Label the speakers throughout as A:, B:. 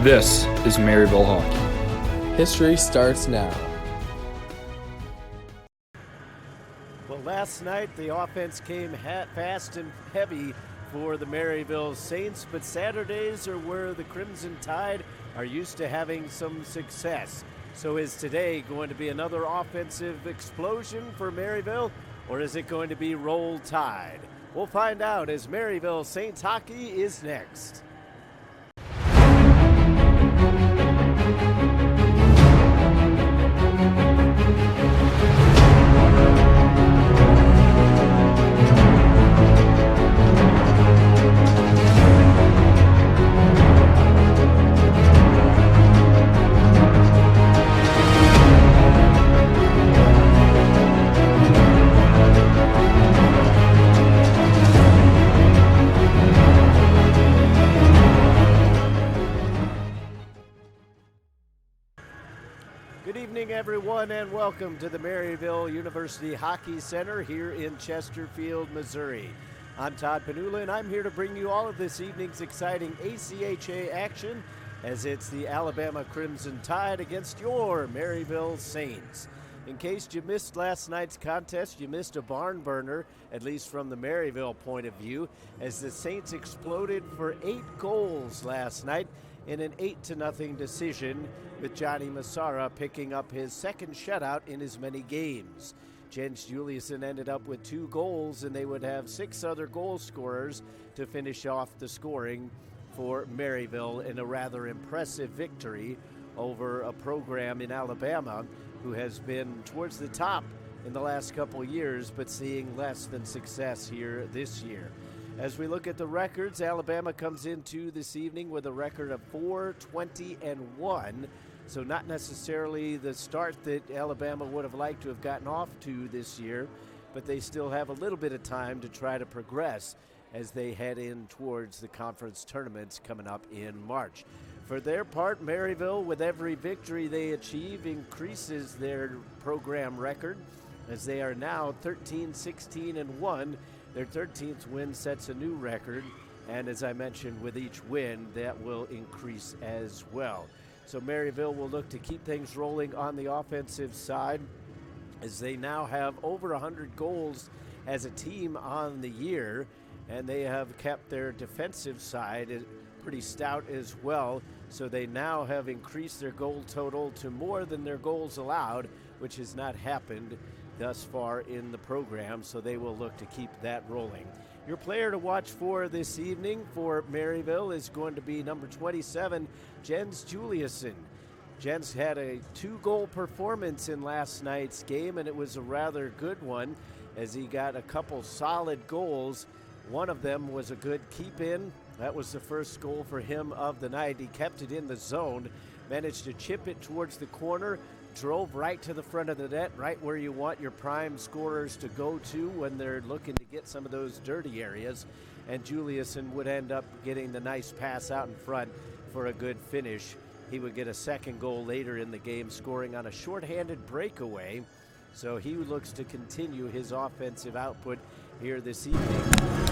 A: This is Maryville Hockey.
B: History starts now.
C: Well, last night the offense came fast and heavy for the Maryville Saints, but Saturdays are where the Crimson Tide are used to having some success. So is today going to be another offensive explosion for Maryville, or is it going to be Roll Tide? We'll find out as Maryville Saints hockey is next. Good evening, everyone, and welcome to the Maryville University Hockey Center here in Chesterfield, Missouri. I'm Todd Panula, and I'm here to bring you all of this evening's exciting ACHA action as it's the Alabama Crimson Tide against your Maryville Saints. In case you missed last night's contest, you missed a barn burner, at least from the Maryville point of view, as the Saints exploded for 8 goals last night in an 8-0 decision, with Johnny Massara picking up his second shutout in as many games. Jens Juliuson ended up with 2 goals, and they would have 6 other goal scorers to finish off the scoring for Maryville in a rather impressive victory over a program in Alabama who has been towards the top in the last couple years, but seeing less than success here this year. As we look at the records, Alabama comes into this evening with a record of 4-20-1, so not necessarily the start that Alabama would have liked to have gotten off to this year, but they still have a little bit of time to try to progress as they head in towards the conference tournaments coming up in March. For their part, Maryville, with every victory they achieve, increases their program record as they are now 13-16-1. Their 13th win sets a new record, and as I mentioned, with each win, that will increase as well. So Maryville will look to keep things rolling on the offensive side as they now have over 100 goals as a team on the year, and they have kept their defensive side pretty stout as well. So they now have increased their goal total to more than their goals allowed, which has not happened thus far in the program, so they will look to keep that rolling. Your player to watch for this evening for Maryville is going to be number 27, Jens Juliuson. Jens had a 2-goal performance in last night's game, and it was a rather good one as he got a couple solid goals. One of them was a good keep-in. That was the first goal for him of the night. He kept it in the zone, managed to chip it towards the corner, drove right to the front of the net, right where you want your prime scorers to go to when they're looking to get some of those dirty areas. And Juliuson would end up getting the nice pass out in front for a good finish. He would get a second goal later in the game, scoring on a shorthanded breakaway. So he looks to continue his offensive output here this evening.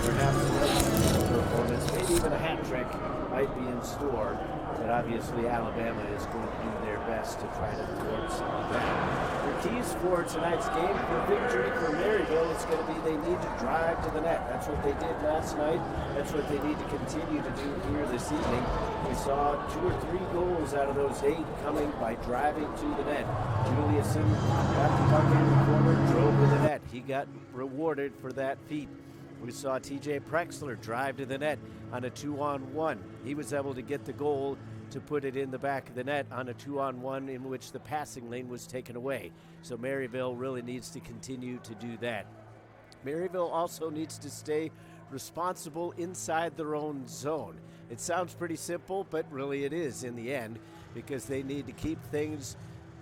C: Perhaps another performance, maybe even a hat trick might be in store. But obviously Alabama is going to do their best to try to thwart some of that. The keys for tonight's game for victory for Maryville is going to be they need to drive to the net. That's what they did last night. That's what they need to continue to do here this evening. We saw 2 or 3 goals out of those 8 coming by driving to the net. Juliuson got the puck in the corner, drove to the net. He got rewarded for that feat. We saw TJ Prexler drive to the net on a 2-on-1. He was able to get the goal to put it in the back of the net on a 2-on-1 in which the passing lane was taken away. So Maryville really needs to continue to do that. Maryville also needs to stay responsible inside their own zone. It sounds pretty simple, but really it is in the end, because they need to keep things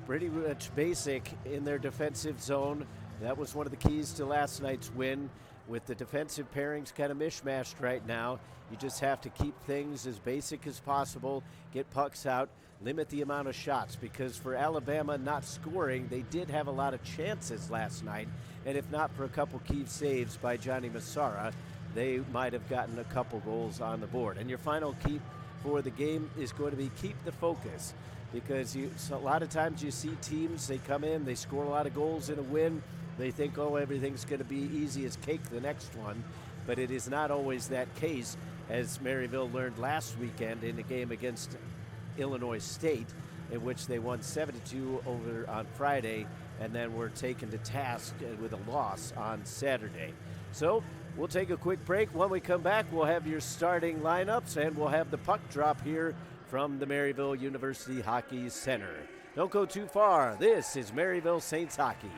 C: pretty much basic in their defensive zone. That was one of the keys to last night's win. With the defensive pairings kind of mishmashed right now, you just have to keep things as basic as possible, get pucks out, limit the amount of shots, because for Alabama not scoring, they did have a lot of chances last night, and if not for a couple key saves by Johnny Massara, they might have gotten a couple goals on the board. And your final key for the game is going to be keep the focus, because a lot of times you see teams, they come in, they score a lot of goals in a win, they think, oh, everything's going to be easy as cake the next one, but it is not always that case, as Maryville learned last weekend in a game against Illinois State, in which they won 7-2 over on Friday and then were taken to task with a loss on Saturday. So we'll take a quick break. When we come back, we'll have your starting lineups and we'll have the puck drop here from the Maryville University Hockey Center. Don't go too far. This is Maryville Saints Hockey.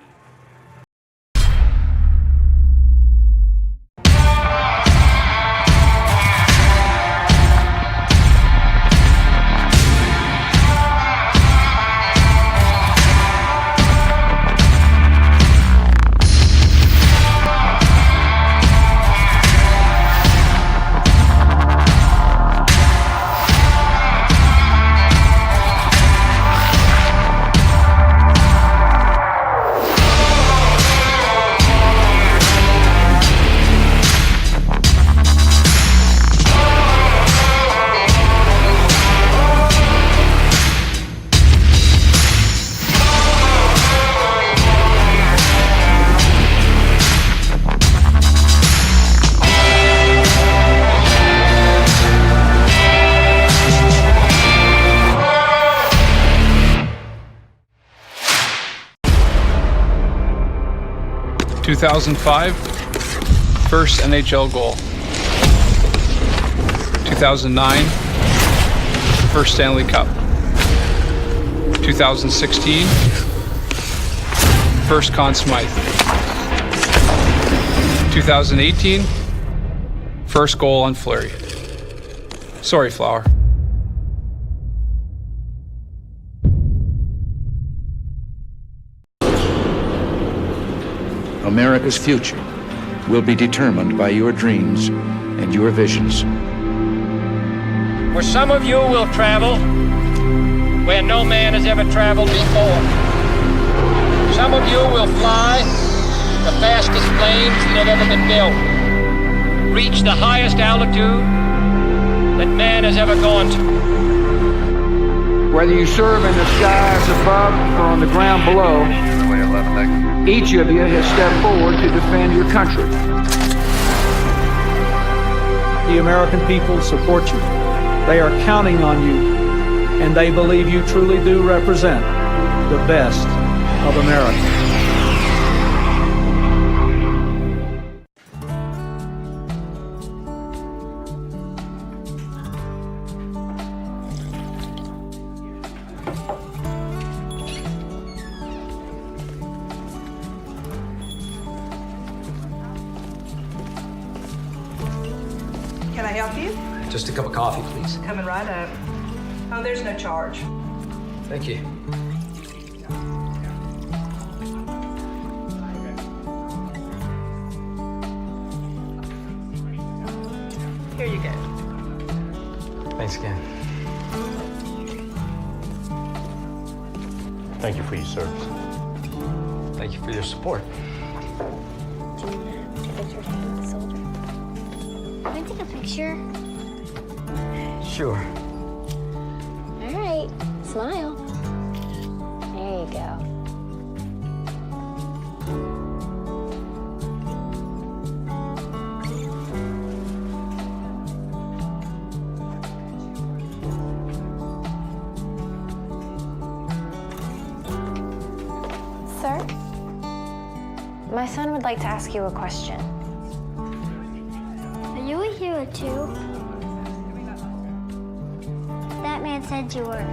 A: In 2005, first NHL goal. 2009, first Stanley Cup. 2016, first Conn Smythe. 2018, first goal on Fleury. Sorry, Flower.
B: America's future will be determined by your dreams and your visions.
D: For some of you will travel where no man has ever traveled before. Some of you will fly the fastest planes that have ever been built. Reach the highest altitude that man has ever gone to.
E: Whether you serve in the skies above or on the ground below, each of you has stepped forward to defend your country.
F: The American people support you. They are counting on you, and they believe you truly do represent the best of America.
G: Can I help you?
H: Just a cup of coffee, please.
G: Coming right up. Oh, there's no charge.
H: Thank you.
G: Here you go.
H: Thanks again.
I: Thank you for your service.
H: Thank you for your support.
J: Do you want to take a picture taking the soldier? Can I take a picture?
H: Sure.
J: All right, smile. There you go. Sir, my son would like to ask you a question. Are you a hero too? That man said you were.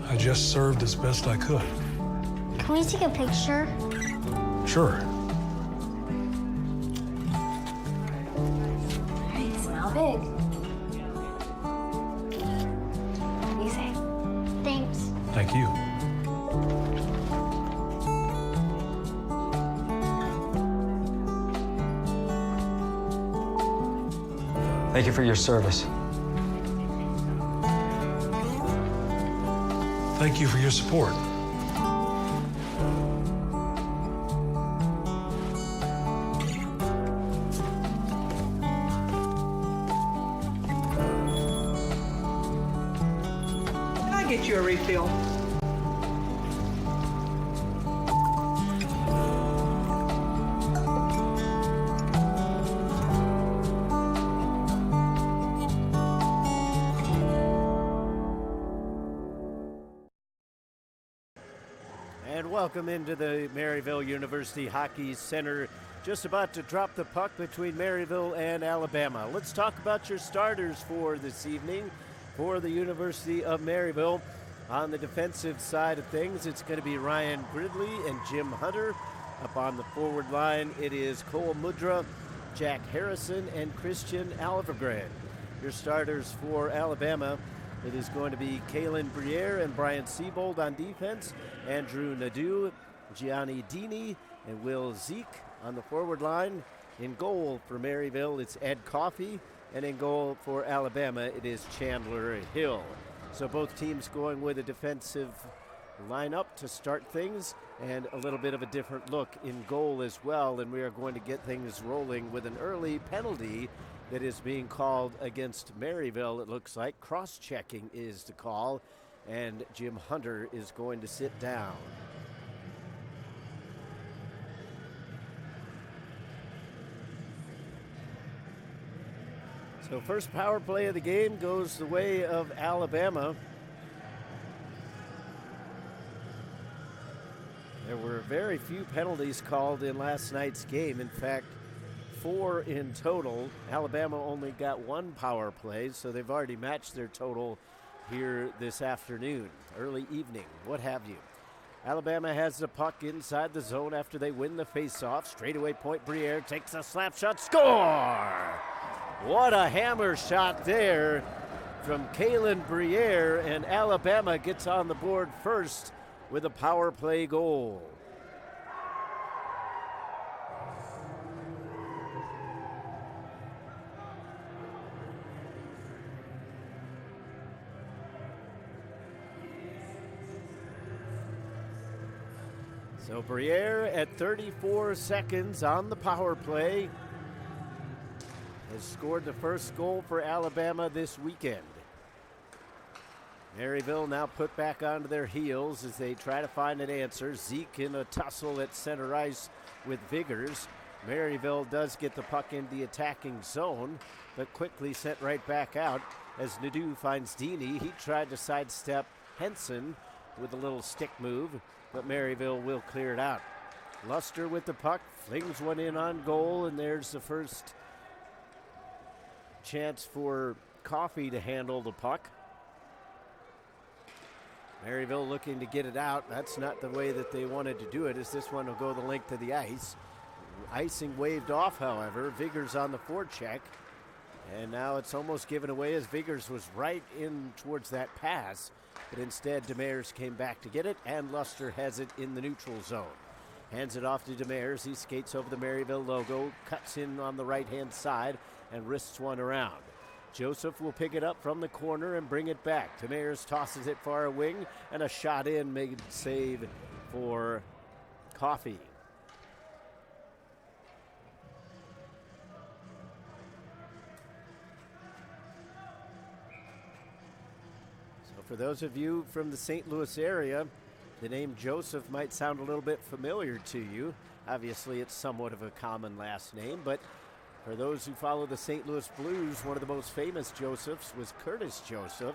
I: I just served as best I could.
J: Can we take a picture?
I: Sure.
J: All right, smile big. What do you say? Thanks.
I: Thank you.
H: Thank you for your service.
I: Thank you for your support.
G: to get you a refill.
C: And welcome into the Maryville University Hockey Center. Just about to drop the puck between Maryville and Alabama. Let's talk about your starters for this evening for the University of Maryville. On the defensive side of things, it's going to be Ryan Gridley and Jim Hunter. Up on the forward line, it is Cole Mudra, Jack Harrison, and Christian Alvergren. Your starters for Alabama, it is going to be Kalen Briere and Brian Siebold on defense, Andrew Nadeau, Gianni Dini, and Will Zeke on the forward line. In goal for Maryville, it's Ed Coffey, and in goal for Alabama, it is Chandler Hill. So both teams going with a defensive lineup to start things, and a little bit of a different look in goal as well, and we are going to get things rolling with an early penalty that is being called against Maryville. It looks like cross-checking is the call, and Jim Hunter is going to sit down. So first power play of the game goes the way of Alabama. There were very few penalties called in last night's game. In fact, 4 in total. Alabama only got 1 power play, so they've already matched their total here this afternoon, early evening, what have you. Alabama has the puck inside the zone after they win the faceoff. Straightaway point, Briere takes a slap shot, score! What a hammer shot there from Kalen Briere, and Alabama gets on the board first with a power play goal. So Briere at 34 seconds on the power play has scored the first goal for Alabama this weekend. Maryville now put back onto their heels as they try to find an answer. Zeke in a tussle at center ice with Vigors. Maryville does get the puck in the attacking zone, but quickly sent right back out as Nadeau finds Dini. He tried to sidestep Henson with a little stick move, but Maryville will clear it out. Luster with the puck, flings one in on goal, and there's the first chance for Coffey to handle the puck. Maryville looking to get it out. That's not the way that they wanted to do it, as this one will go the length of the ice. Icing waved off, however. Vigors on the forecheck. And now it's almost given away as Vigors was right in towards that pass. But instead, Demers came back to get it, and Luster has it in the neutral zone. Hands it off to Demers. He skates over the Maryville logo, cuts in on the right-hand side, and wrists one around. Joseph will pick it up from the corner and bring it back. Demers tosses it far wing, and a shot in, made save for Coffey. So for those of you from the St. Louis area, the name Joseph might sound a little bit familiar to you. Obviously, it's somewhat of a common last name, but for those who follow the St. Louis Blues, one of the most famous Josephs was Curtis Joseph,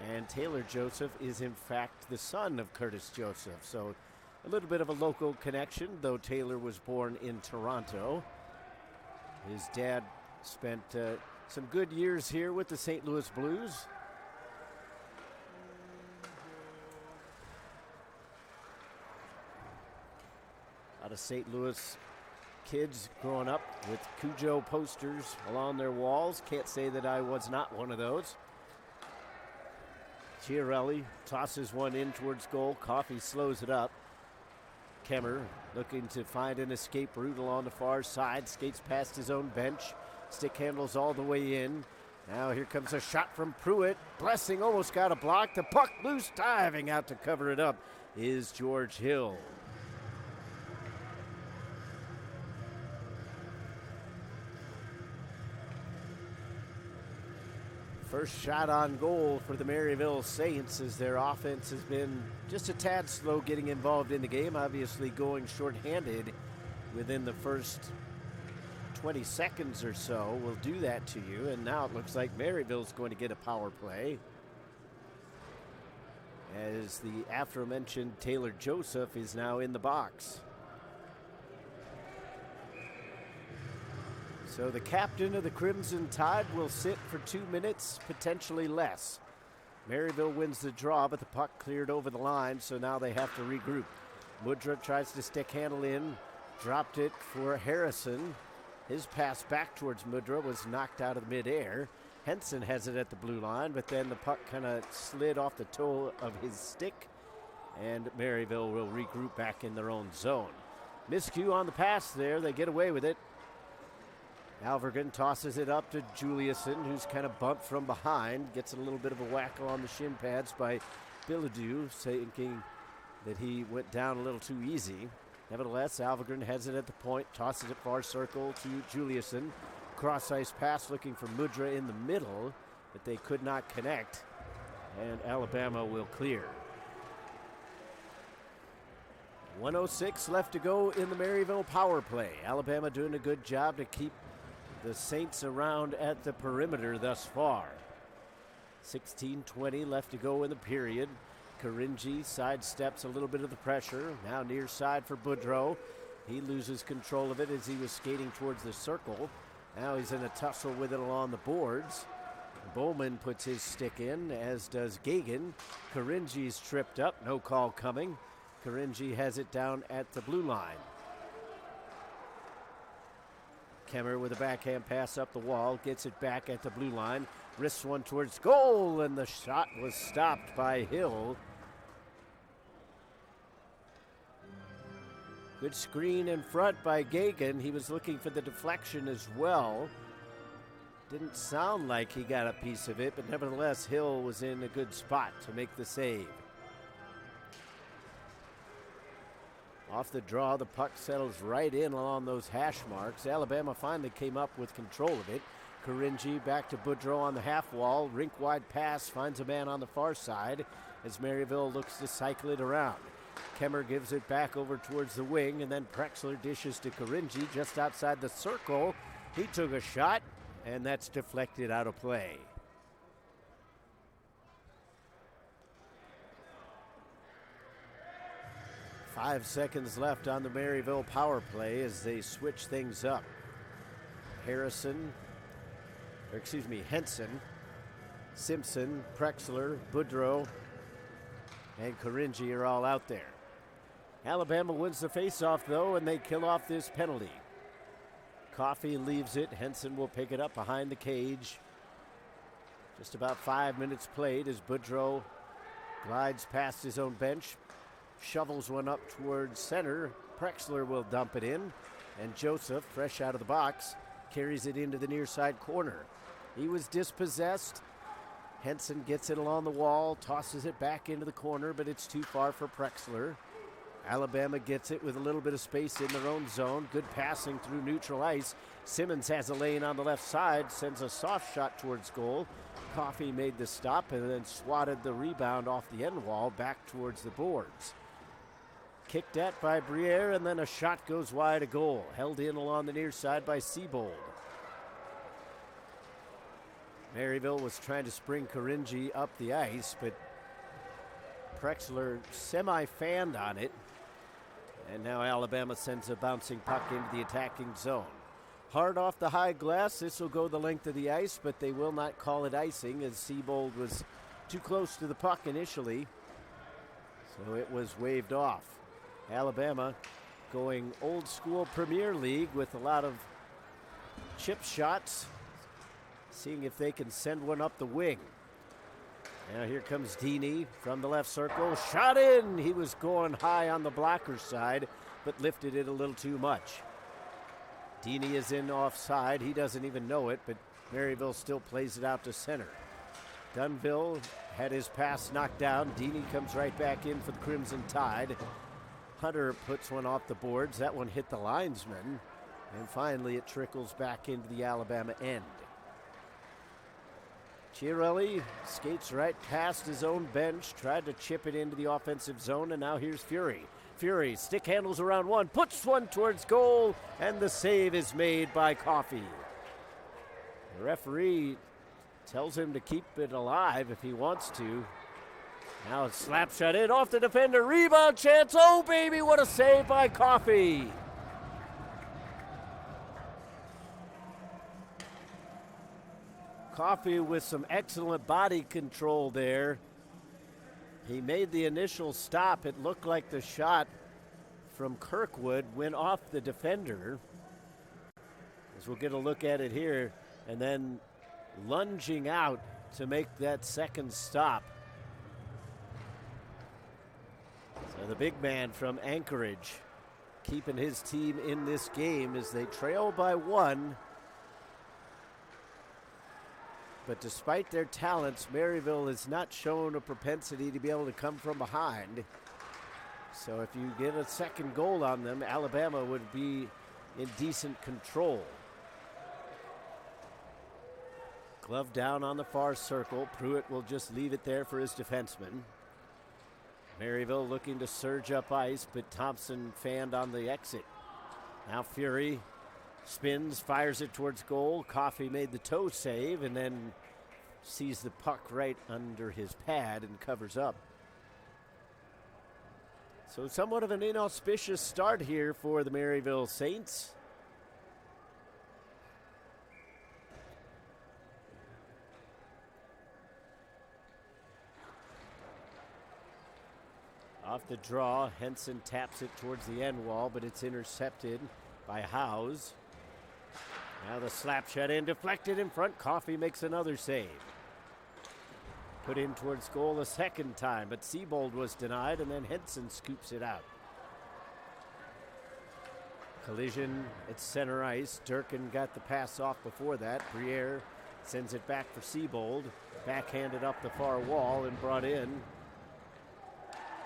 C: and Taylor Joseph is in fact the son of Curtis Joseph. So a little bit of a local connection, though Taylor was born in Toronto. His dad spent some good years here with the St. Louis Blues. A lot of St. Louis kids growing up with Cujo posters along their walls. Can't say that I was not one of those. Chiarelli tosses one in towards goal. Coffey slows it up. Kemmer looking to find an escape route along the far side. Skates past his own bench. Stick handles all the way in. Now here comes a shot from Pruitt. Blessing almost got a block. The puck loose, diving out to cover it up is George Hill. First shot on goal for the Maryville Saints as their offense has been just a tad slow getting involved in the game, obviously going shorthanded within the first 20 seconds or so will do that to you, and now it looks like Maryville's going to get a power play as the aforementioned Taylor Joseph is now in the box. So the captain of the Crimson Tide will sit for 2 minutes, potentially less. Maryville wins the draw, but the puck cleared over the line, so now they have to regroup. Mudra tries to stick handle in, dropped it for Harrison. His pass back towards Mudra was knocked out of midair. Henson has it at the blue line, but then the puck kind of slid off the toe of his stick, and Maryville will regroup back in their own zone. Miscue on the pass there. They get away with it. Alvergan tosses it up to Juliuson, who's kind of bumped from behind. Gets a little bit of a whackle on the shin pads by Bilodeau, thinking that he went down a little too easy. Nevertheless, Alvergan has it at the point, tosses it far circle to Juliuson. Cross-ice pass looking for Mudra in the middle, but they could not connect, and Alabama will clear. 1:06 left to go in the Maryville power play. Alabama doing a good job to keep the Saints around at the perimeter thus far. 16:20 left to go in the period. Karinji sidesteps a little bit of the pressure. Now near side for Boudreau. He loses control of it as he was skating towards the circle. Now he's in a tussle with it along the boards. Bowman puts his stick in, as does Gagan. Karinji's tripped up, no call coming. Karinji has it down at the blue line. Kemmer with a backhand pass up the wall, gets it back at the blue line, wrists one towards goal, and the shot was stopped by Hill. Good screen in front by Gagan. He was looking for the deflection as well. Didn't sound like he got a piece of it, but nevertheless, Hill was in a good spot to make the save. Off the draw, the puck settles right in along those hash marks. Alabama finally came up with control of it. Karinji back to Boudreau on the half wall. Rink-wide pass finds a man on the far side as Maryville looks to cycle it around. Kemmer gives it back over towards the wing, and then Prexler dishes to Karinji just outside the circle. He took a shot, and that's deflected out of play. Five seconds left on the Maryville power play as they switch things up. Henson, Simpson, Prexler, Boudreau, and Karinji are all out there. Alabama wins the faceoff, though, and they kill off this penalty. Coffey leaves it. Henson will pick it up behind the cage. Just about 5 minutes played as Boudreau glides past his own bench, shovels one up towards center. Prexler will dump it in, and Joseph, fresh out of the box, carries it into the near side corner. He was dispossessed. Henson gets it along the wall, tosses it back into the corner, but it's too far for Prexler. Alabama gets it with a little bit of space in their own zone. Good passing through neutral ice. Simmons has a lane on the left side, sends a soft shot towards goal. Coffey made the stop and then swatted the rebound off the end wall back towards the boards. Kicked at by Briere, and then a shot goes wide of goal. Held in along the near side by Siebold. Maryville was trying to spring Karinji up the ice, but Prexler semi-fanned on it. And now Alabama sends a bouncing puck into the attacking zone. Hard off the high glass, this will go the length of the ice, but they will not call it icing as Siebold was too close to the puck initially. So it was waved off. Alabama going old school Premier League with a lot of chip shots, seeing if they can send one up the wing. Now here comes Deeney from the left circle. Shot in! He was going high on the blocker side, but lifted it a little too much. Deeney is in offside. He doesn't even know it, but Maryville still plays it out to center. Dunville had his pass knocked down. Deeney comes right back in for the Crimson Tide. Hunter puts one off the boards. That one hit the linesman. And finally it trickles back into the Alabama end. Chiarelli skates right past his own bench, tried to chip it into the offensive zone, and now here's Fury. Fury stick handles around one, puts one towards goal, and the save is made by Coffey. The referee tells him to keep it alive if he wants to. Now it's slap shot in off the defender, rebound chance. Oh baby, what a save by Coffey. Coffey with some excellent body control there. He made the initial stop. It looked like the shot from Kirkwood went off the defender. As we'll get a look at it here. And then lunging out to make that second stop. So the big man from Anchorage keeping his team in this game as they trail by 1. But despite their talents, Maryville has not shown a propensity to be able to come from behind. So if you get a second goal on them, Alabama would be in decent control. Glove down on the far circle. Pruitt will just leave it there for his defenseman. Maryville looking to surge up ice, but Thompson fanned on the exit. Now Fury spins, fires it towards goal. Coffey made the toe save and then sees the puck right under his pad and covers up. So somewhat of an inauspicious start here for the Maryville Saints. Off the draw, Henson taps it towards the end wall, but it's intercepted by Howes. Now the slap shot in, deflected in front. Coffey makes another save. Put in towards goal a second time, but Siebold was denied, and then Henson scoops it out. Collision at center ice. Durkin got the pass off before that. Briere sends it back for Siebold. Backhanded up the far wall and brought in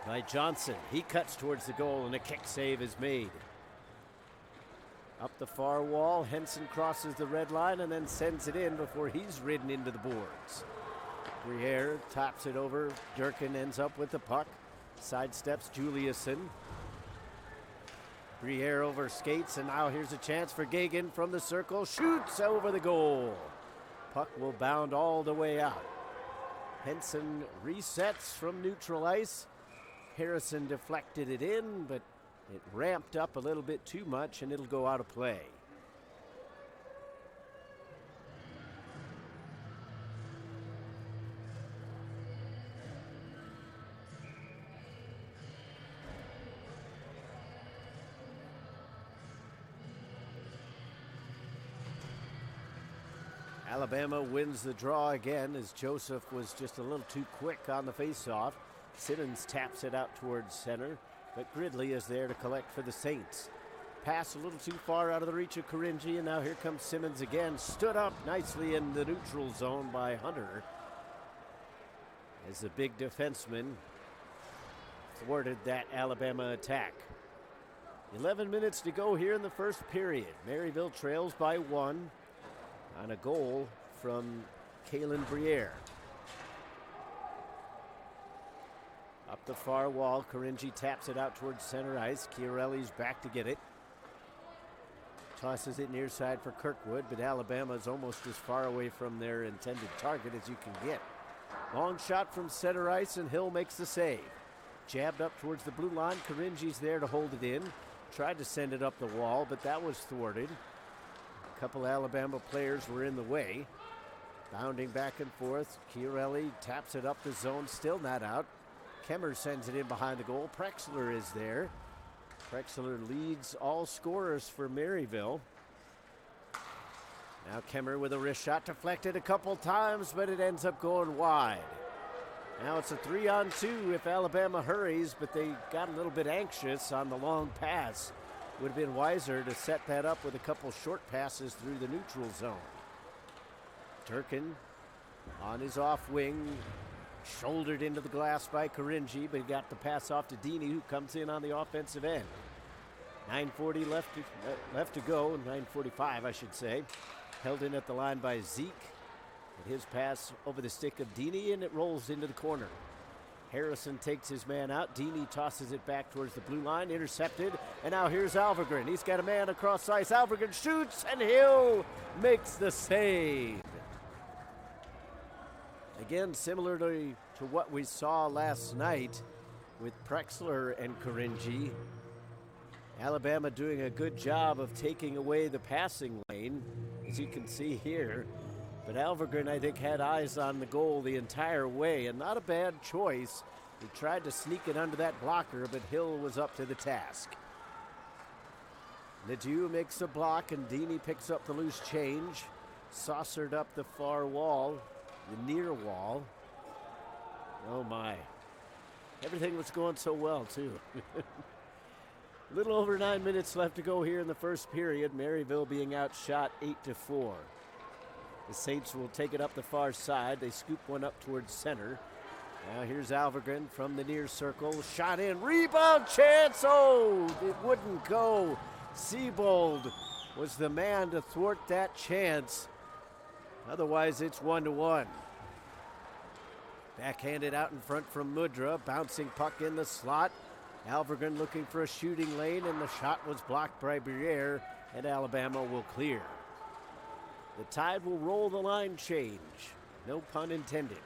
C: by Johnson. He cuts towards the goal, and a kick save is made. Up the far wall, Henson crosses the red line and then sends it in before he's ridden into the boards. Briere tops it over. Durkin ends up with the puck. Sidesteps Juliuson. Briere over skates, and now here's a chance for Gagan from the circle. Shoots over the goal. Puck will bound all the way out. Henson resets from neutral ice. Harrison deflected it in, but it ramped up a little bit too much, and it'll go out of play. Alabama wins the draw again as Joseph was just a little too quick on the faceoff. Simmons taps it out towards center, but Gridley is there to collect for the Saints. Pass a little too far out of the reach of Karinji, and now here comes Simmons again. Stood up nicely in the neutral zone by Hunter as the big defenseman thwarted that Alabama attack. 11 minutes to go here in the first period. Maryville trails by 1 on a goal from Kalen Briere. Up the far wall, Karinji taps it out towards center ice. Chiarelli's back to get it. Tosses it near side for Kirkwood, but Alabama's almost as far away from their intended target as you can get. Long shot from center ice, and Hill makes the save. Jabbed up towards the blue line. Karinji's there to hold it in. Tried to send it up the wall, but that was thwarted. A couple Alabama players were in the way. Bounding back and forth. Chiarelli taps it up the zone, still not out. Kemmer sends it in behind the goal. Prexler is there. Prexler leads all scorers for Maryville. Now Kemmer with a wrist shot, deflected a couple times, but it ends up going wide. Now it's a 3-on-2 if Alabama hurries, but they got a little bit anxious on the long pass. Would have been wiser to set that up with a couple short passes through the neutral zone. Durkin on his off wing, shouldered into the glass by Karinji, but he got the pass off to Deeney, who comes in on the offensive end. 9:40 left to go, 9:45 I should say. Held in at the line by Zeke. And his pass over the stick of Deeney, and it rolls into the corner. Harrison takes his man out. Deeney tosses it back towards the blue line, intercepted. And now here's Alvergren. He's got a man across ice. Alvergren shoots, and Hill makes the save. Again, similar to what we saw last night with Prexler and Karinji. Alabama doing a good job of taking away the passing lane, as you can see here. But Alvergren, I think, had eyes on the goal the entire way, and not a bad choice. He tried to sneak it under that blocker, but Hill was up to the task. Ledoux makes a block, and Deeney picks up the loose change. Saucered up the far wall, the near wall. Oh, my. Everything was going so well, too. Little over 9 minutes left to go here in the first period. Maryville being outshot 8-4. The Saints will take it up the far side. They scoop one up towards center. Now here's Alvergren from the near circle. Shot in. Rebound chance. Oh, it wouldn't go. Siebold was the man to thwart that chance. Otherwise, it's 1-1. Backhanded out in front from Mudra. Bouncing puck in the slot. Alvergren looking for a shooting lane, and the shot was blocked by Briere, and Alabama will clear. The Tide will roll the line change. No pun intended.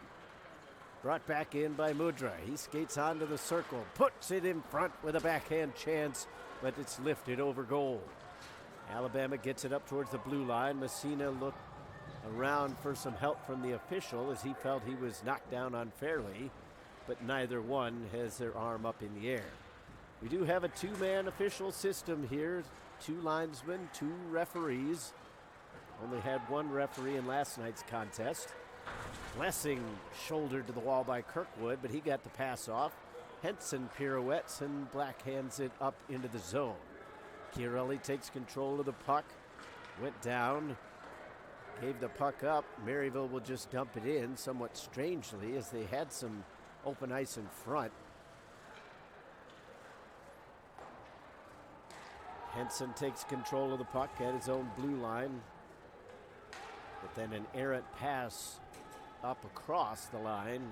C: Brought back in by Mudra. He skates onto the circle, puts it in front with a backhand chance, but it's lifted over goal. Alabama gets it up towards the blue line. Messina looked around for some help from the official as he felt he was knocked down unfairly, but neither one has their arm up in the air. We do have a two-man official system here. 2 linesmen, 2 referees. Only had 1 referee in last night's contest. Blessing shouldered to the wall by Kirkwood, but he got the pass off. Henson pirouettes and blackhands it up into the zone. Chiarelli takes control of the puck. Went down. Gave the puck up. Maryville will just dump it in somewhat strangely as they had some open ice in front. Henson takes control of the puck at his own blue line. But then an errant pass up across the line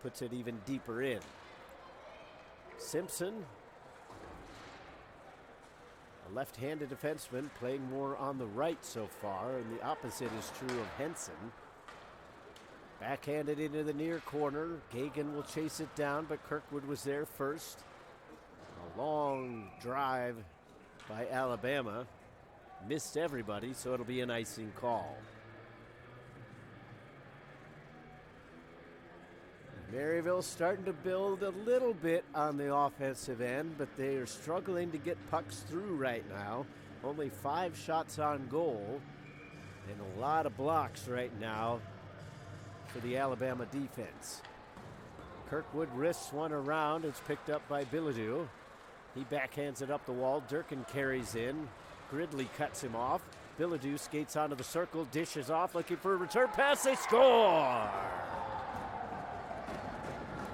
C: puts it even deeper in. Simpson, a left-handed defenseman, playing more on the right so far, and the opposite is true of Henson. Backhanded into the near corner. Gagan will chase it down, but Kirkwood was there first. A long drive by Alabama. Missed everybody, so it'll be an icing call. Maryville starting to build a little bit on the offensive end, but they are struggling to get pucks through right now. Only 5 shots on goal and a lot of blocks right now for the Alabama defense. Kirkwood wrists one around. It's picked up by Bilodeau. He backhands it up the wall. Durkin carries in. Gridley cuts him off. Bilodeau skates onto the circle, dishes off, looking for a return pass. They score!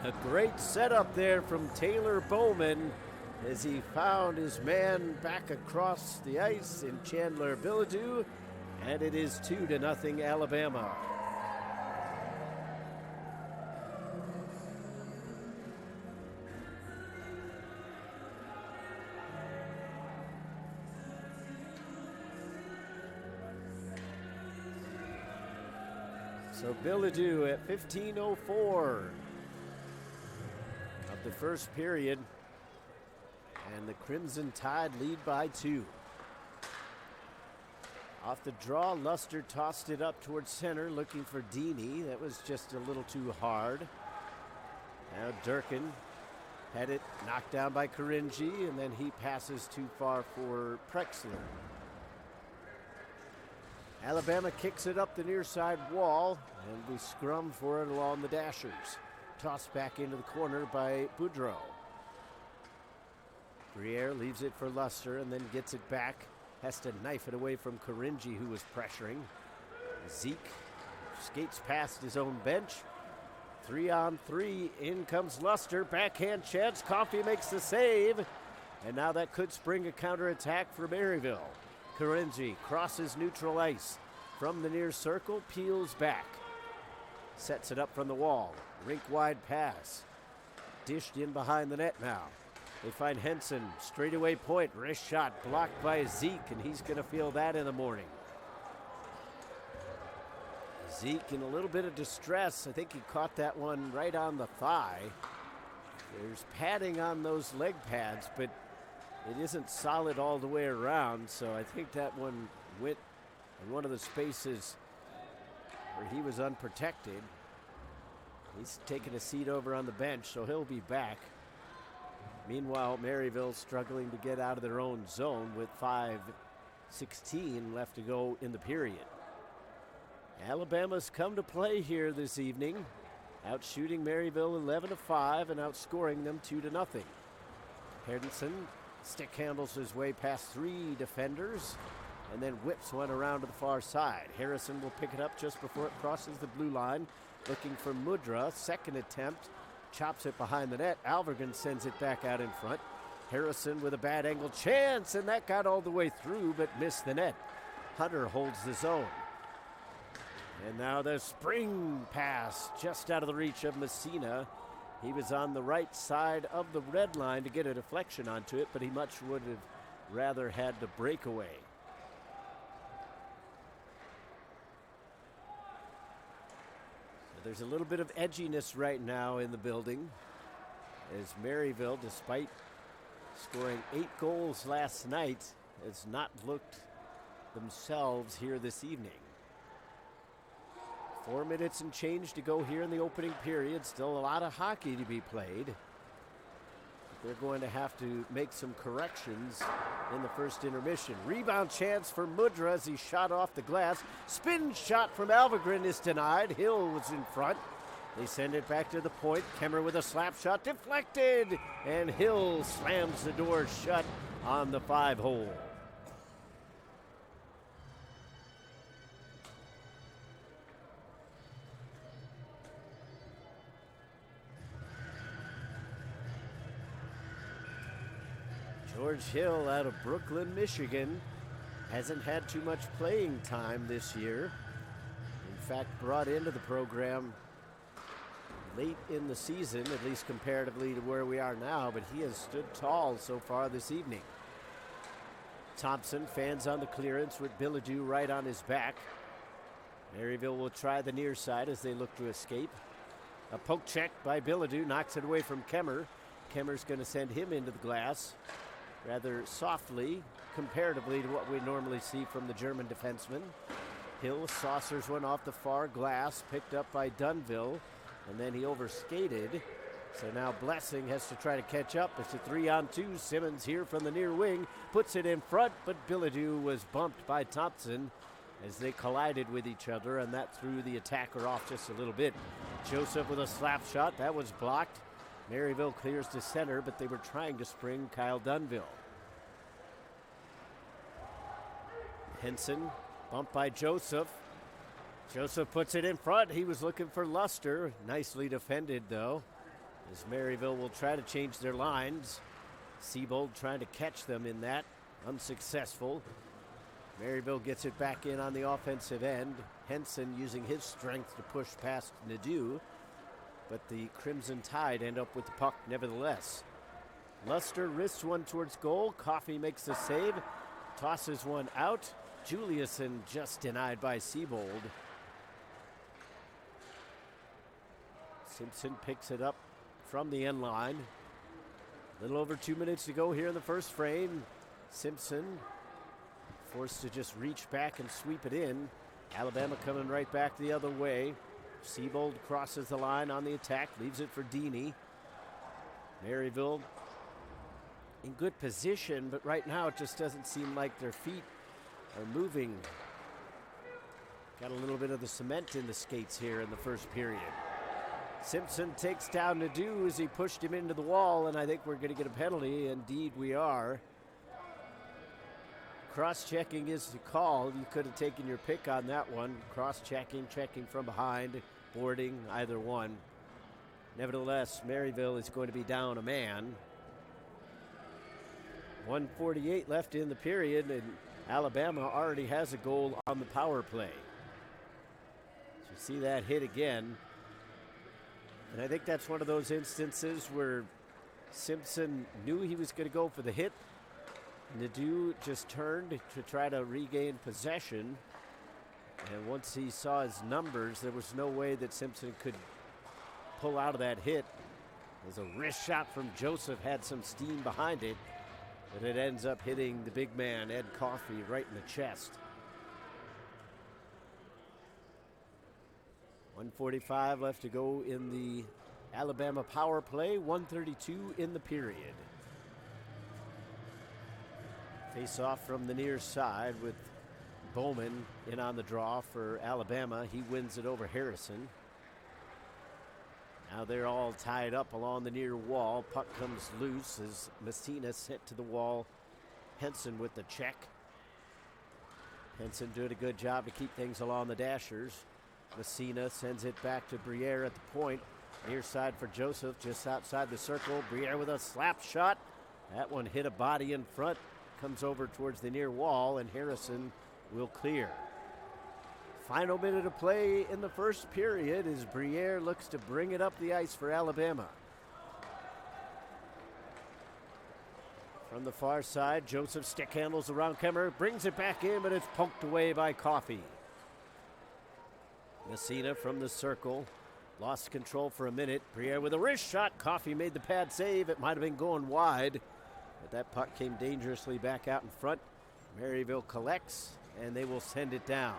C: A great setup there from Taylor Bowman as he found his man back across the ice in Chandler Bilodeau, and it is 2-0 Alabama. So Bilodeau at 15:04 of the first period, and the Crimson Tide lead by 2. Off the draw, Luster tossed it up towards center, looking for Deeney. That was just a little too hard. Now Durkin had it knocked down by Karinji, and then he passes too far for Prexler. Alabama kicks it up the near side wall, and we scrum for it along the dashers. Tossed back into the corner by Boudreau. Briere leaves it for Luster and then gets it back. Has to knife it away from Karinji, who was pressuring. Zeke skates past his own bench. 3-on-3, in comes Luster. Backhand chance, Coffey makes the save. And now that could spring a counterattack for Maryville. Karinji crosses neutral ice. from the near circle, peels back. Sets it up from the wall. Rink-wide pass. Dished in behind the net now. They find Henson, straightaway point, wrist shot blocked by Zeke, and he's going to feel that in the morning. Zeke in a little bit of distress. I think he caught that one right on the thigh. There's padding on those leg pads, but it isn't solid all the way around, so I think that one went in one of the spaces where he was unprotected. He's taking a seat over on the bench, so he'll be back. Meanwhile, Maryville struggling to get out of their own zone with 5:16 left to go in the period. Alabama's come to play here this evening, outshooting Maryville 11-5 and outscoring them 2-0. Henderson stick handles his way past 3 defenders and then whips one around to the far side. Harrison will pick it up just before it crosses the blue line, looking for Mudra. Second attempt, chops it behind the net. Alvergan sends it back out in front. Harrison with a bad angle chance, and that got all the way through but missed the net. Hunter holds the zone. And now the spring pass just out of the reach of Messina. He was on the right side of the red line to get a deflection onto it, but he much would have rather had the breakaway. So there's a little bit of edginess right now in the building, as Maryville, despite scoring 8 goals last night, has not looked themselves here this evening. 4 minutes and change to go here in the opening period. Still a lot of hockey to be played. But they're going to have to make some corrections in the first intermission. Rebound chance for Mudra as he shot off the glass. Spin shot from Alvergren is denied. Hill was in front. They send it back to the point. Kemmer with a slap shot deflected. And Hill slams the door shut on the 5-hole. George Hill out of Brooklyn, Michigan, hasn't had too much playing time this year. In fact, brought into the program late in the season, at least comparatively to where we are now, but he has stood tall so far this evening. Thompson fans on the clearance with Bilodeau right on his back. Maryville will try the near side as they look to escape. A poke check by Bilodeau knocks it away from Kemmer. Kemmer's going to send him into the glass rather softly, comparatively to what we normally see from the German defenseman. Hill saucers one off the far glass, picked up by Dunville, and then he overskated. So now Blessing has to try to catch up. It's a 3-on-2. Simmons here from the near wing, puts it in front, but Bilodeau was bumped by Thompson as they collided with each other, and that threw the attacker off just a little bit. Joseph with a slap shot, that was blocked. Maryville clears to center, but they were trying to spring Kyle Dunville. Henson, bumped by Joseph. Joseph puts it in front. He was looking for Luster. Nicely defended, though, as Maryville will try to change their lines. Siebold trying to catch them in that. Unsuccessful. Maryville gets it back in on the offensive end. Henson using his strength to push past Nadeau. But the Crimson Tide end up with the puck nevertheless. Luster wrists one towards goal. Coffey makes the save. Tosses one out. Juliuson just denied by Siebold. Simpson picks it up from the end line. A little over 2 minutes to go here in the first frame. Simpson forced to just reach back and sweep it in. Alabama coming right back the other way. Siebold crosses the line on the attack, leaves it for Deeney. Maryville in good position, but right now it just doesn't seem like their feet are moving. Got a little bit of the cement in the skates here in the first period. Simpson takes down Nadeau as he pushed him into the wall, and I think we're going to get a penalty. Indeed we are. Cross-checking is the call. You could have taken your pick on that one. Cross-checking, checking from behind, boarding, either one. Nevertheless, Maryville is going to be down a man. 1:48 left in the period, and Alabama already has a goal on the power play. So you see that hit again. And I think that's one of those instances where Simpson knew he was going to go for the hit. Nadeau just turned to try to regain possession. And once he saw his numbers, there was no way that Simpson could pull out of that hit. As a wrist shot from Joseph had some steam behind it, but it ends up hitting the big man, Ed Coffey, right in the chest. 1:45 left to go in the Alabama power play, 1:32 in the period. Face off from the near side with Bowman in on the draw for Alabama. He wins it over Harrison. Now they're all tied up along the near wall. Puck comes loose as Messina sent to the wall. Henson with the check. Henson doing a good job to keep things along the dashers. Messina sends it back to Briere at the point. Near side for Joseph, just outside the circle. Briere with a slap shot. That one hit a body in front. Comes over towards the near wall, and Harrison will clear. Final minute of play in the first period as Briere looks to bring it up the ice for Alabama. From the far side, Joseph stick handles around Kemmer, brings it back in, but it's poked away by Coffey. Messina from the circle, lost control for a minute. Briere with a wrist shot. Coffey made the pad save. It might have been going wide, but that puck came dangerously back out in front. Maryville collects, and they will send it down.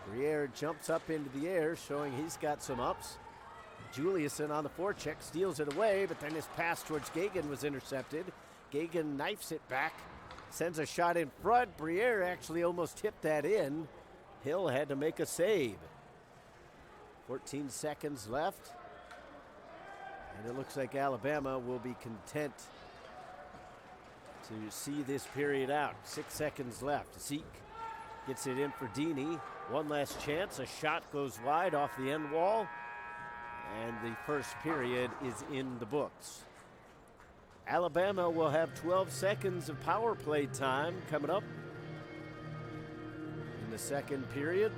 C: Briere jumps up into the air, showing he's got some ups. Juliuson on the forecheck steals it away, but then his pass towards Gagan was intercepted. Gagan knifes it back, sends a shot in front. Briere actually almost tipped that in. Hill had to make a save. 14 seconds left, and it looks like Alabama will be content to see this period out. 6 seconds left. Zeke gets it in for Deeney. One last chance. A shot goes wide off the end wall, and the first period is in the books. Alabama will have 12 seconds of power play time coming up in the second period.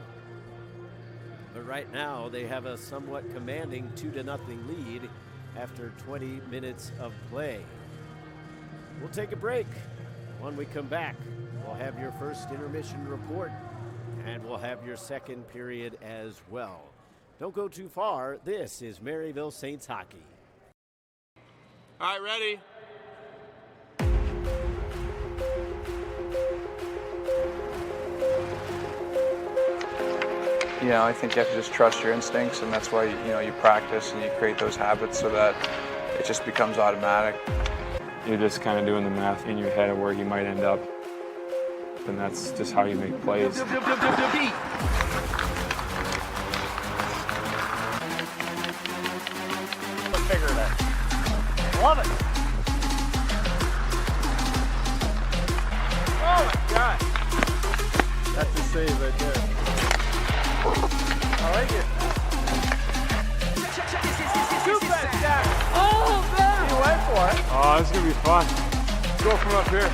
C: But right now they have a somewhat commanding 2-0 lead after 20 minutes of play. We'll take a break. When we come back, we'll have your first intermission report, and we'll have your second period as well. Don't go too far. This is Maryville Saints hockey.
K: All right, ready?
L: You know, I think you have to just trust your instincts, and that's why, you practice and you create those habits so that it just becomes automatic.
M: You're just kind of doing the math in your head of where you might end up, and that's just how you make plays.
K: Let's figure it out. Love it. Oh my God.
C: That's a save right there.
K: I like it. Shoot that shot. Oh, man. You went for it.
M: Oh, this is going to be fun. Let's go from up here.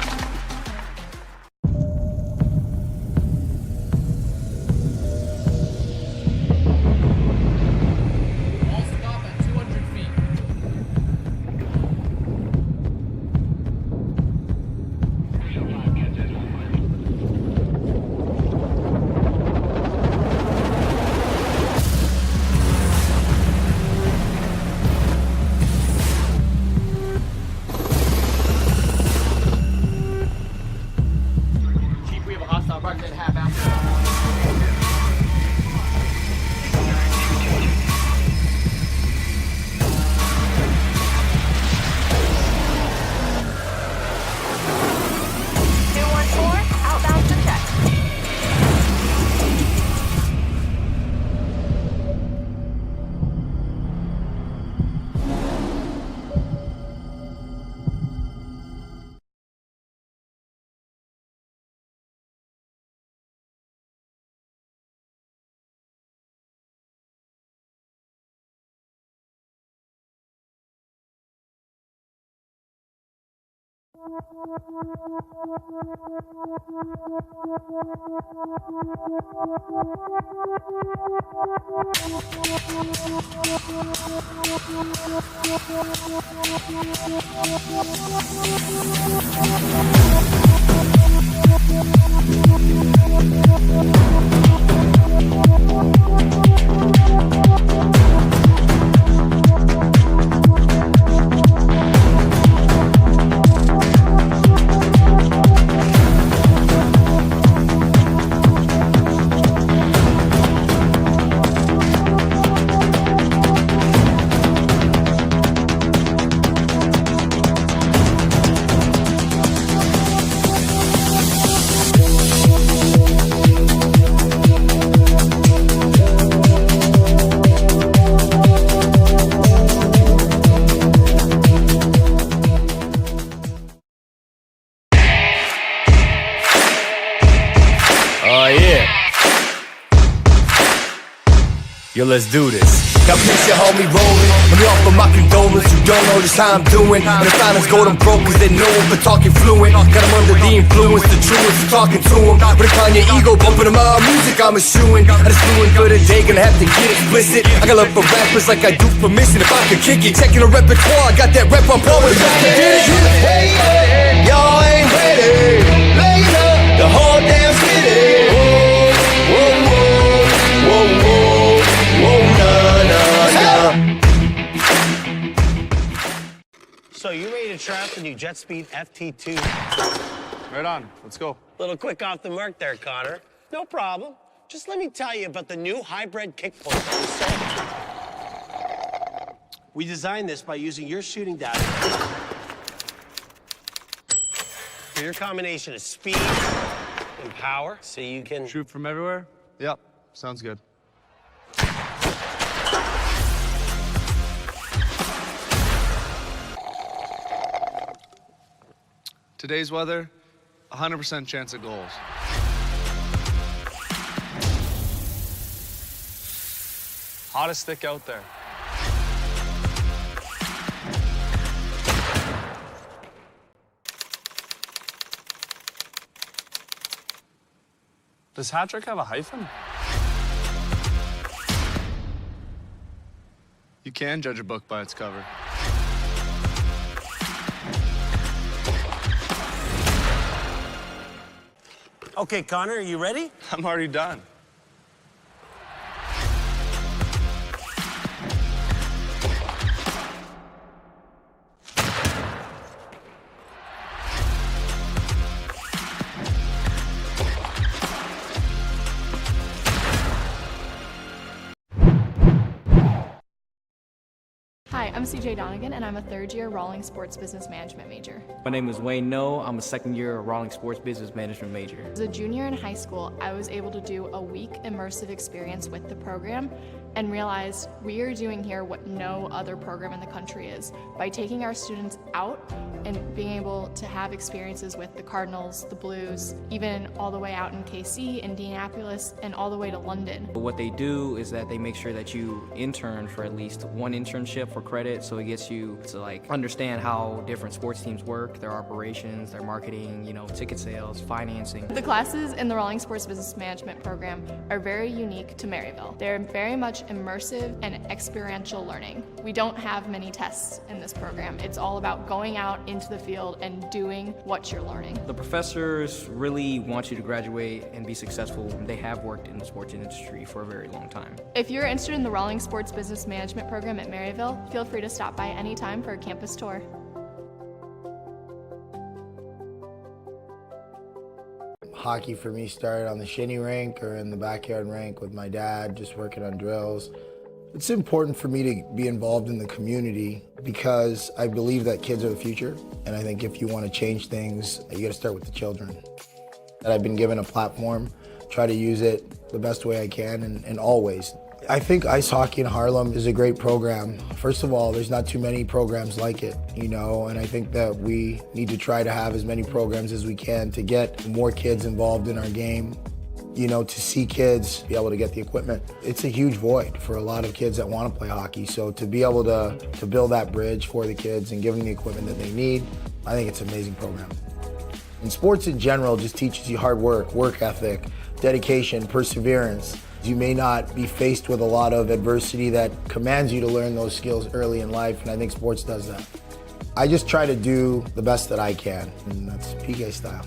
N: Yo, let's do this. Got picture homie rolling. Let me offer my condolence. You don't know just how I'm doing. And the silence gold, I'm broke cause they know him for talking fluent. Got him under the influence, the truest, for talking to him. With a Kanye ego bumping to my music, I'm eschewing. I just doing good a day, gonna have to get explicit. I got love for rappers like I do for missing. If I could kick it, checking a repertoire, I got that rep up on with the best to get it. Y'all ain't ready. Later, the whole damn city. Whoa, whoa, whoa, whoa, whoa.
O: So you ready to try out the new JetSpeed FT2?
L: Right on, let's go.
O: Little quick off the mark there, Connor. No problem. Just let me tell you about the new hybrid kick point that we sold. We designed this by using your shooting data. For your combination of speed and power, so you can
L: shoot from everywhere? Yep, sounds good. Today's weather, 100% chance of goals. Hottest stick out there. Does hat trick have a hyphen? You can judge a book by its cover.
O: Okay, Connor, are you ready?
L: I'm already done.
P: Hi, I'm CJ Donegan, and I'm a third-year Rawlings Sports Business Management major.
Q: My name is Wayne No. I'm a second-year Rawlings Sports Business Management major.
P: As a junior in high school, I was able to do a week immersive experience with the program and realized we are doing here what no other program in the country is by taking our students out and being able to have experiences with the Cardinals, the Blues, even all the way out in KC, Indianapolis, and all the way to London.
Q: What they do is that they make sure that you intern for at least one internship for credit, so it gets you to understand how different sports teams work, their operations, their marketing, ticket sales, financing.
P: The classes in the Rawlings Sports Business Management program are very unique to Maryville. They're very much immersive and experiential learning. We don't have many tests in this program. It's all about going out into the field and doing what you're learning.
Q: The professors really want you to graduate and be successful. They have worked in the sports industry for a very long time.
P: If you're interested in the Rawlings Sports Business Management program at Maryville, feel free to stop by anytime for a campus tour.
R: Hockey for me started on the shinny rink or in the backyard rink with my dad, just working on drills. It's important for me to be involved in the community because I believe that kids are the future, and I think if you want to change things, you got to start with the children. That I've been given a platform, try to use it the best way I can and always. I think ice hockey in Harlem is a great program. First of all, there's not too many programs like it, and I think that we need to try to have as many programs as we can to get more kids involved in our game, to see kids be able to get the equipment. It's a huge void for a lot of kids that want to play hockey, so to be able to build that bridge for the kids and give them the equipment that they need, I think it's an amazing program. And sports in general just teaches you hard work, work ethic, dedication, perseverance. You may not be faced with a lot of adversity that commands you to learn those skills early in life, and I think sports does that. I just try to do the best that I can, and that's PK style.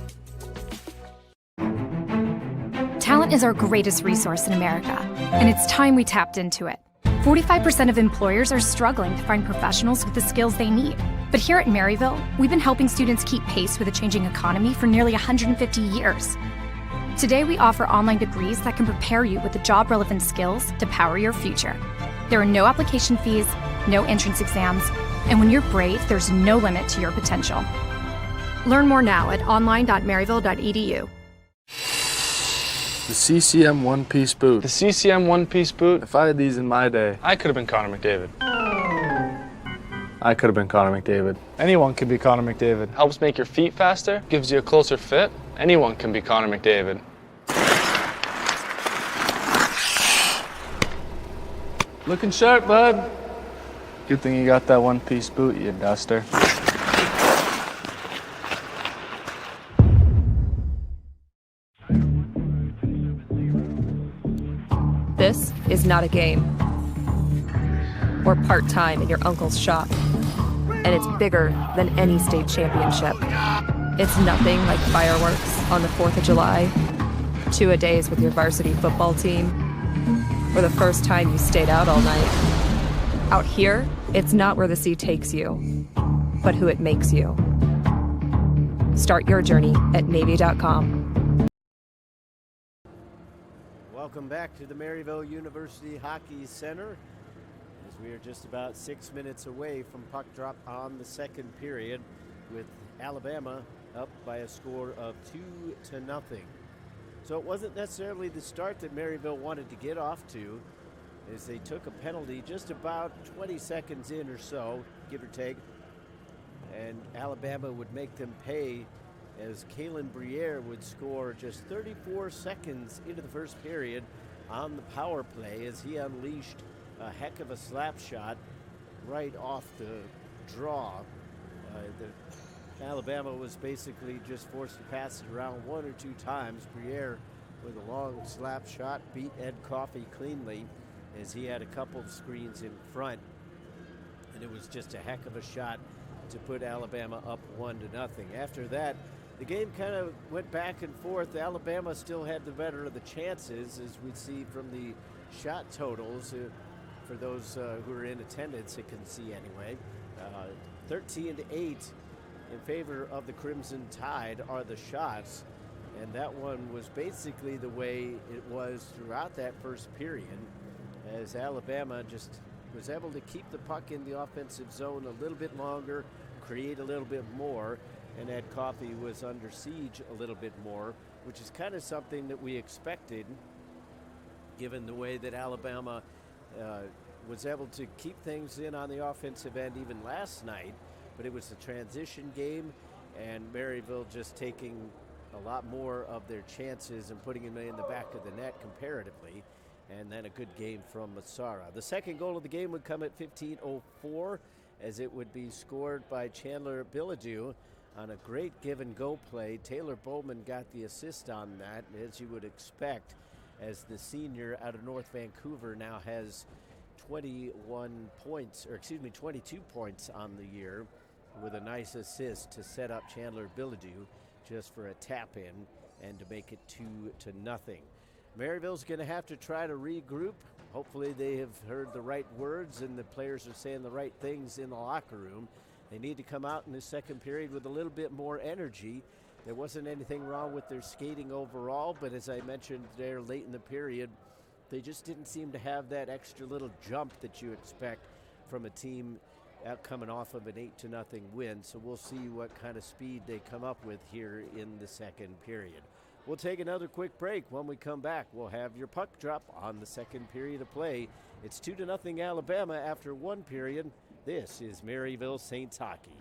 S: Talent is our greatest resource in America, and it's time we tapped into it. 45% of employers are struggling to find professionals with the skills they need. But here at Maryville, we've been helping students keep pace with a changing economy for nearly 150 years. Today, we offer online degrees that can prepare you with the job-relevant skills to power your future. There are no application fees, no entrance exams, and when you're brave, there's no limit to your potential. Learn more now at online.maryville.edu.
M: The CCM one-piece boot. The CCM one-piece boot? If I had these in my day, I could have been Connor McDavid. I could have been Connor McDavid. Anyone can be Connor McDavid. Helps make your feet faster, gives you a closer fit. Anyone can be Connor McDavid. Looking sharp, bud. Good thing you got that one-piece boot, you duster.
T: This is not a game. We're part-time in your uncle's shop. And it's bigger than any state championship. It's nothing like fireworks on the 4th of July, 2-a-days with your varsity football team, or the first time you stayed out all night. Out here, it's not where the sea takes you, but who it makes you. Start your journey at Navy.com.
C: Welcome back to the Maryville University Hockey Center, as we are just about 6 minutes away from puck drop on the second period, with Alabama up by a score of 2-0. So it wasn't necessarily the start that Maryville wanted to get off to, as they took a penalty just about 20 seconds in or so, give or take, and Alabama would make them pay, as Kalen Briere would score just 34 seconds into the first period on the power play, as he unleashed a heck of a slap shot right off the draw. Alabama was basically just forced to pass it around 1 or 2 times. Briere with a long slap shot beat Ed Coffey cleanly, as he had a couple of screens in front, and it was just a heck of a shot to put Alabama up 1-0. After that, the game kind of went back and forth. Alabama still had the better of the chances, as we see from the shot totals. For those who are in attendance, it can see anyway. 13-8 in favor of the Crimson Tide are the shots, and that one was basically the way it was throughout that first period, as Alabama just was able to keep the puck in the offensive zone a little bit longer, create a little bit more, and Ed Coffey was under siege a little bit more, which is kind of something that we expected, given the way that Alabama was able to keep things in on the offensive end even last night. But it was a transition game, and Maryville just taking a lot more of their chances and putting them in the back of the net comparatively, and then a good game from Massara. The second goal of the game would come at 15:04, as it would be scored by Chandler Bilodeau on a great give-and-go play. Taylor Bowman got the assist on that, as you would expect, as the senior out of North Vancouver now has 22 points on the year, with a nice assist to set up Chandler Bilodeau just for a tap-in and to make it 2-0. Maryville's going to have to try to regroup. Hopefully they have heard the right words and the players are saying the right things in the locker room. They need to come out in the second period with a little bit more energy. There wasn't anything wrong with their skating overall, but as I mentioned there late in the period, they just didn't seem to have that extra little jump that you expect from a team coming off of an 8-0 win. So we'll see what kind of speed they come up with here in the second period. We'll take another quick break. When we come back, we'll have your puck drop on the second period of play. It's 2-0 Alabama after one period. This is Maryville Saints hockey.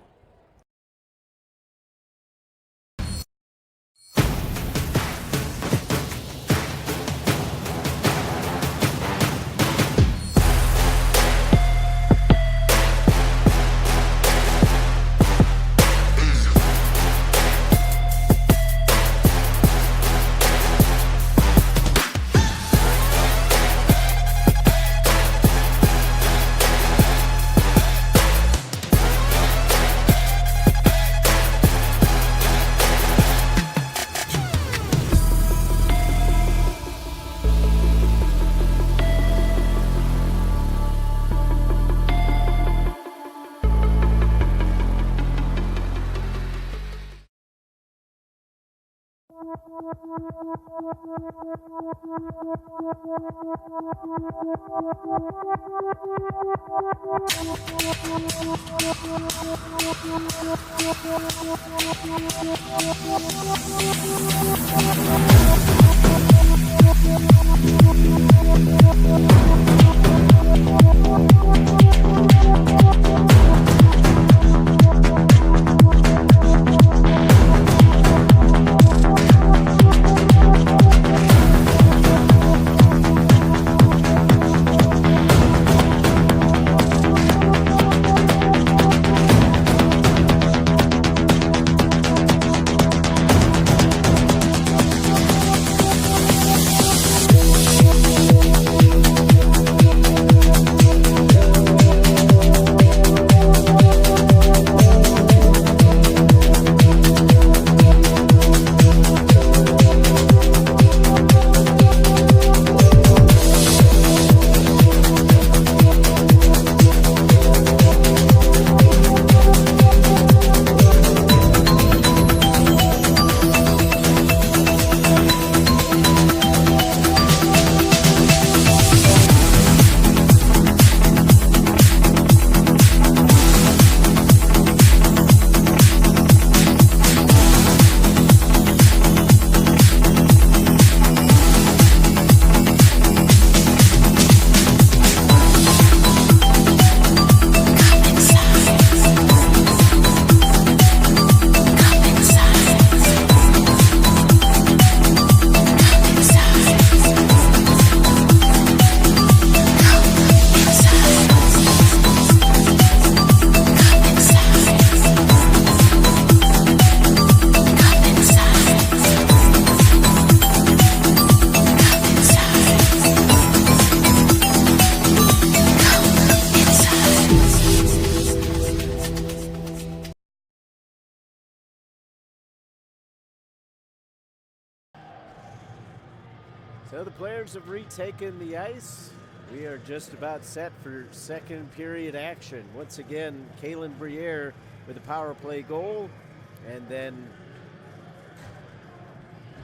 C: So the players have retaken the ice. We are just about set for second period action. Once again, Kalen Briere with a power play goal, and then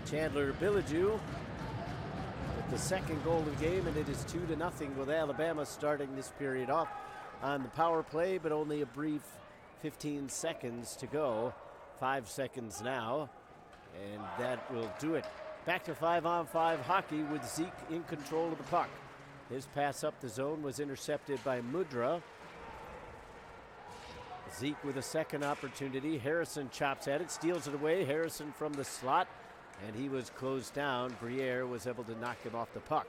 C: Chandler Billiju with the second goal of the game, and it is 2-0 with Alabama starting this period off on the power play, but only a brief 15 seconds to go. 5 seconds now, and that will do it. Back to 5-on-5 hockey with Zeke in control of the puck. His pass up the zone was intercepted by Mudra. Zeke with a second opportunity. Harrison chops at it, steals it away. Harrison from the slot, and he was closed down. Briere was able to knock him off the puck.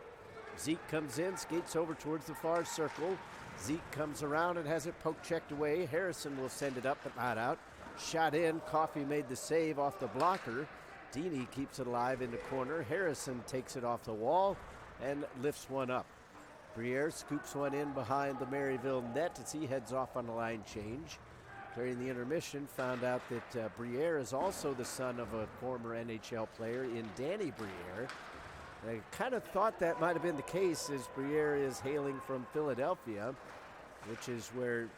C: Zeke comes in, skates over towards the far circle. Zeke comes around and has it poke checked away. Harrison will send it up, but not out. Shot in. Coffey made the save off the blocker. Deeney keeps it alive in the corner. Harrison takes it off the wall and lifts one up. Briere scoops one in behind the Maryville net as he heads off on the line change. During the intermission, found out that Briere is also the son of a former NHL player in Danny Briere. I kind of thought that might have been the case, as Briere is hailing from Philadelphia, which is where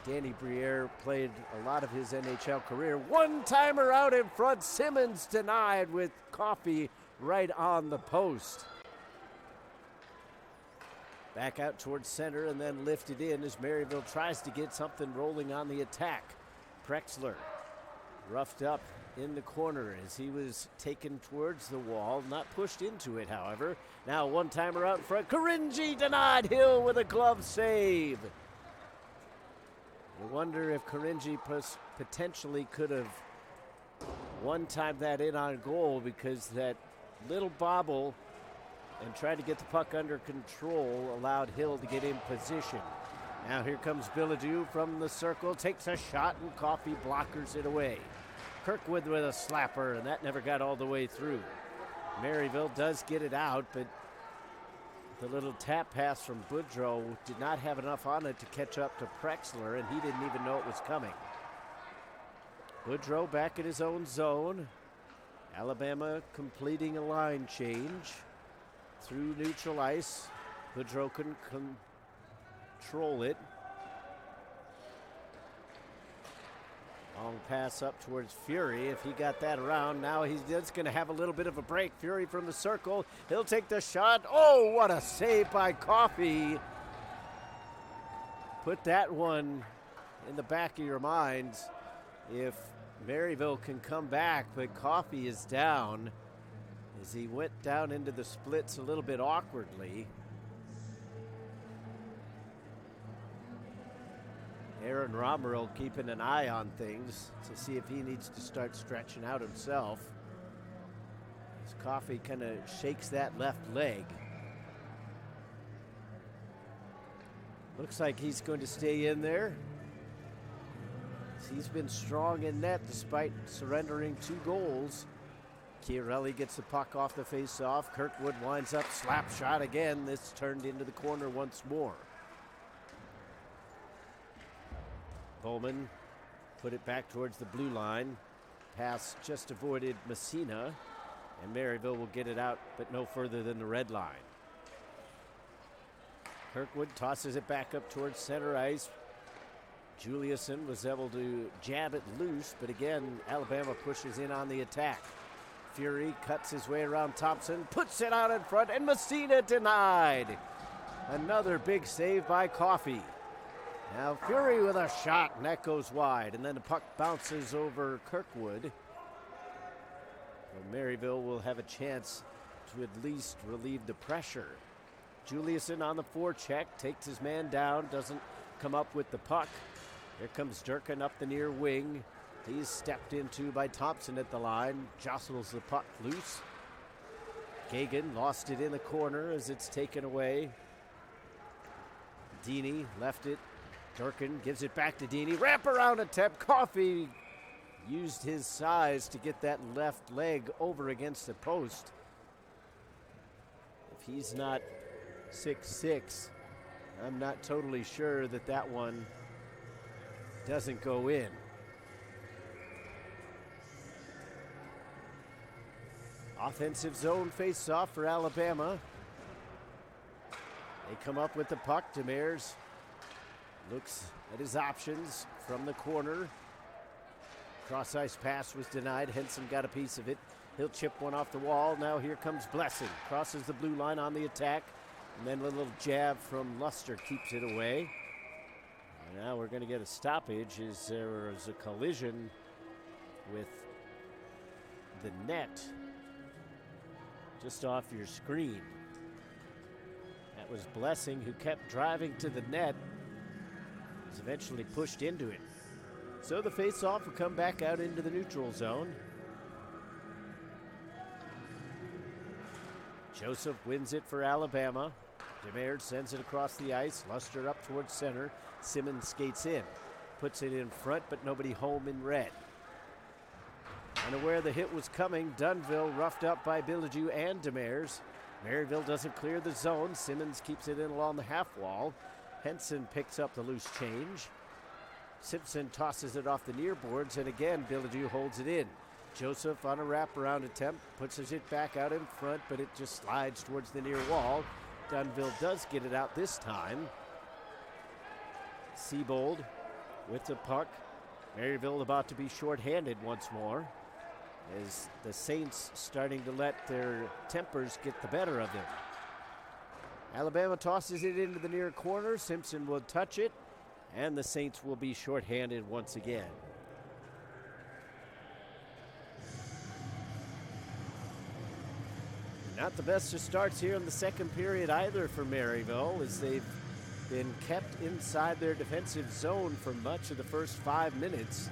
C: Danny Briere played a lot of his NHL career. One-timer out in front. Simmons denied with Coffey right on the post. Back out towards center and then lifted in as Maryville tries to get something rolling on the attack. Prexler roughed up in the corner as he was taken towards the wall. Not pushed into it, however. Now one-timer out in front. Karinji denied. Hill with a glove save. I wonder if Karinji potentially could have one-timed that in on goal, because that little bobble and tried to get the puck under control allowed Hill to get in position. Now here comes Billiju from the circle, takes a shot, and Coffey blockers it away. Kirkwood with a slapper, and that never got all the way through. Maryville does get it out, but the little tap pass from Boudreau did not have enough on it to catch up to Prexler, and he didn't even know it was coming. Boudreau back in his own zone. Alabama completing a line change through neutral ice. Boudreau couldn't control it. Long pass up towards Fury. If he got that around, now he's just going to have a little bit of a break. Fury from the circle. He'll take the shot. Oh, what a save by Coffey. Put that one in the back of your minds. If Maryville can come back, but Coffey is down as he went down into the splits a little bit awkwardly. Aaron Romeril keeping an eye on things to see if he needs to start stretching out himself. As Coffey kind of shakes that left leg. Looks like he's going to stay in there. He's been strong in net despite surrendering 2 goals. Chiarelli gets the puck off the face-off. Kirkwood winds up, slap shot again. This turned into the corner once more. Bowman put it back towards the blue line. Pass just avoided Messina, and Maryville will get it out, but no further than the red line. Kirkwood tosses it back up towards center ice. Juliuson was able to jab it loose, but again, Alabama pushes in on the attack. Fury cuts his way around Thompson, puts it out in front, and Messina denied. Another big save by Coffey. Now Fury with a shot, and that goes wide, and then the puck bounces over Kirkwood. Well, Maryville will have a chance to at least relieve the pressure. Juliuson on the forecheck, takes his man down, doesn't come up with the puck. Here comes Durkin up the near wing. He's stepped into by Thompson at the line, jostles the puck loose. Kagan lost it in the corner as it's taken away. Deeney left it. Durkin gives it back to Deeney. Wraparound attempt. Coffey used his size to get that left leg over against the post. If he's not 6'6", I'm not totally sure that that one doesn't go in. Offensive zone face-off for Alabama. They come up with the puck. Demers looks at his options from the corner. Cross-ice pass was denied. Henson got a piece of it. He'll chip one off the wall. Now here comes Blessing. Crosses the blue line on the attack. And then a little jab from Luster keeps it away. And now we're going to get a stoppage as there was a collision with the net just off your screen. That was Blessing, who kept driving to the net. Was eventually pushed into it. So the face-off will come back out into the neutral zone. Joseph wins it for Alabama. Demers sends it across the ice. Luster up towards center. Simmons skates in. Puts it in front, but nobody home in red. Unaware the hit was coming, Dunville roughed up by Billiju and Demers. Maryville doesn't clear the zone. Simmons keeps it in along the half wall. Henson picks up the loose change. Simpson tosses it off the near boards, and again, Billiju holds it in. Joseph on a wraparound attempt, puts it back out in front, but it just slides towards the near wall. Dunville does get it out this time. Siebold with the puck. Maryville about to be shorthanded once more, as the Saints starting to let their tempers get the better of them. Alabama tosses it into the near corner. Simpson will touch it, and the Saints will be shorthanded once again. Not the best of starts here in the second period either for Maryville, as they've been kept inside their defensive zone for much of the first 5 minutes.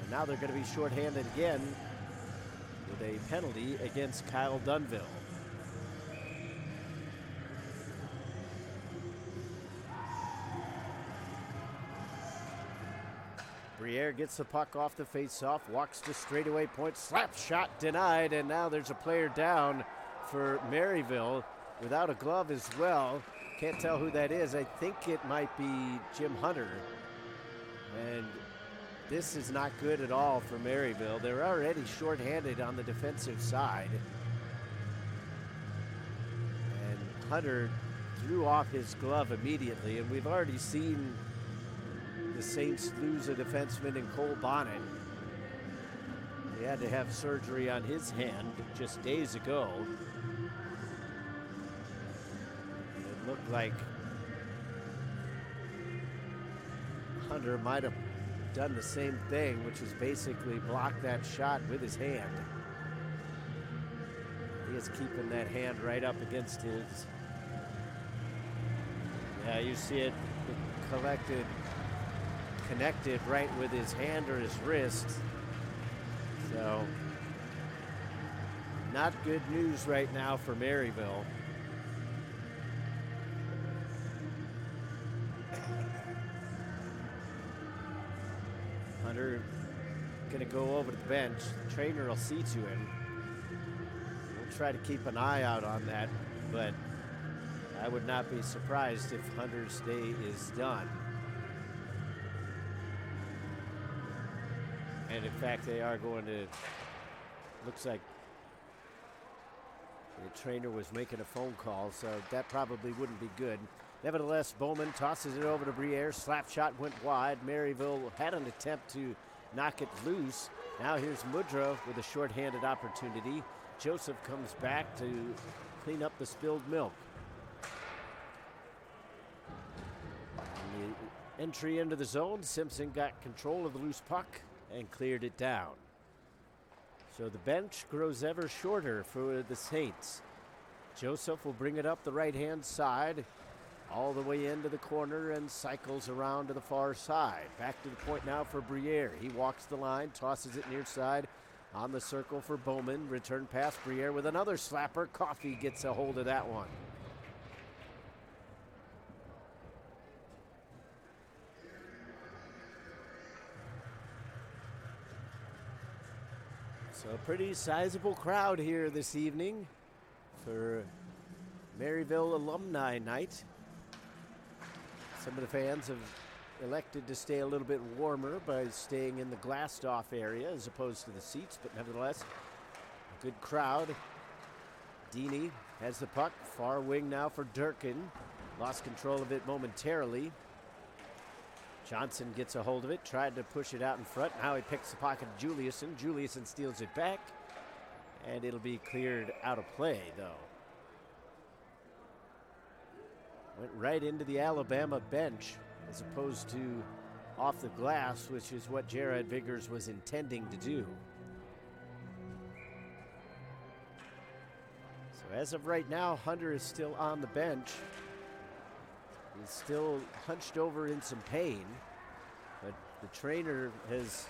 C: And now they're going to be shorthanded again with a penalty against Kyle Dunville. Briere gets the puck off the faceoff, walks to straightaway point, slap shot denied, and now there's a player down for Maryville without a glove as well. Can't tell who that is. I think it might be Jim Hunter. And this is not good at all for Maryville. They're already shorthanded on the defensive side. And Hunter threw off his glove immediately, and we've already seen the the Saints lose a defenseman in Cole Bonnet. He had to have surgery on his hand just days ago. It looked like Hunter might have done the same thing, which is basically block that shot with his hand. He is keeping that hand right up against his. Yeah, you see it connected right with his hand or his wrist. So, not good news right now for Maryville. Hunter gonna go over to the bench. The trainer will see to him. We'll try to keep an eye out on that, but I would not be surprised if Hunter's day is done. And in fact, they are going to, looks like the trainer was making a phone call, so that probably wouldn't be good. Nevertheless, Bowman tosses it over to Briere. Slap shot went wide. Maryville had an attempt to knock it loose. Now here's Mudra with a shorthanded opportunity. Joseph comes back to clean up the spilled milk. And the entry into the zone, Simpson got control of the loose puck and cleared it down. So the bench grows ever shorter for the Saints. Joseph will bring it up the right-hand side, all the way into the corner and cycles around to the far side. Back to the point now for Briere. He walks the line, tosses it near side on the circle for Bowman. Return pass, Briere with another slapper. Coffey gets a hold of that one. So a pretty sizable crowd here this evening for Maryville Alumni Night. Some of the fans have elected to stay a little bit warmer by staying in the glassed-off area as opposed to the seats, but nevertheless, a good crowd. Deeney has the puck, far wing now for Durkin. Lost control of it momentarily. Johnson gets a hold of it, tried to push it out in front. Now he picks the pocket of Juliuson. Juliuson steals it back, and it'll be cleared out of play, though. Went right into the Alabama bench as opposed to off the glass, which is what Jared Viggers was intending to do. So as of right now, Hunter is still on the bench. He's still hunched over in some pain, but the trainer has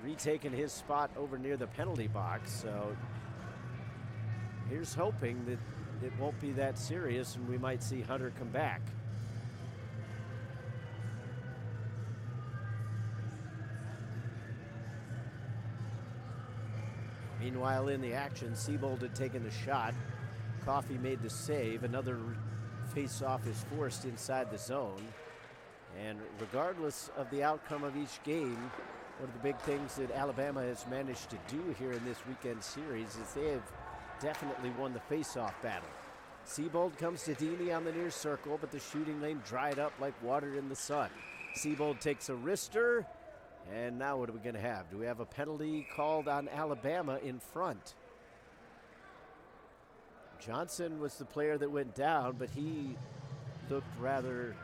C: retaken his spot over near the penalty box, so here's hoping that it won't be that serious and we might see Hunter come back. Meanwhile, in the action, Siebold had taken the shot. Coffey made the save. Another face-off is forced inside the zone. And regardless of the outcome of each game, one of the big things that Alabama has managed to do here in this weekend series is they have definitely won the face-off battle. Siebold comes to Deeney on the near circle, but the shooting lane dried up like water in the sun. Siebold takes a wrister, and now what are we going to have? Do we have a penalty called on Alabama in front? Johnson was the player that went down, but he looked rather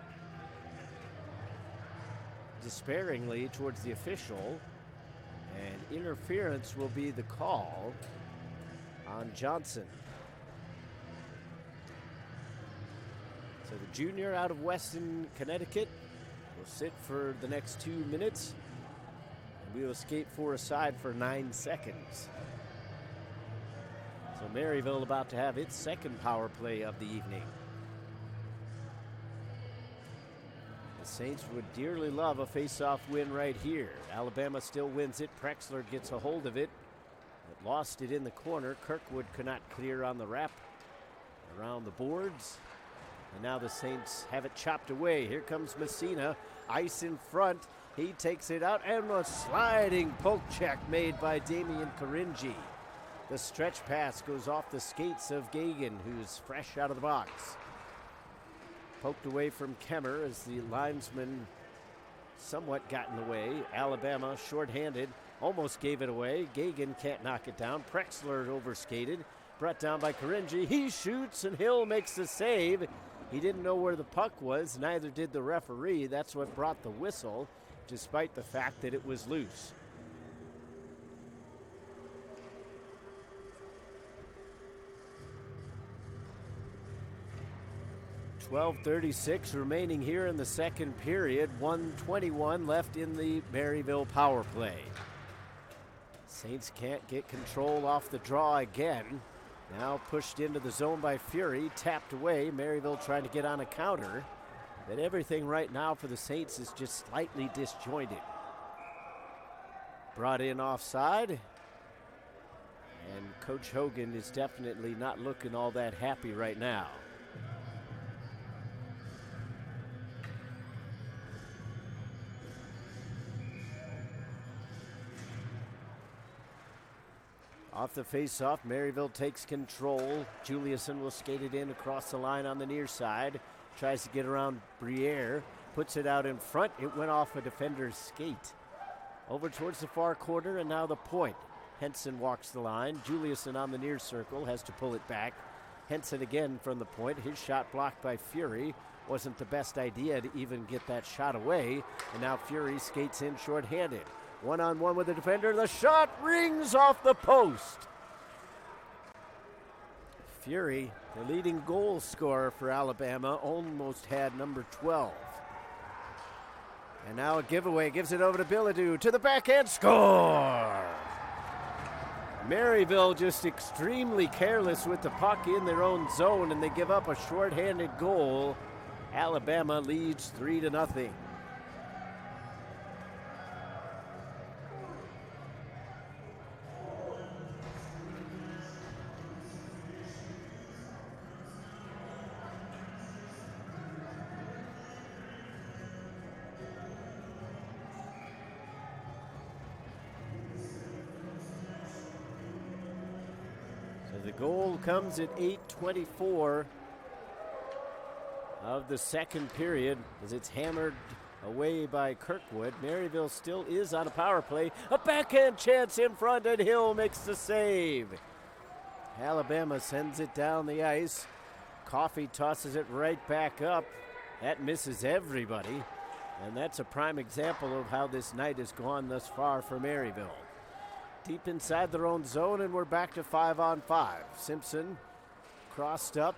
C: despairingly towards the official, and interference will be the call on Johnson. So the junior out of Weston, Connecticut will sit for the next 2 minutes, and we will skate 4 aside for 9 seconds. So Maryville about to have its second power play of the evening. The Saints would dearly love a face-off win right here. Alabama still wins it. Prexler gets a hold of it, but lost it in the corner. Kirkwood could not clear on the wrap around the boards. And now the Saints have it chopped away. Here comes Messina, ice in front. He takes it out, and a sliding poke check made by Damian Karinji. The stretch pass goes off the skates of Gagan, who's fresh out of the box. Poked away from Kemmer as the linesman somewhat got in the way. Alabama shorthanded, almost gave it away. Gagan can't knock it down. Prexler overskated, brought down by Karinji. He shoots and Hill makes the save. He didn't know where the puck was, neither did the referee. That's what brought the whistle, despite the fact that it was loose. .12:36 remaining here in the second period. 1:21 left in the Maryville power play. Saints can't get control off the draw again. Now pushed into the zone by Fury, tapped away. Maryville trying to get on a counter. But everything right now for the Saints is just slightly disjointed. Brought in offside. And Coach Hogan is definitely not looking all that happy right now. Off the face-off, Maryville takes control. Juliuson will skate it in across the line on the near side. Tries to get around Briere. Puts it out in front. It went off a defender's skate. Over towards the far corner, and now the point. Henson walks the line. Juliuson on the near circle has to pull it back. Henson again from the point. His shot blocked by Fury. Wasn't the best idea to even get that shot away. And now Fury skates in shorthanded. One-on-one with the defender. The shot rings off the post. Fury, the leading goal scorer for Alabama, almost had number 12. And now a giveaway. Gives it over to Bilodeau. To the backhand. Score! Maryville just extremely careless with the puck in their own zone, and they give up a shorthanded goal. Alabama leads 3-0. The goal comes at 8:24 of the second period as it's hammered away by Kirkwood. Maryville still is on a power play. A backhand chance in front, and Hill makes the save. Alabama sends it down the ice. Coffey tosses it right back up. That misses everybody. And that's a prime example of how this night has gone thus far for Maryville. Deep inside their own zone, and we're back to 5-on-5. Simpson crossed up.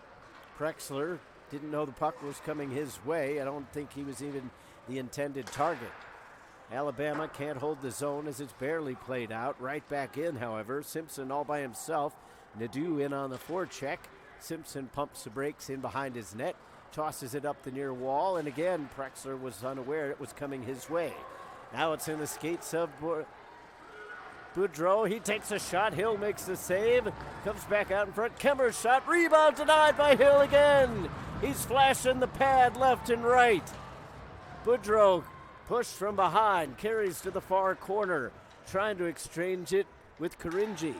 C: Prexler didn't know the puck was coming his way. I don't think he was even the intended target. Alabama can't hold the zone as it's barely played out. Right back in, however. Simpson all by himself. Nadeau in on the forecheck. Simpson pumps the brakes in behind his net. Tosses it up the near wall, and again, Prexler was unaware it was coming his way. Now it's in the skates of Boudreau. He takes a shot. Hill makes the save. Comes back out in front. Kemmer's shot. Rebound denied by Hill again. He's flashing the pad left and right. Boudreau pushed from behind. Carries to the far corner. Trying to exchange it with Karinji.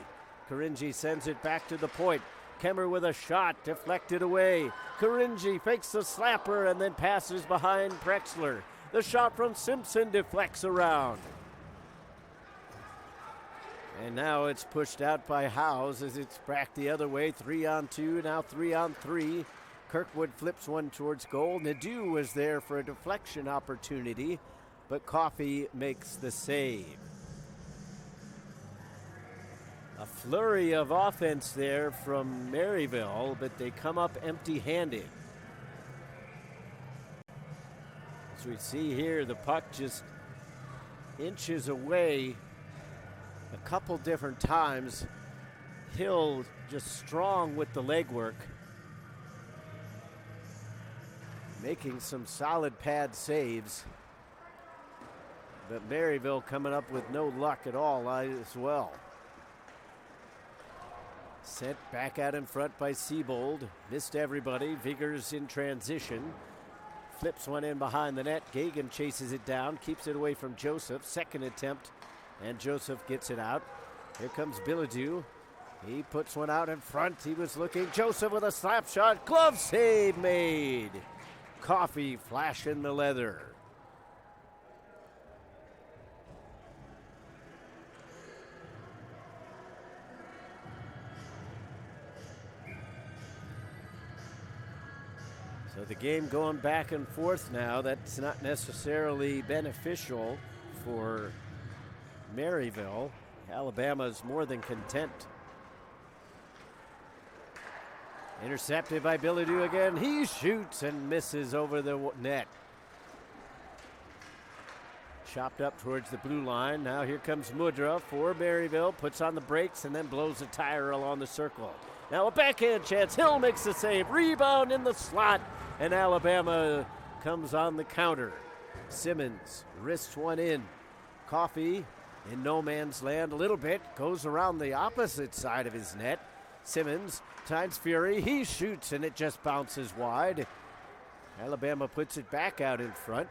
C: Karinji sends it back to the point. Kemmer with a shot. Deflected away. Karinji fakes the slapper and then passes behind Prexler. The shot from Simpson deflects around. And now it's pushed out by Howes as it's back the other way. 3-on-2, now 3-on-3. Kirkwood flips one towards goal. Nadeau was there for a deflection opportunity, but Coffey makes the save. A flurry of offense there from Maryville, but they come up empty-handed. As we see here, the puck just inches away a couple different times. Hill just strong with the legwork, making some solid pad saves. But Maryville coming up with no luck at all as well. Sent back out in front by Siebold. Missed everybody. Vigors in transition. Flips one in behind the net. Gagan chases it down. Keeps it away from Joseph. Second attempt. And Joseph gets it out. Here comes Bilodeau. He puts one out in front. He was looking. Joseph with a slap shot. Glove save made. Coffee flashing the leather. So the game going back and forth now. That's not necessarily beneficial for Maryville. Alabama's more than content. Intercepted by Billy Dew again. He shoots and misses over the net. Chopped up towards the blue line. Now here comes Mudra for Maryville. Puts on the brakes and then blows a tire along the circle. Now a backhand chance. Hill makes the save. Rebound in the slot. And Alabama comes on the counter. Simmons wrists one in. Coffee in no man's land a little bit. Goes around the opposite side of his net. Simmons times Fury. He shoots and it just bounces wide. Alabama puts it back out in front.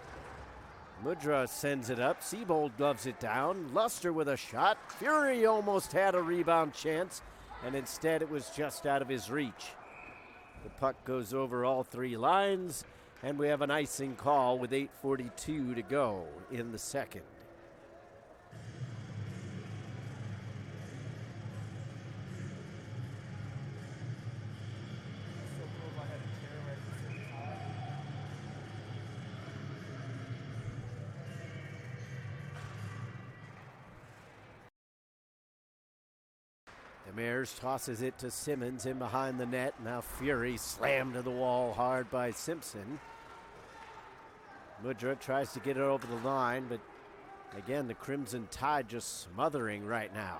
C: Mudra sends it up. Siebold gloves it down. Luster with a shot. Fury almost had a rebound chance, and instead it was just out of his reach. The puck goes over all three lines, and we have an icing call with 8:42 to go in the second. Demers tosses it to Simmons in behind the net. Now Fury slammed to the wall hard by Simpson. Mudra tries to get it over the line, but again, the Crimson Tide just smothering right now.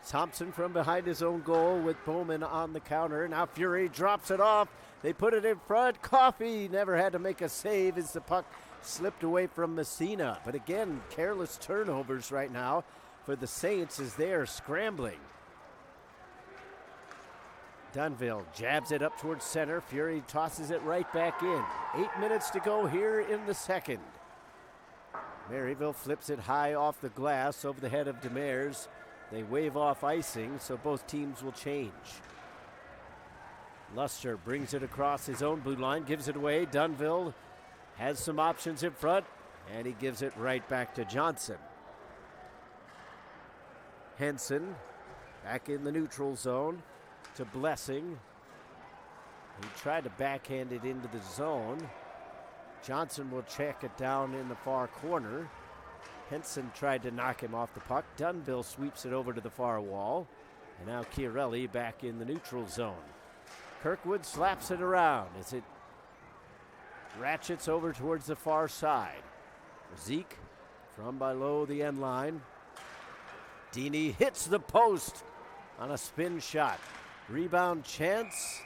C: Thompson from behind his own goal with Bowman on the counter. Now Fury drops it off. They put it in front. Coffee never had to make a save as the puck slipped away from Messina. But again, careless turnovers right now for the Saints as they are scrambling. Dunville jabs it up towards center. Fury tosses it right back in. 8 minutes to go here in the second. Maryville flips it high off the glass over the head of Demers. They wave off icing, so both teams will change. Luster brings it across his own blue line, gives it away. Dunville has some options in front, and he gives it right back to Johnson. Henson back in the neutral zone to Blessing. He tried to backhand it into the zone. Johnson will check it down in the far corner. Henson tried to knock him off the puck. Dunville sweeps it over to the far wall. And now Chiarelli back in the neutral zone. Kirkwood slaps it around as it ratchets over towards the far side. Zeke from below the end line. Deeney hits the post on a spin shot. Rebound chance,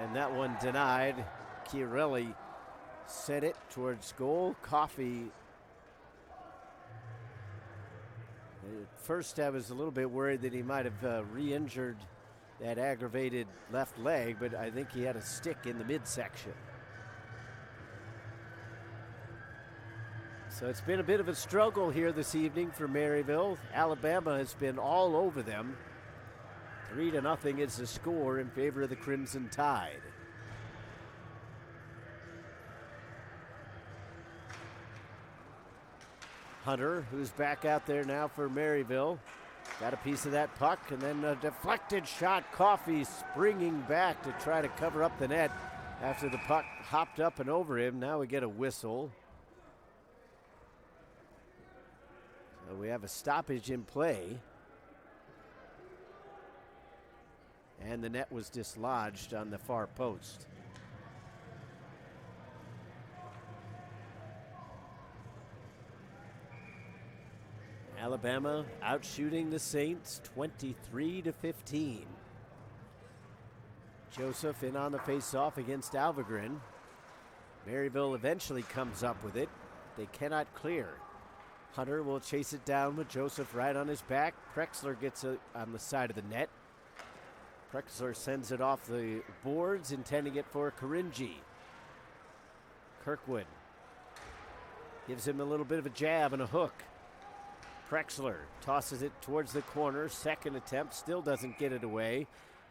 C: and that one denied. Chiarelli set it towards goal. Coffee. At first, I was a little bit worried that he might have re-injured that aggravated left leg, but I think he had a stick in the midsection. So it's been a bit of a struggle here this evening for Maryville. Alabama has been all over them. 3-0 is the score in favor of the Crimson Tide. Hunter, who's back out there now for Maryville, got a piece of that puck, and then a deflected shot. Coffee springing back to try to cover up the net after the puck hopped up and over him. Now we get a whistle. So we have a stoppage in play. And the net was dislodged on the far post. Alabama outshooting the Saints 23-15. Joseph in on the face-off against Alvegren. Maryville eventually comes up with it. They cannot clear. Hunter will chase it down with Joseph right on his back. Prexler gets it on the side of the net. Prexler sends it off the boards, intending it for Karinji. Kirkwood gives him a little bit of a jab and a hook. Prexler tosses it towards the corner. Second attempt, still doesn't get it away.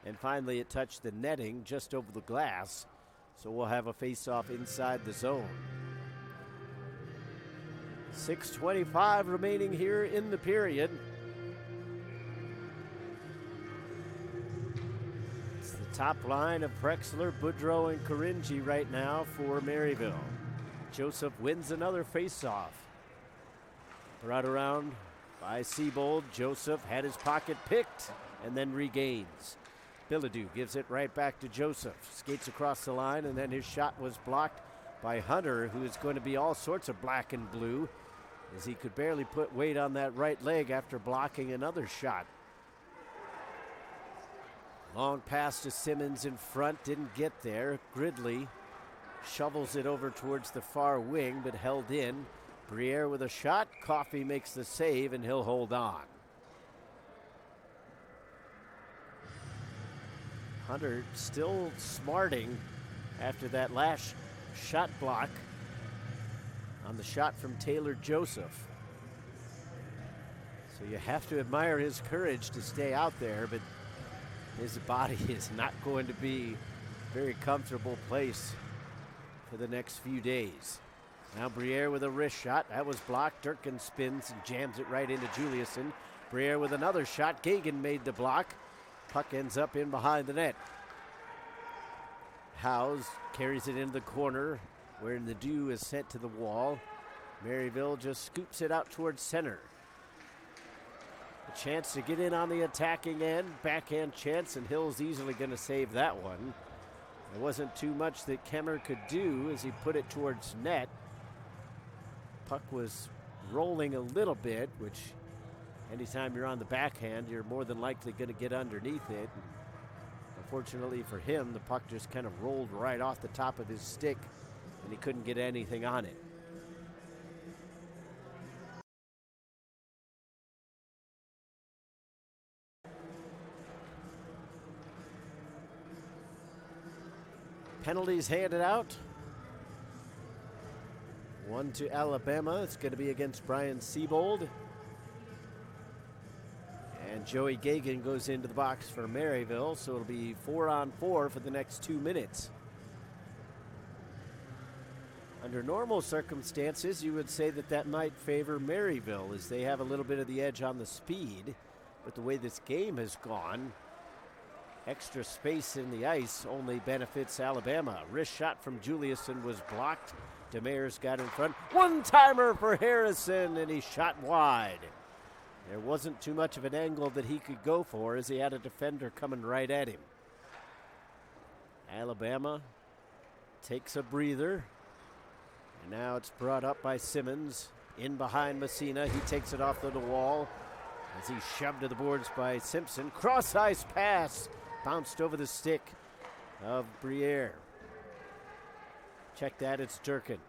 C: And finally it touched the netting just over the glass. So we'll have a face-off inside the zone. 6:25 remaining here in the period. It's the top line of Prexler, Boudreau, and Karinji right now for Maryville. Joseph wins another face-off. Brought around by Siebold. Joseph had his pocket picked and then regains. Bilodeau gives it right back to Joseph. Skates across the line, and then his shot was blocked by Hunter, who is going to be all sorts of black and blue, as he could barely put weight on that right leg after blocking another shot. Long pass to Simmons in front, didn't get there. Gridley shovels it over towards the far wing, but held in. Briere with a shot. Coffey makes the save, and he'll hold on. Hunter still smarting after that last shot block on the shot from Taylor Joseph. So you have to admire his courage to stay out there, but his body is not going to be a very comfortable place for the next few days. Now Briere with a wrist shot. That was blocked. Durkin spins and jams it right into Juliuson. Briere with another shot. Gagan made the block. Puck ends up in behind the net. Howes carries it into the corner where Nadeau is sent to the wall. Maryville just scoops it out towards center. A chance to get in on the attacking end. Backhand chance, and Hill's easily going to save that one. There wasn't too much that Kemmer could do as he put it towards net. Puck was rolling a little bit, which anytime you're on the backhand, you're more than likely going to get underneath it. Unfortunately for him, the puck just kind of rolled right off the top of his stick, and he couldn't get anything on it. Penalties handed out. One to Alabama. It's going to be against Brian Siebold. And Joey Gagan goes into the box for Maryville, so it'll be 4-on-4 for the next 2 minutes. Under normal circumstances, you would say that that might favor Maryville, as they have a little bit of the edge on the speed. But the way this game has gone, extra space in the ice only benefits Alabama. Wrist shot from Juliuson was blocked. Demers got in front. One-timer for Harrison, and he shot wide. There wasn't too much of an angle that he could go for, as he had a defender coming right at him. Alabama takes a breather. And now it's brought up by Simmons. In behind Messina. He takes it off the wall as he's shoved to the boards by Simpson. Cross-ice pass. Bounced over the stick of Briere. Check that, it's Durkin.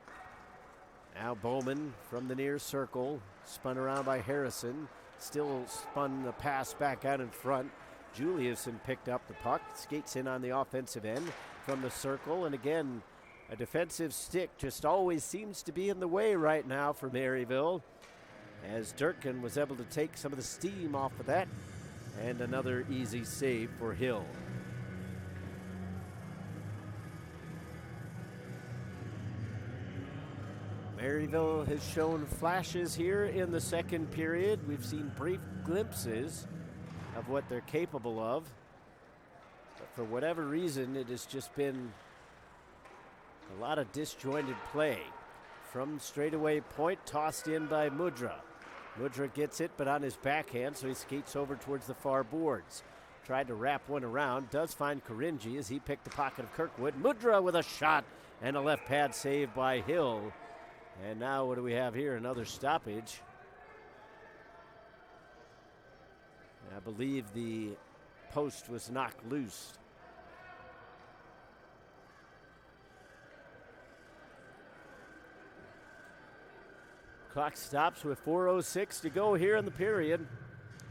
C: Now Bowman from the near circle. Spun around by Harrison. Still spun the pass back out in front. Juliuson picked up the puck. Skates in on the offensive end from the circle. And again, a defensive stick just always seems to be in the way right now for Maryville, as Durkin was able to take some of the steam off of that. And another easy save for Hill. Maryville has shown flashes here in the second period. We've seen brief glimpses of what they're capable of. But for whatever reason, it has just been a lot of disjointed play. From straightaway point, tossed in by Mudra. Mudra gets it, but on his backhand, so he skates over towards the far boards. Tried to wrap one around, does find Karinji as he picked the pocket of Kirkwood. Mudra with a shot and a left pad save by Hill. And now what do we have here? Another stoppage. I believe the post was knocked loose. Clock stops with 4:06 to go here in the period.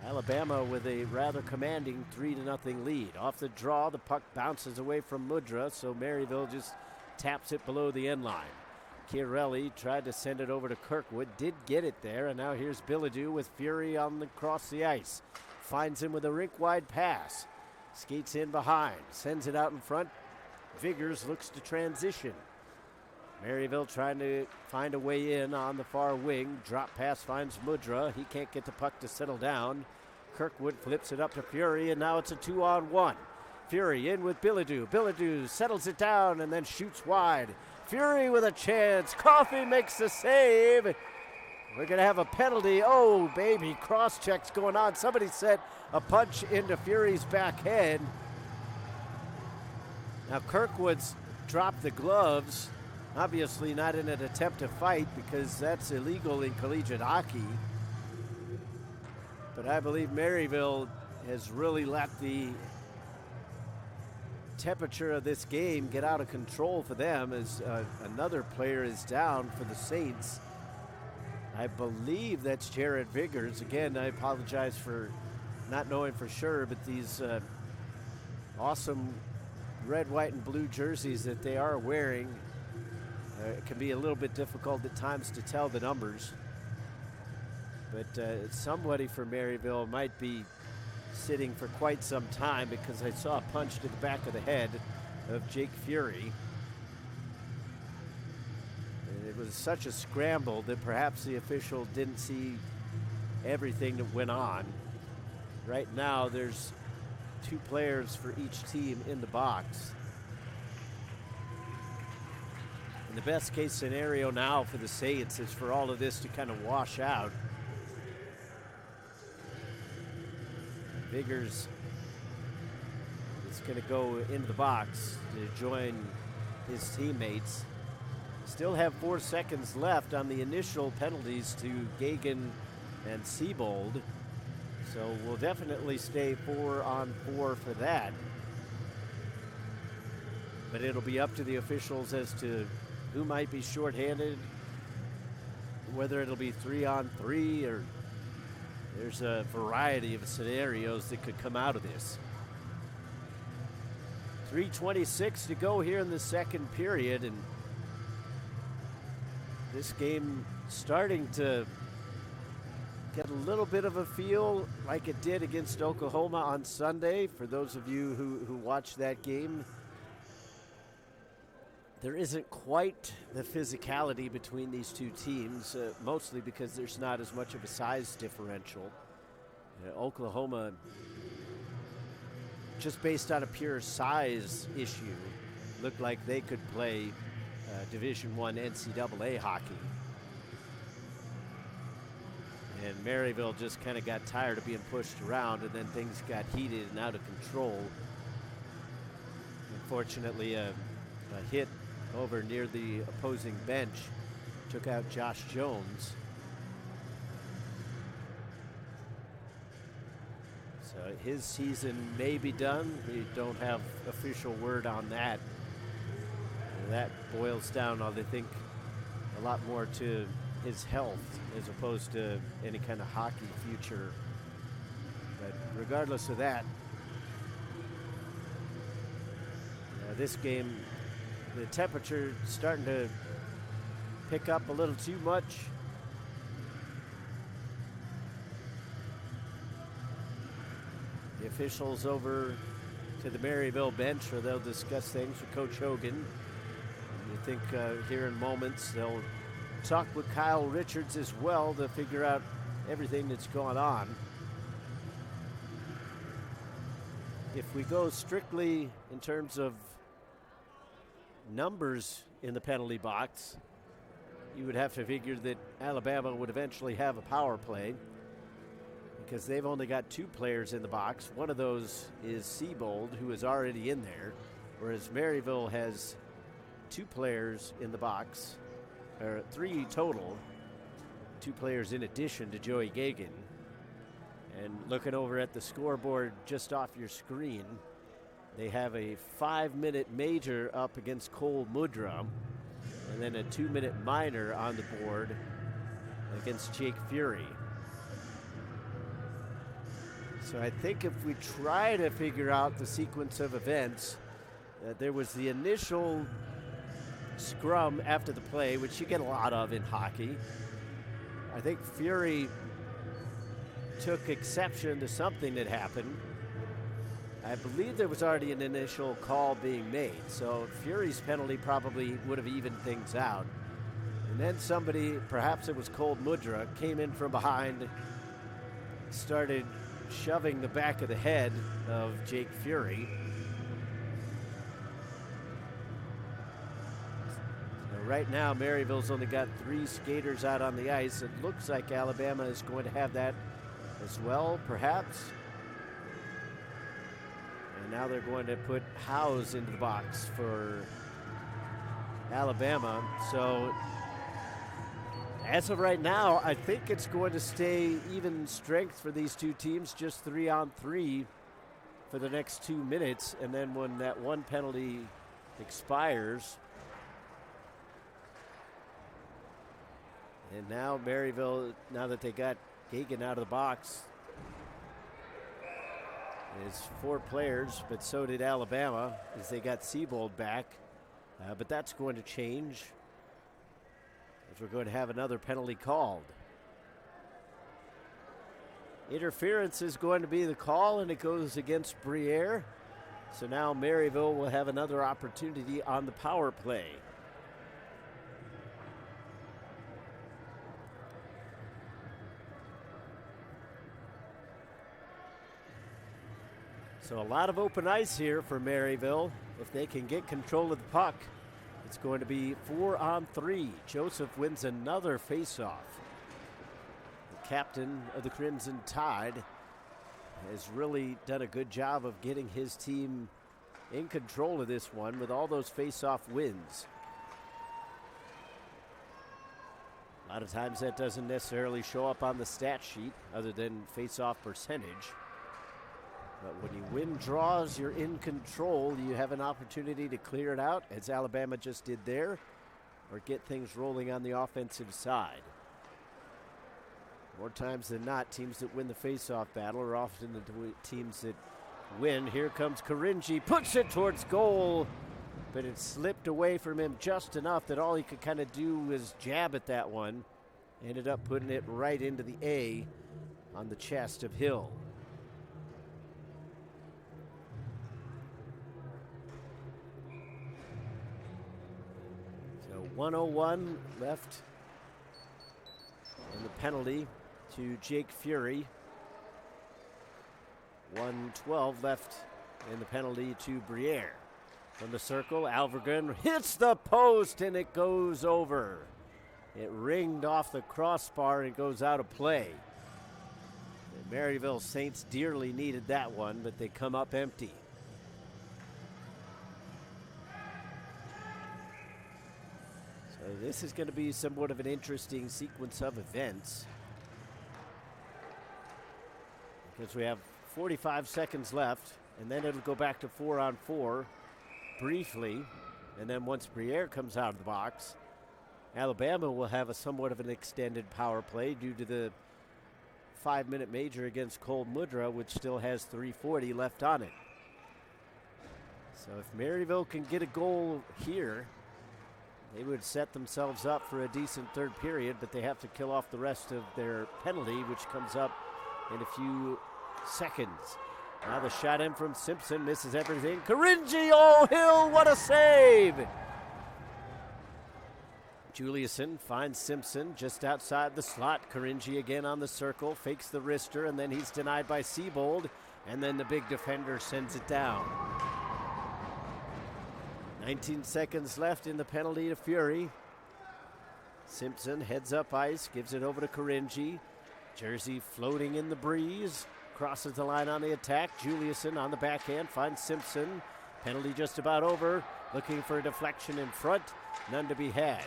C: Alabama with a rather commanding 3-0 lead. Off the draw, the puck bounces away from Mudra, so Maryville just taps it below the end line. Chiarelli tried to send it over to Kirkwood, did get it there, and now here's Bilodeau with fury across the ice. Finds him with a rink-wide pass. Skates in behind, sends it out in front. Vigors looks to transition. Maryville trying to find a way in on the far wing. Drop pass finds Mudra. He can't get the puck to settle down. Kirkwood flips it up to Fury, and now it's a 2-on-1. Fury in with Billadou. Billadou settles it down and then shoots wide. Fury with a chance. Coffey makes the save. We're going to have a penalty. Oh, baby, cross-checks going on. Somebody set a punch into Fury's back head. Now, Kirkwood's dropped the gloves. Obviously not in an attempt to fight because that's illegal in collegiate hockey. But I believe Maryville has really let the temperature of this game get out of control for them as another player is down for the Saints. I believe that's Jared Vigors. Again, I apologize for not knowing for sure, but these awesome red, white, and blue jerseys that they are wearing, it can be a little bit difficult at times to tell the numbers. But somebody for Maryville might be sitting for quite some time because I saw a punch to the back of the head of Jake Fury. And it was such a scramble that perhaps the official didn't see everything that went on. Right now, there's 2 players for each team in the box. And the best case scenario now for the Saints is for all of this to kind of wash out. Vigors is going to go into the box to join his teammates. Still have 4 seconds left on the initial penalties to Gagan and Siebold. So we'll definitely stay 4-on-4 for that. But it'll be up to the officials as to who might be shorthanded, whether it'll be 3-on-3 or there's a variety of scenarios that could come out of this. 3:26 to go here in the second period, and this game starting to get a little bit of a feel like it did against Oklahoma on Sunday. For those of you who watched that game, there isn't quite the physicality between these two teams, mostly because there's not as much of a size differential. Oklahoma, just based on a pure size issue, looked like they could play Division I NCAA hockey. And Maryville just kind of got tired of being pushed around, and then things got heated and out of control. Unfortunately, a hit over near the opposing bench took out Josh Jones. So his season may be done. We don't have official word on that. That boils down, I think, a lot more to his health as opposed to any kind of hockey future. But regardless of that, this game, the temperature starting to pick up a little too much. The officials over to the Maryville bench where they'll discuss things with Coach Hogan. You think here in moments they'll talk with Kyle Richards as well to figure out everything that's going on. If we go strictly in terms of numbers in the penalty box, you would have to figure that Alabama would eventually have a power play because they've only got 2 players in the box. One of those is Siebold, who is already in there, whereas Maryville has 2 players in the box, or 3 total, 2 players in addition to Joey Gagan. And looking over at the scoreboard just off your screen, they have a 5-minute major up against Cole Mudra, and then a 2-minute minor on the board against Jake Fury. So I think if we try to figure out the sequence of events, there was the initial scrum after the play, which you get a lot of in hockey. I think Fury took exception to something that happened. I I believe there was already an initial call being made, so Fury's penalty probably would have evened things out. And then somebody, perhaps it was Cold Mudra, came in from behind, started shoving the back of the head of Jake Fury. So right now, Maryville's only got 3 skaters out on the ice. It looks like Alabama is going to have that as well, perhaps. And now they're going to put Howes into the box for Alabama. So as of right now, I think it's going to stay even strength for these two teams, just 3-on-3 for the next 2 minutes. And then when that one penalty expires, and now Maryville, now that they got Gagan out of the box, is 4 players, but so did Alabama as they got Siebold back. But that's going to change as we're going to have another penalty called. Interference is going to be the call, and it goes against Briere. So now Maryville will have another opportunity on the power play. So a lot of open ice here for Maryville. If they can get control of the puck, it's going to be 4-on-3. Joseph wins another faceoff. The captain of the Crimson Tide has really done a good job of getting his team in control of this one with all those faceoff wins. A lot of times that doesn't necessarily show up on the stat sheet other than faceoff percentage. But when you win draws, you're in control. You have an opportunity to clear it out, as Alabama just did there, or get things rolling on the offensive side. More times than not, teams that win the faceoff battle are often the teams that win. Here comes Karinji, puts it towards goal, but it slipped away from him just enough that all he could kind of do was jab at that one. Ended up putting it right into the A on the chest of Hill. So 1:01 left in the penalty to Jake Fury. 1:12 left in the penalty to Briere. From the circle, Alvergren hits the post and it goes over. It ringed off the crossbar and goes out of play. The Maryville Saints dearly needed that one, but they come up empty. So this is going to be somewhat of an interesting sequence of events, because we have 45 seconds left, and then it'll go back to 4-on-4 briefly, and then once Briere comes out of the box, Alabama will have a somewhat of an extended power play due to the 5-minute major against Cold Mudra, which still has 3:40 left on it. So if Maryville can get a goal here, they would set themselves up for a decent third period, but they have to kill off the rest of their penalty, which comes up in a few seconds. Now the shot in from Simpson misses everything. Karinji, oh, Hill, what a save! Juliuson finds Simpson just outside the slot. Karinji again on the circle, fakes the wrister, and then he's denied by Siebold, and then the big defender sends it down. 19 seconds left in the penalty to Fury. Simpson heads up ice, gives it over to Karinji. Jersey floating in the breeze, crosses the line on the attack. Juliuson on the backhand finds Simpson. Penalty just about over, looking for a deflection in front, none to be had.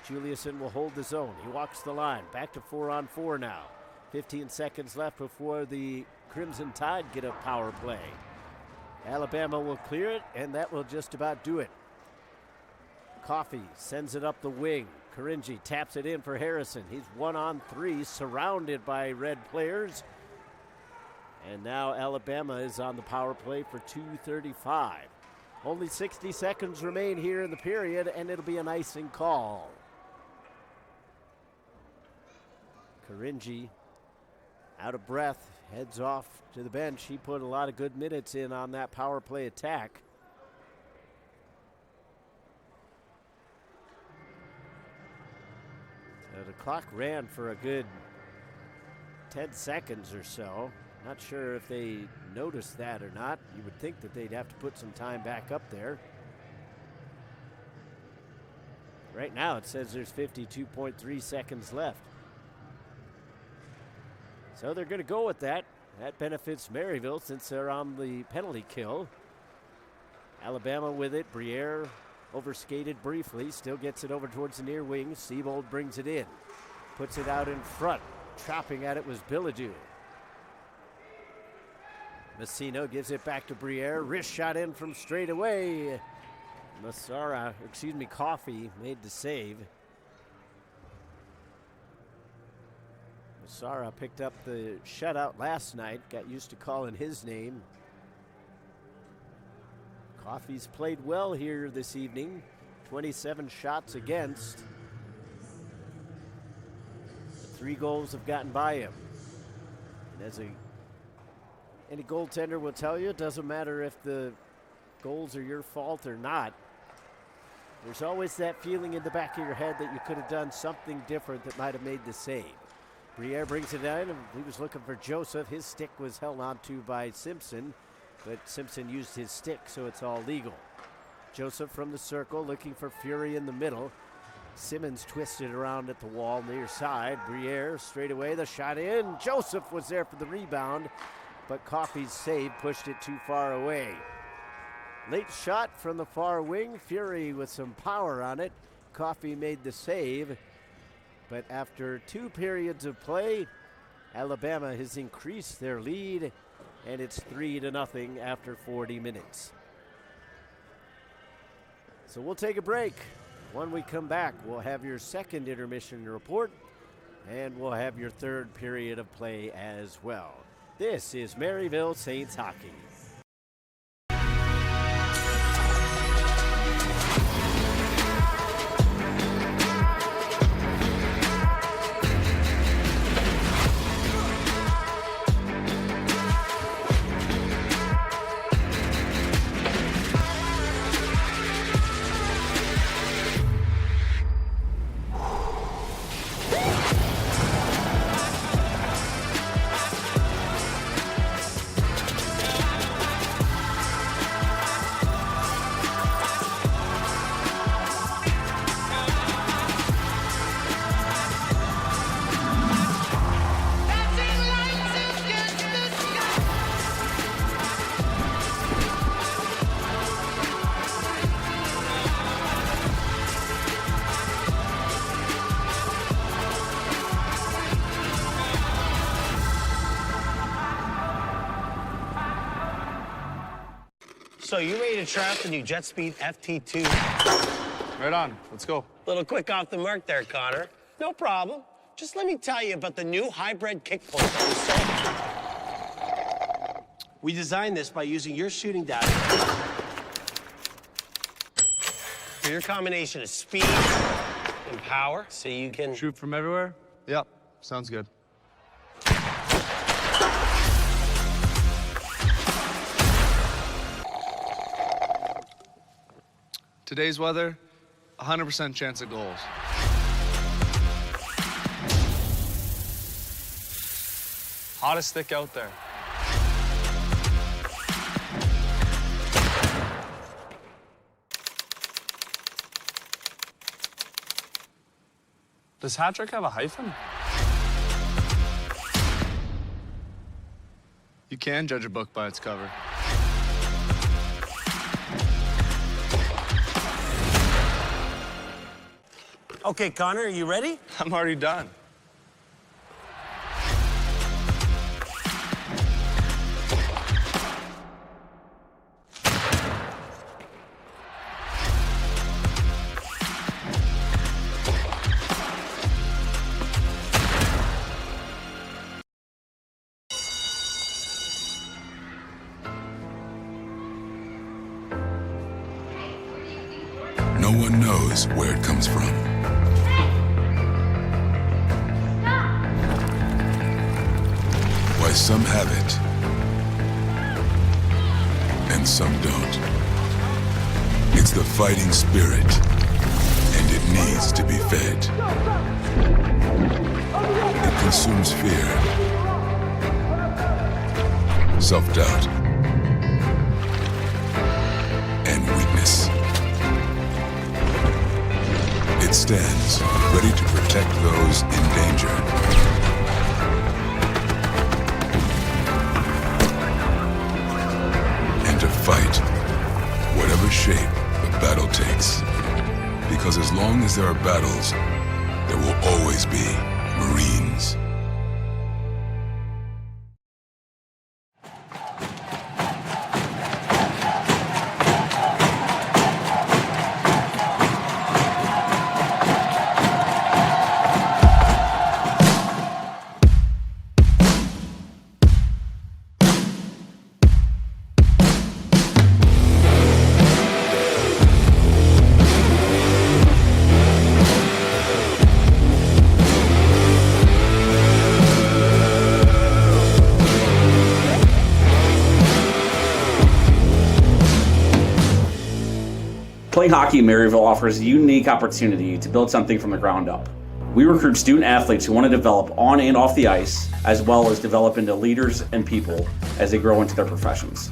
C: Juliuson will hold the zone. He walks the line, back to 4-on-4 now. 15 seconds left before the Crimson Tide get a power play. Alabama will clear it, and that will just about do it. Coffey sends it up the wing. Karinji taps it in for Harrison. He's 1-on-3, surrounded by red players. And now Alabama is on the power play for 2:35. Only 60 seconds remain here in the period, and it'll be an icing call. Karinji out of breath, heads off to the bench. He put a lot of good minutes in on that power play attack. So the clock ran for a good 10 seconds or so. Not sure if they noticed that or not. You would think that they'd have to put some time back up there. Right now it says there's 52.3 seconds left. So they're going to go with that. That benefits Maryville since they're on the penalty kill. Alabama with it. Briere overskated briefly. Still gets it over towards the near wing. Siebold brings it in. Puts it out in front. Chopping at it was Billadu. Messino gives it back to Briere. Wrist shot in from straight away. Coffey made the save. Massara picked up the shutout last night. Got used to calling his name. Coffey's played well here this evening. 27 shots against. 3 goals have gotten by him. And as any goaltender will tell you, it doesn't matter if the goals are your fault or not. There's always that feeling in the back of your head that you could have done something different that might have made the save. Briere brings it in, and he was looking for Joseph. His stick was held onto by Simpson, but Simpson used his stick, so it's all legal. Joseph from the circle, looking for Fury in the middle. Simmons twisted around at the wall near side. Briere straight away, the shot in. Joseph was there for the rebound, but Coffey's save pushed it too far away. Late shot from the far wing. Fury with some power on it. Coffey made the save. But after 2 periods of play, Alabama has increased their lead, and it's 3-0 after 40 minutes. So we'll take a break. When we come back, we'll have your second intermission report, and we'll have your third period of play as well. This is Maryville Saints Hockey.
O: So you ready to try out the new JetSpeed FT2?
L: Right on. Let's go.
O: Little quick off the mark there, Connor. No problem. Just let me tell you about the new hybrid kick point that we sold. We designed this by using your shooting data for your combination of speed and power, so you can
L: shoot from everywhere? Yep. Sounds good. Today's weather, 100% chance of goals. Hottest stick out there. Does hat trick have a hyphen? You can judge a book by its cover.
O: Okay, Connor, are you ready?
L: I'm already done.
U: No one knows where it comes from. why some have it and some don't. It's the fighting spirit, and it needs to be fed. It consumes fear, self-doubt, and weakness. It stands ready to protect those in danger. And to fight whatever shape the battle takes. Because as long as there are battles, there will always be Marines.
A: Playing hockey in Maryville offers a unique opportunity to build something from the ground up. We recruit student athletes who want to develop on and off the ice, as well as develop into leaders and people as they grow into their professions.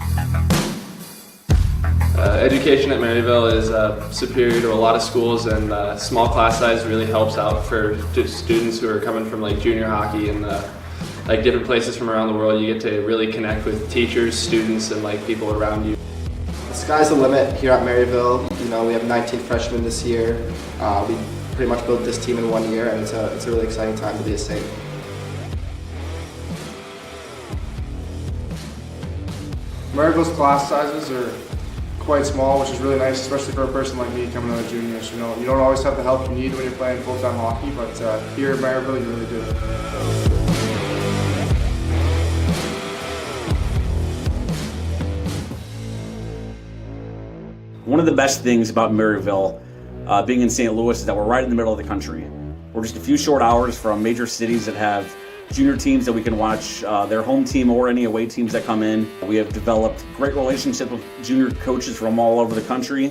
V: Education at Maryville is superior to a lot of schools, and small class size really helps out for students who are coming from like junior hockey and like different places from around the world. You get to really connect with teachers, students, and like people around you.
W: The sky's the limit here at Maryville. You know, we have 19 freshmen this year. We pretty much built this team in 1 year, and it's a really exciting time to be a Saint.
L: Maryville's class sizes are quite small, which is really nice, especially for a person like me coming out of juniors. You know, you don't always have the help you need when you're playing full-time hockey, but here at Maryville, you really do.
A: One of the best things about Maryville, being in St. Louis, is that we're right in the middle of the country. We're just a few short hours from major cities that have junior teams that we can watch their home team or any away teams that come in. We have developed great relationships with junior coaches from all over the country,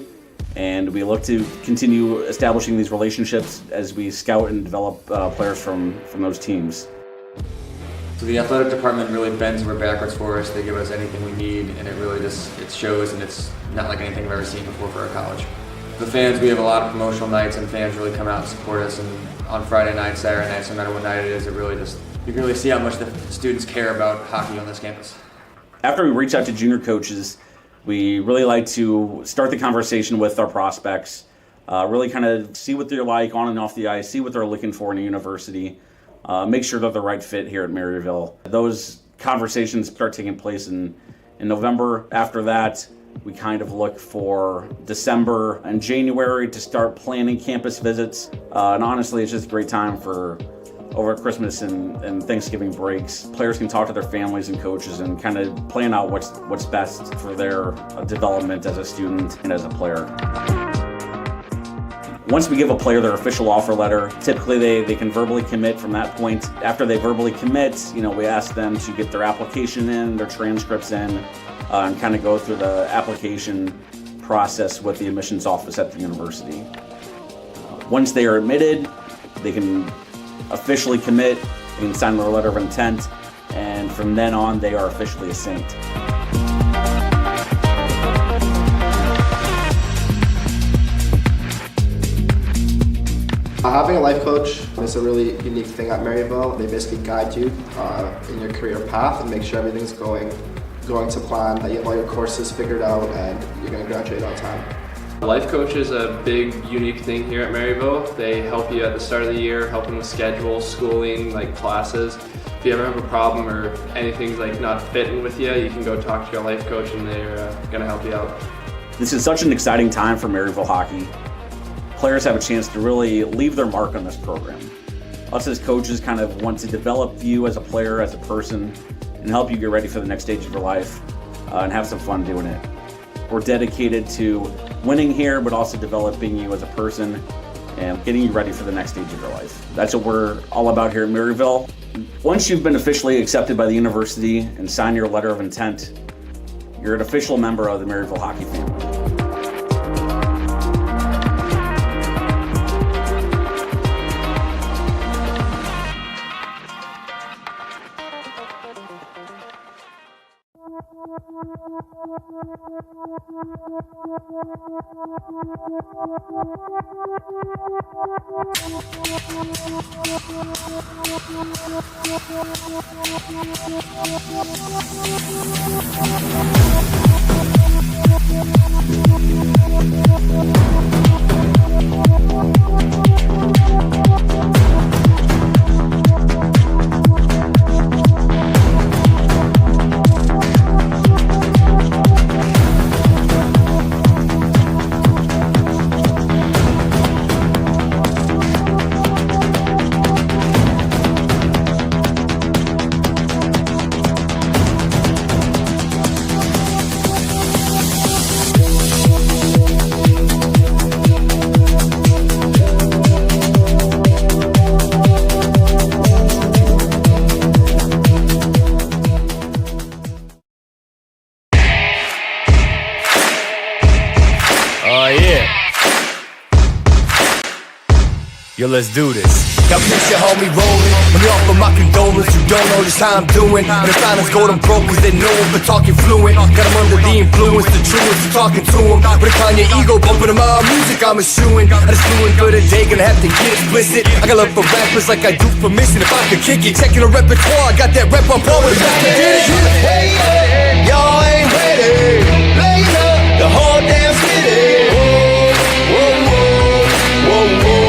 A: and we look to continue establishing these relationships as we scout and develop players from those teams.
H: So the athletic department really bends over backwards for us. They give us anything we need, and it really just shows, and it's not like anything I've ever seen before for our college. The fans, we have a lot of promotional nights, and fans really come out and support us. And on Friday nights, Saturday nights, no matter what night it is, it really just, you can really see how much the students care about hockey on this campus.
A: After we reach out to junior coaches, we really like to start the conversation with our prospects, really kind of see what they're like on and off the ice, see what they're looking for in a university. Make sure they're the right fit here at Maryville. Those conversations start taking place in November. After that, we kind of look for December and January to start planning campus visits. And honestly, it's just a great time for over Christmas and Thanksgiving breaks. Players can talk to their families and coaches and kind of plan out what's best for their development as a student and as a player. Once we give a player their official offer letter, typically they can verbally commit from that point. After they verbally commit, we ask them to get their application in, their transcripts in, and kind of go through the application process with the admissions office at the university. Once they are admitted, they can officially commit, they can sign their letter of intent, and from then on, they are officially a Saint.
W: Having a life coach is a really unique thing at Maryville. They basically guide you in your career path and make sure everything's going to plan, that you have all your courses figured out, and you're going to graduate on time.
V: Life coach is a big, unique thing here at Maryville. They help you at the start of the year, helping with schedule, schooling, like classes. If you ever have a problem or anything's like not fitting with you, you can go talk to your life coach and they're going to help you out. This is such an exciting time for Maryville hockey. Players have a chance to really leave their mark on this program. Us as coaches kind of want to develop you as a player, as a person, and help you get ready for the next stage of your life and have some fun doing it. We're dedicated to winning here, but also developing you as a person
A: and getting you ready for the next stage of your life. That's what we're all about here at Maryville. Once you've been officially accepted by the university and signed your letter of intent, you're an official member of the Maryville hockey family.
N: Yo, let's do this. Now picture homie rolling. Let me offer my condolence. You don't know just how I'm doing. And the silence gold, I'm broke cause they know him for talking fluent. Got him under the influence, the truest, for talking to him. With a Kanye ego bumping to my music, I'm eschewing. I just doing good a day, gonna have to get explicit. I got love for rappers like I do for missing. If I could kick it, checking a repertoire, I got that rep up on with the best to get it. Hey, y'all ain't ready. Blaze up the whole damn city. Whoa, whoa, whoa, whoa, whoa.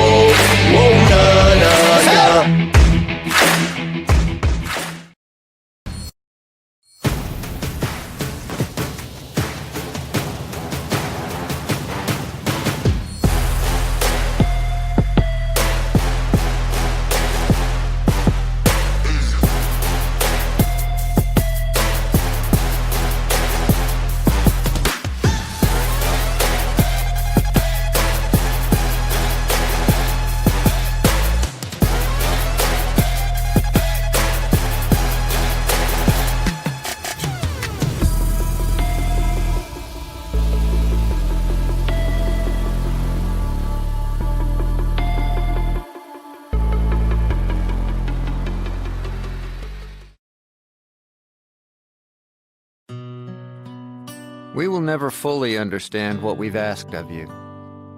B: We will never fully understand what we've asked of you,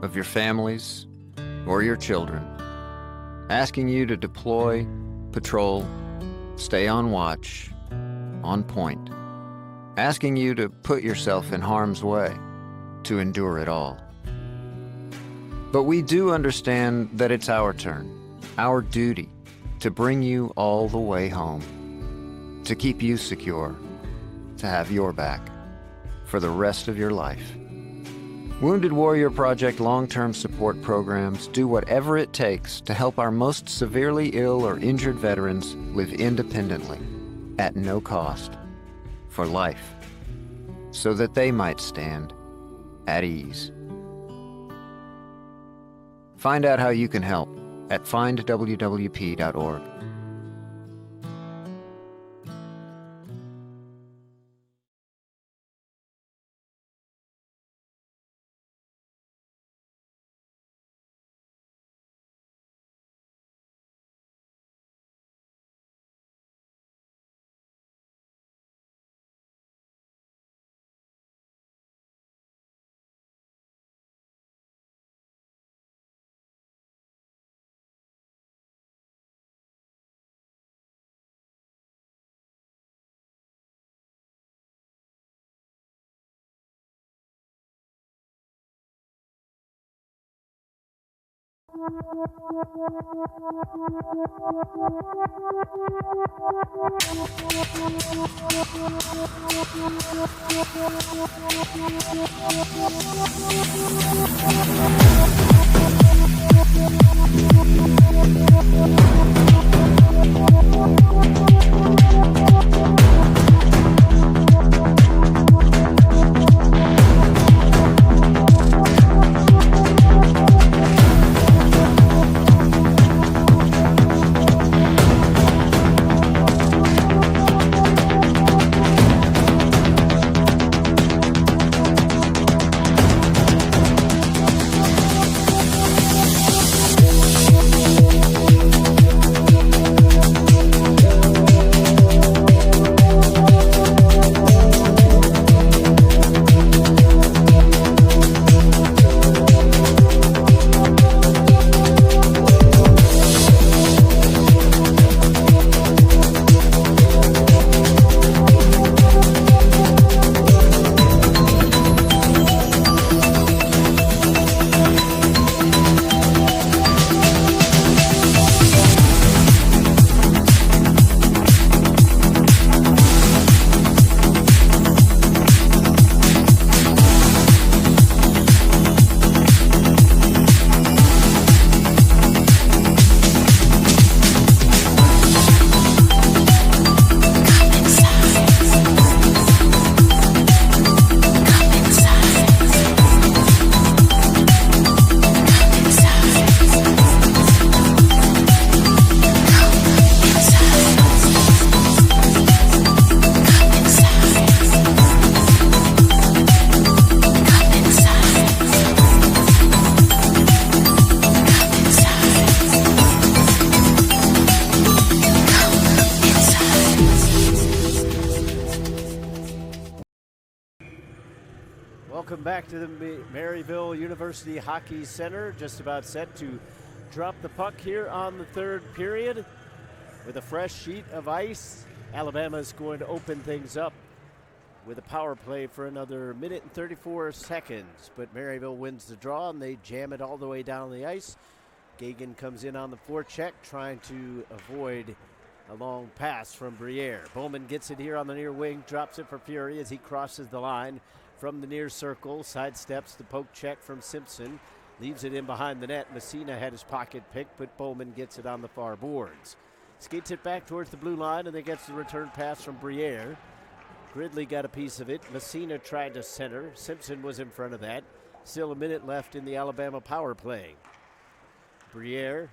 B: of your families, or your children. Asking you to deploy, patrol, stay on watch, on point. Asking you to put yourself in harm's way, to endure it all. But we do understand that it's our turn, our duty, to bring you all the way home, to keep you secure, to have your back for the rest of your life. Wounded Warrior Project long-term support programs do whatever it takes to help our most severely ill or injured veterans live independently, at no cost, for life, so that they might stand at ease. Find out how you can help at findwwp.org.
C: Welcome back to the Maryville University Hockey Center. Just about set to drop the puck here on the third period. With a fresh sheet of ice, Alabama is going to open things up with a power play for another minute and 34 seconds. But Maryville wins the draw, and they jam it all the way down the ice. Gagan comes in on the forecheck, trying to avoid a long pass from Briere. Bowman gets it here on the near wing, drops it for Fury as he crosses the line from the near circle, sidesteps the poke check from Simpson, leaves it in behind the net. Messina had his pocket picked, but Bowman gets it on the far boards. Skates it back towards the blue line, and then gets the return pass from Briere. Gridley got a piece of it. Messina tried to center. Simpson was in front of that. Still a minute left in the Alabama power play. Briere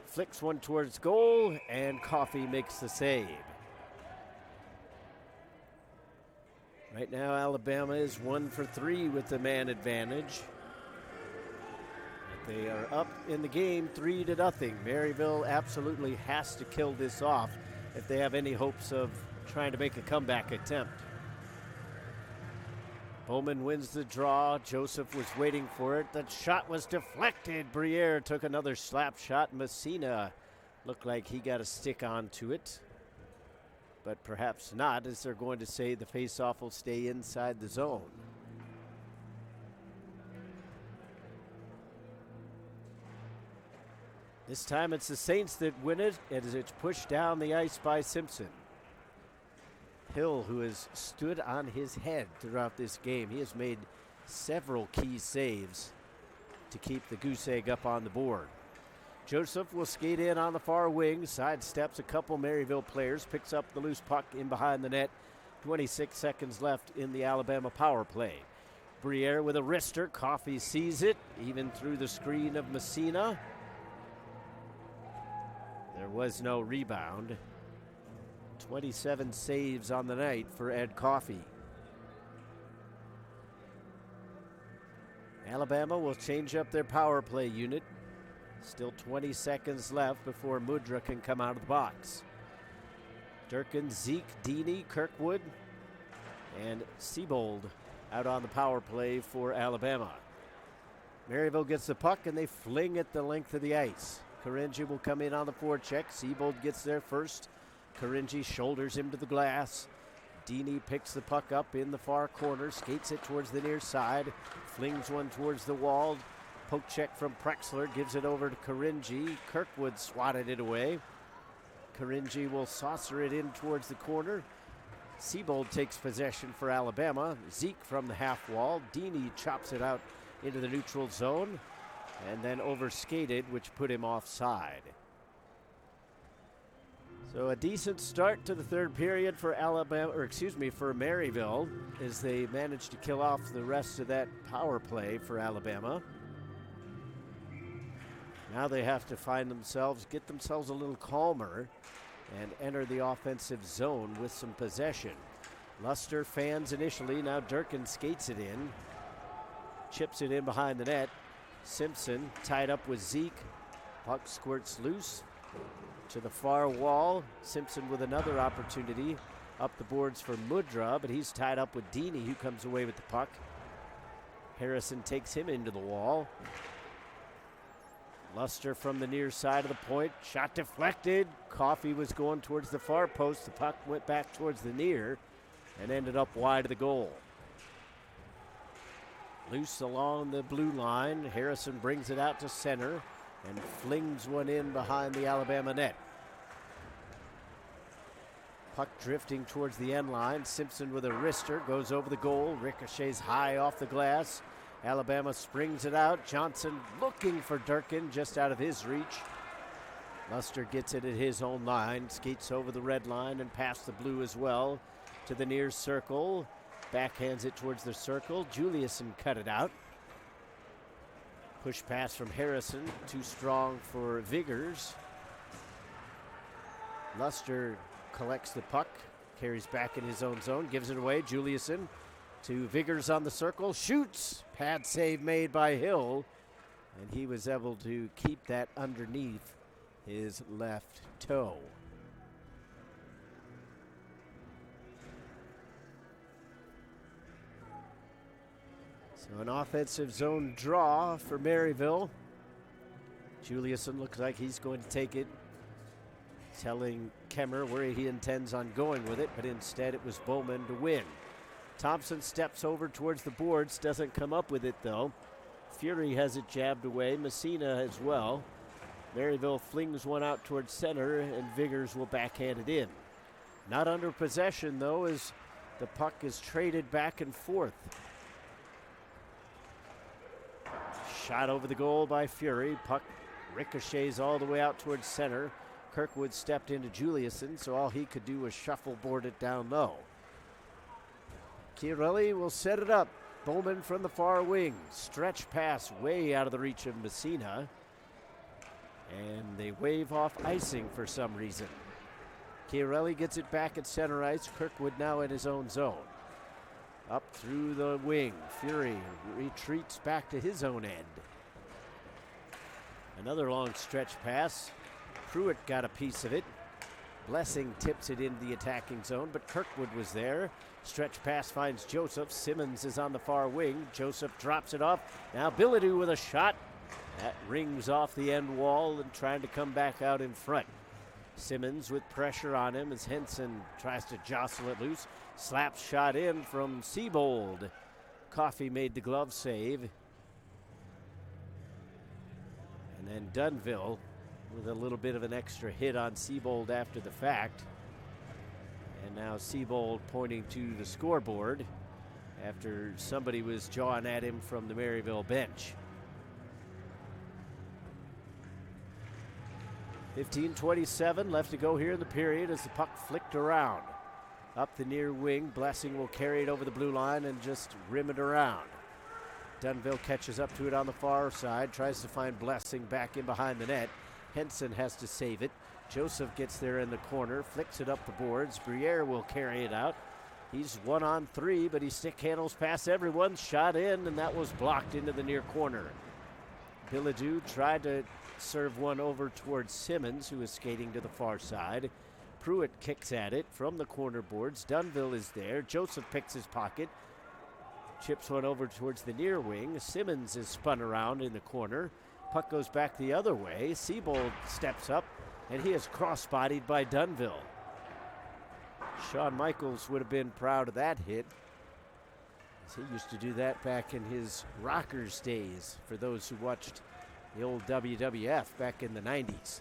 C: flicks one towards goal, and Coffey makes the save. Right now, Alabama is 1 for 3 with the man advantage. They are up in the game 3-0. Maryville absolutely has to kill this off if they have any hopes of trying to make a comeback attempt. Bowman wins the draw. Joseph was waiting for it. That shot was deflected. Briere took another slap shot. Messina looked like he got a stick onto it, but perhaps not, as they're going to say the faceoff will stay inside the zone. This time it's the Saints that win it, as it's pushed down the ice by Simpson. Hill, who has stood on his head throughout this game, he has made several key saves to keep the Goose Egg up on the board. Joseph will skate in on the far wing, sidesteps a couple Maryville players, picks up the loose puck in behind the net. 26 seconds left in the Alabama power play. Briere with a wrister. Coffey sees it, even through the screen of Messina. There was no rebound. 27 saves on the night for Ed Coffey. Alabama will change up their power play unit. Still 20 seconds left before Mudra can come out of the box. Durkin, Zeke, Deeney, Kirkwood, and Siebold out on the power play for Alabama. Maryville gets the puck, and they fling it the length of the ice. Karinji will come in on the forecheck. Siebold gets there first. Karinji shoulders him to the glass. Deeney picks the puck up in the far corner, skates it towards the near side, flings one towards the wall. Poke check from Prexler, gives it over to Karinji. Kirkwood swatted it away. Karinji will saucer it in towards the corner. Siebold takes possession for Alabama. Zeke from the half wall. Deeney chops it out into the neutral zone, and then overskated, which put him offside. So a decent start to the third period for for Maryville, as they managed to kill off the rest of that power play for Alabama. Now they have to get themselves a little calmer and enter the offensive zone with some possession. Luster fans initially, now Durkin skates it in, chips it in behind the net. Simpson tied up with Zeke. Puck squirts loose to the far wall. Simpson with another opportunity up the boards for Mudra, but he's tied up with Deeney, who comes away with the puck. Harrison takes him into the wall. Luster from the near side of the point. Shot deflected. Coffey was going towards the far post. The puck went back towards the near and ended up wide of the goal. Loose along the blue line. Harrison brings it out to center and flings one in behind the Alabama net. Puck drifting towards the end line. Simpson with a wrister goes over the goal. Ricochets high off the glass. Alabama springs it out. Johnson looking for Durkin, just out of his reach. Luster gets it at his own line, skates over the red line and past the blue as well to the near circle. Backhands it towards the circle. Juliuson cut it out. Push pass from Harrison, too strong for Vigors. Luster collects the puck, carries back in his own zone, gives it away. Juliuson to Vigors on the circle, shoots. Pad save made by Hill, and he was able to keep that underneath his left toe. So an offensive zone draw for Maryville. Juliuson looks like he's going to take it, telling Kemmer where he intends on going with it, but instead it was Bowman to win. Thompson steps over towards the boards, doesn't come up with it though. Fury has it jabbed away, Messina as well. Maryville flings one out towards center, and Vigors will backhand it in. Not under possession though, as the puck is traded back and forth. Shot over the goal by Fury. Puck ricochets all the way out towards center. Kirkwood stepped into Juliuson, so all he could do was shuffleboard it down low. Chiarelli will set it up. Bowman from the far wing. Stretch pass way out of the reach of Messina. And they wave off icing for some reason. Chiarelli gets it back at center ice. Kirkwood now in his own zone. Up through the wing. Fury retreats back to his own end. Another long stretch pass. Pruitt got a piece of it. Blessing tips it into the attacking zone, but Kirkwood was there. Stretch pass finds Joseph. Simmons is on the far wing. Joseph drops it off. Now Bilodeau with a shot. That rings off the end wall and trying to come back out in front. Simmons with pressure on him as Henson tries to jostle it loose. Slap shot in from Siebold. Coffey made the glove save. And then Dunville with a little bit of an extra hit on Siebold after the fact. And now Siebold pointing to the scoreboard after somebody was jawing at him from the Maryville bench. 15:27 left to go here in the period as the puck flicked around. Up the near wing, Blessing will carry it over the blue line and just rim it around. Dunville catches up to it on the far side, tries to find Blessing back in behind the net. Henson has to save it. Joseph gets there in the corner, flicks it up the boards. Briere will carry it out. He's 1-on-3, but he stick handles past everyone. Shot in, and that was blocked into the near corner. Bilodeau tried to serve one over towards Simmons, who is skating to the far side. Pruitt kicks at it from the corner boards. Dunville is there. Joseph picks his pocket. Chips one over towards the near wing. Simmons is spun around in the corner. Puck goes back the other way. Siebold steps up, and he is cross-bodied by Dunville. Shawn Michaels would have been proud of that hit, as he used to do that back in his Rockers days, for those who watched the old WWF back in the 90s.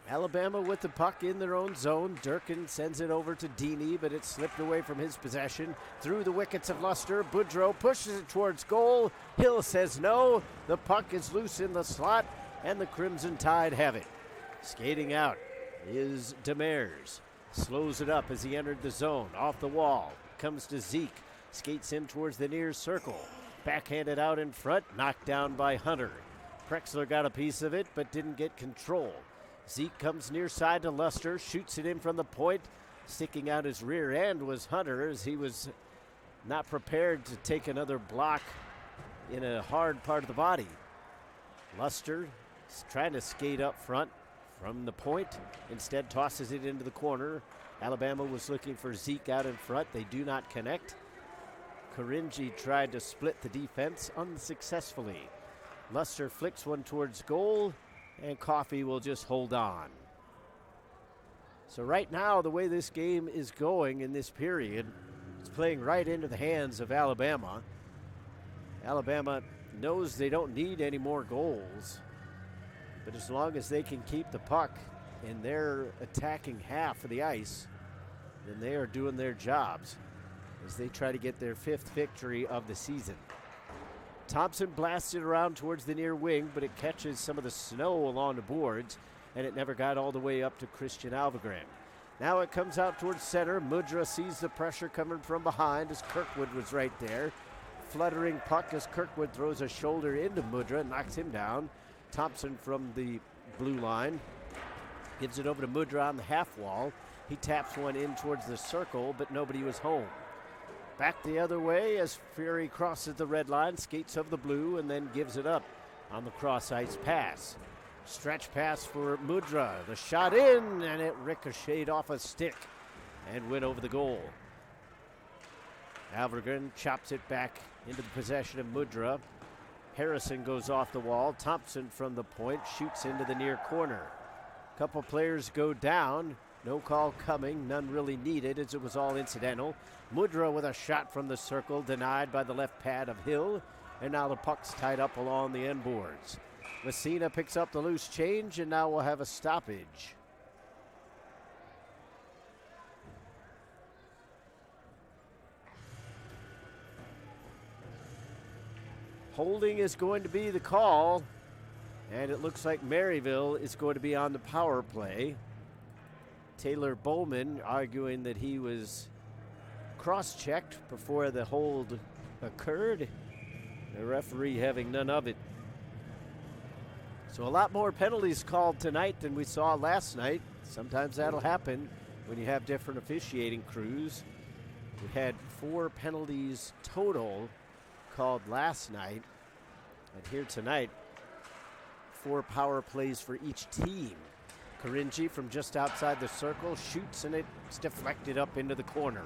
C: Alabama with the puck in their own zone. Durkin sends it over to Deeney, but it slipped away from his possession. Through the wickets of Luster, Boudreau pushes it towards goal. Hill says no. The puck is loose in the slot, and the Crimson Tide have it. Skating out is Demers. Slows it up as he entered the zone. Off the wall. Comes to Zeke. Skates him towards the near circle. Backhanded out in front. Knocked down by Hunter. Prexler got a piece of it, but didn't get control. Zeke comes near side to Luster, shoots it in from the point. Sticking out his rear end was Hunter, as he was not prepared to take another block in a hard part of the body. Luster is trying to skate up front from the point, instead tosses it into the corner. Alabama was looking for Zeke out in front. They do not connect. Karinji tried to split the defense unsuccessfully. Luster flicks one towards goal, and Coffey will just hold on. So right now, the way this game is going in this period, it's playing right into the hands of Alabama. Alabama knows they don't need any more goals, but as long as they can keep the puck in their attacking half of the ice, then they are doing their jobs as they try to get their 5th victory of the season. Thompson blasted around towards the near wing, but it catches some of the snow along the boards, and it never got all the way up to Christian Alvegren. Now it comes out towards center. Mudra sees the pressure coming from behind as Kirkwood was right there. Fluttering puck as Kirkwood throws a shoulder into Mudra, knocks him down. Thompson from the blue line gives it over to Mudra on the half wall. He taps one in towards the circle, but nobody was home. Back the other way as Fury crosses the red line, skates over the blue, and then gives it up on the cross-ice pass. Stretch pass for Mudra. The shot in, and it ricocheted off a stick and went over the goal. Alvergren chops it back into the possession of Mudra. Harrison goes off the wall. Thompson from the point shoots into the near corner. A couple players go down. No call coming, none really needed as it was all incidental. Mudra with a shot from the circle denied by the left pad of Hill. And now the puck's tied up along the end boards. Messina picks up the loose change, and now we'll have a stoppage. Holding is going to be the call, and it looks like Maryville is going to be on the power play. Taylor Bowman arguing that he was cross-checked before the hold occurred. The referee having none of it. So a lot more penalties called tonight than we saw last night. Sometimes that'll happen when you have different officiating crews. We had 4 penalties total called last night, and here tonight 4 power plays for each team. Karinji from just outside the circle shoots, and it's deflected up into the corner.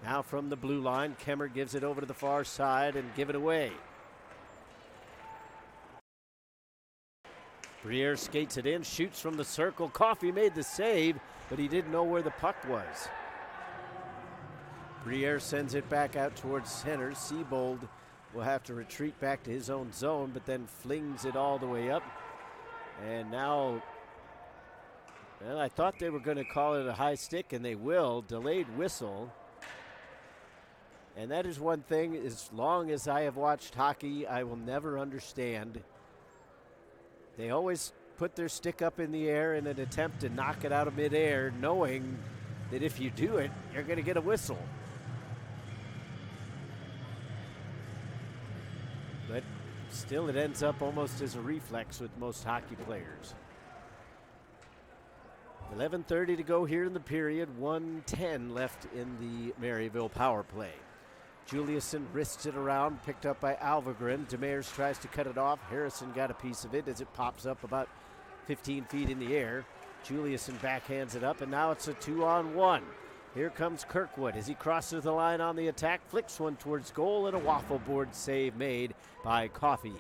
C: Now from the blue line, Kemmer gives it over to the far side and give it away. Briere skates it in, shoots from the circle. Coffey made the save, but he didn't know where the puck was. Briere sends it back out towards center. Siebold will have to retreat back to his own zone, but then flings it all the way up. And now, well, I thought they were going to call it a high stick, and they will. Delayed whistle. And that is one thing, as long as I have watched hockey, I will never understand. They always put their stick up in the air in an attempt to knock it out of midair, knowing that if you do it, you're going to get a whistle. But still, it ends up almost as a reflex with most hockey players. 11:30 to go here in the period, 1:10 left in the Maryville power play. Juliuson wrists it around, picked up by Alvergren. Demers tries to cut it off. Harrison got a piece of it as it pops up about 15 feet in the air. Juliuson backhands it up, and now it's a 2-on-1. Here comes Kirkwood as he crosses the line on the attack, flicks one towards goal, and a waffle board save made by Coffey.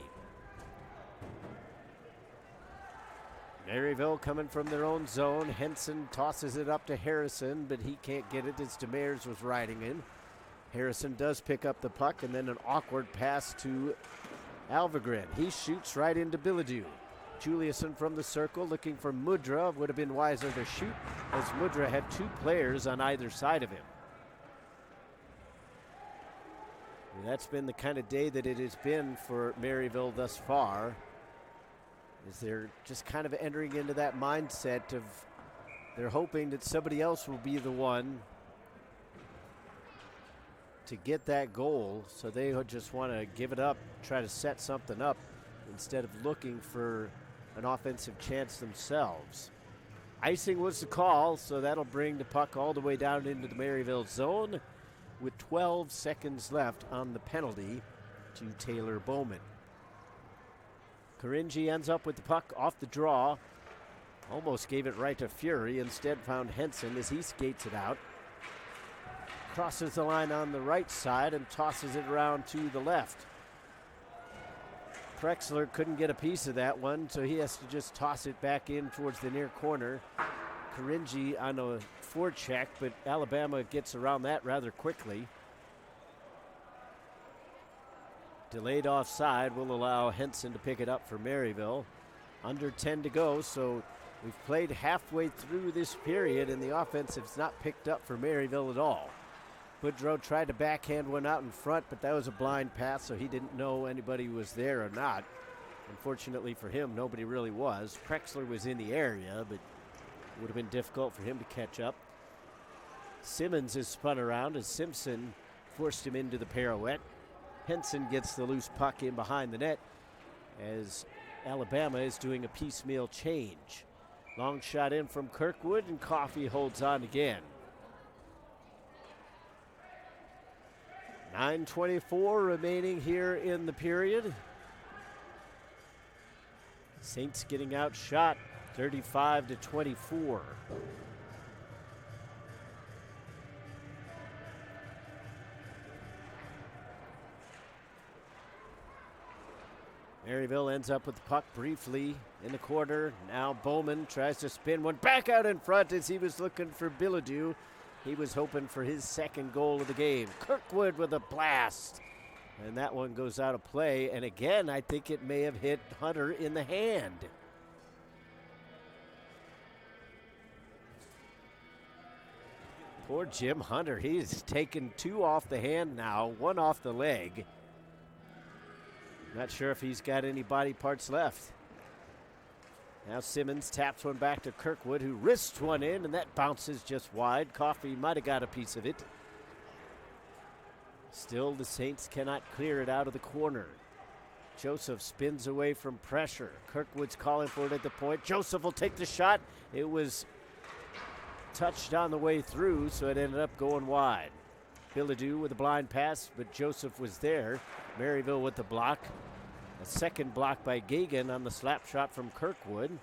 C: Maryville coming from their own zone. Henson tosses it up to Harrison, but he can't get it as Demers was riding in. Harrison does pick up the puck, and then an awkward pass to Alvergren. He shoots right into Bilodeau. Juliuson from the circle looking for Mudra. Would have been wiser to shoot, as Mudra had 2 players on either side of him. And that's been the kind of day that it has been for Maryville thus far, is they're just kind of entering into that mindset of they're hoping that somebody else will be the one to get that goal, so they just want to give it up, try to set something up instead of looking for an offensive chance themselves. Icing was the call, so that'll bring the puck all the way down into the Maryville zone with 12 seconds left on the penalty to Taylor Bowman. Karinji ends up with the puck off the draw. Almost gave it right to Fury, instead found Henson as he skates it out. Crosses the line on the right side and tosses it around to the left. Prexler couldn't get a piece of that one, so he has to just toss it back in towards the near corner. Karinji on a forecheck, but Alabama gets around that rather quickly. Delayed offside will allow Henson to pick it up for Maryville. Under 10 to go, so we've played halfway through this period, and the offense has not picked up for Maryville at all. Boudreau tried to backhand one out in front, but that was a blind pass, so he didn't know anybody was there or not. Unfortunately for him, nobody really was. Prexler was in the area, but it would have been difficult for him to catch up. Simmons is spun around as Simpson forced him into the pirouette. Henson gets the loose puck in behind the net as Alabama is doing a piecemeal change. Long shot in from Kirkwood, and Coffey holds on again. 9:24 remaining here in the period. Saints getting outshot 35-24. Maryville ends up with the puck briefly in the corner. Now Bowman tries to spin one back out in front as he was looking for Bilodeau. He was hoping for his second goal of the game. Kirkwood with a blast. And that one goes out of play. And again, I think it may have hit Hunter in the hand. Poor Jim Hunter. He's taken 2 off the hand now, 1 off the leg. Not sure if he's got any body parts left. Now Simmons taps one back to Kirkwood, who wrists one in, and that bounces just wide. Coffey might have got a piece of it. Still, the Saints cannot clear it out of the corner. Joseph spins away from pressure. Kirkwood's calling for it at the point. Joseph will take the shot. It was touched on the way through, so it ended up going wide. Bilodeau with a blind pass, but Joseph was there. Maryville with the block. A second block by Gagan on the slap shot from Kirkwood.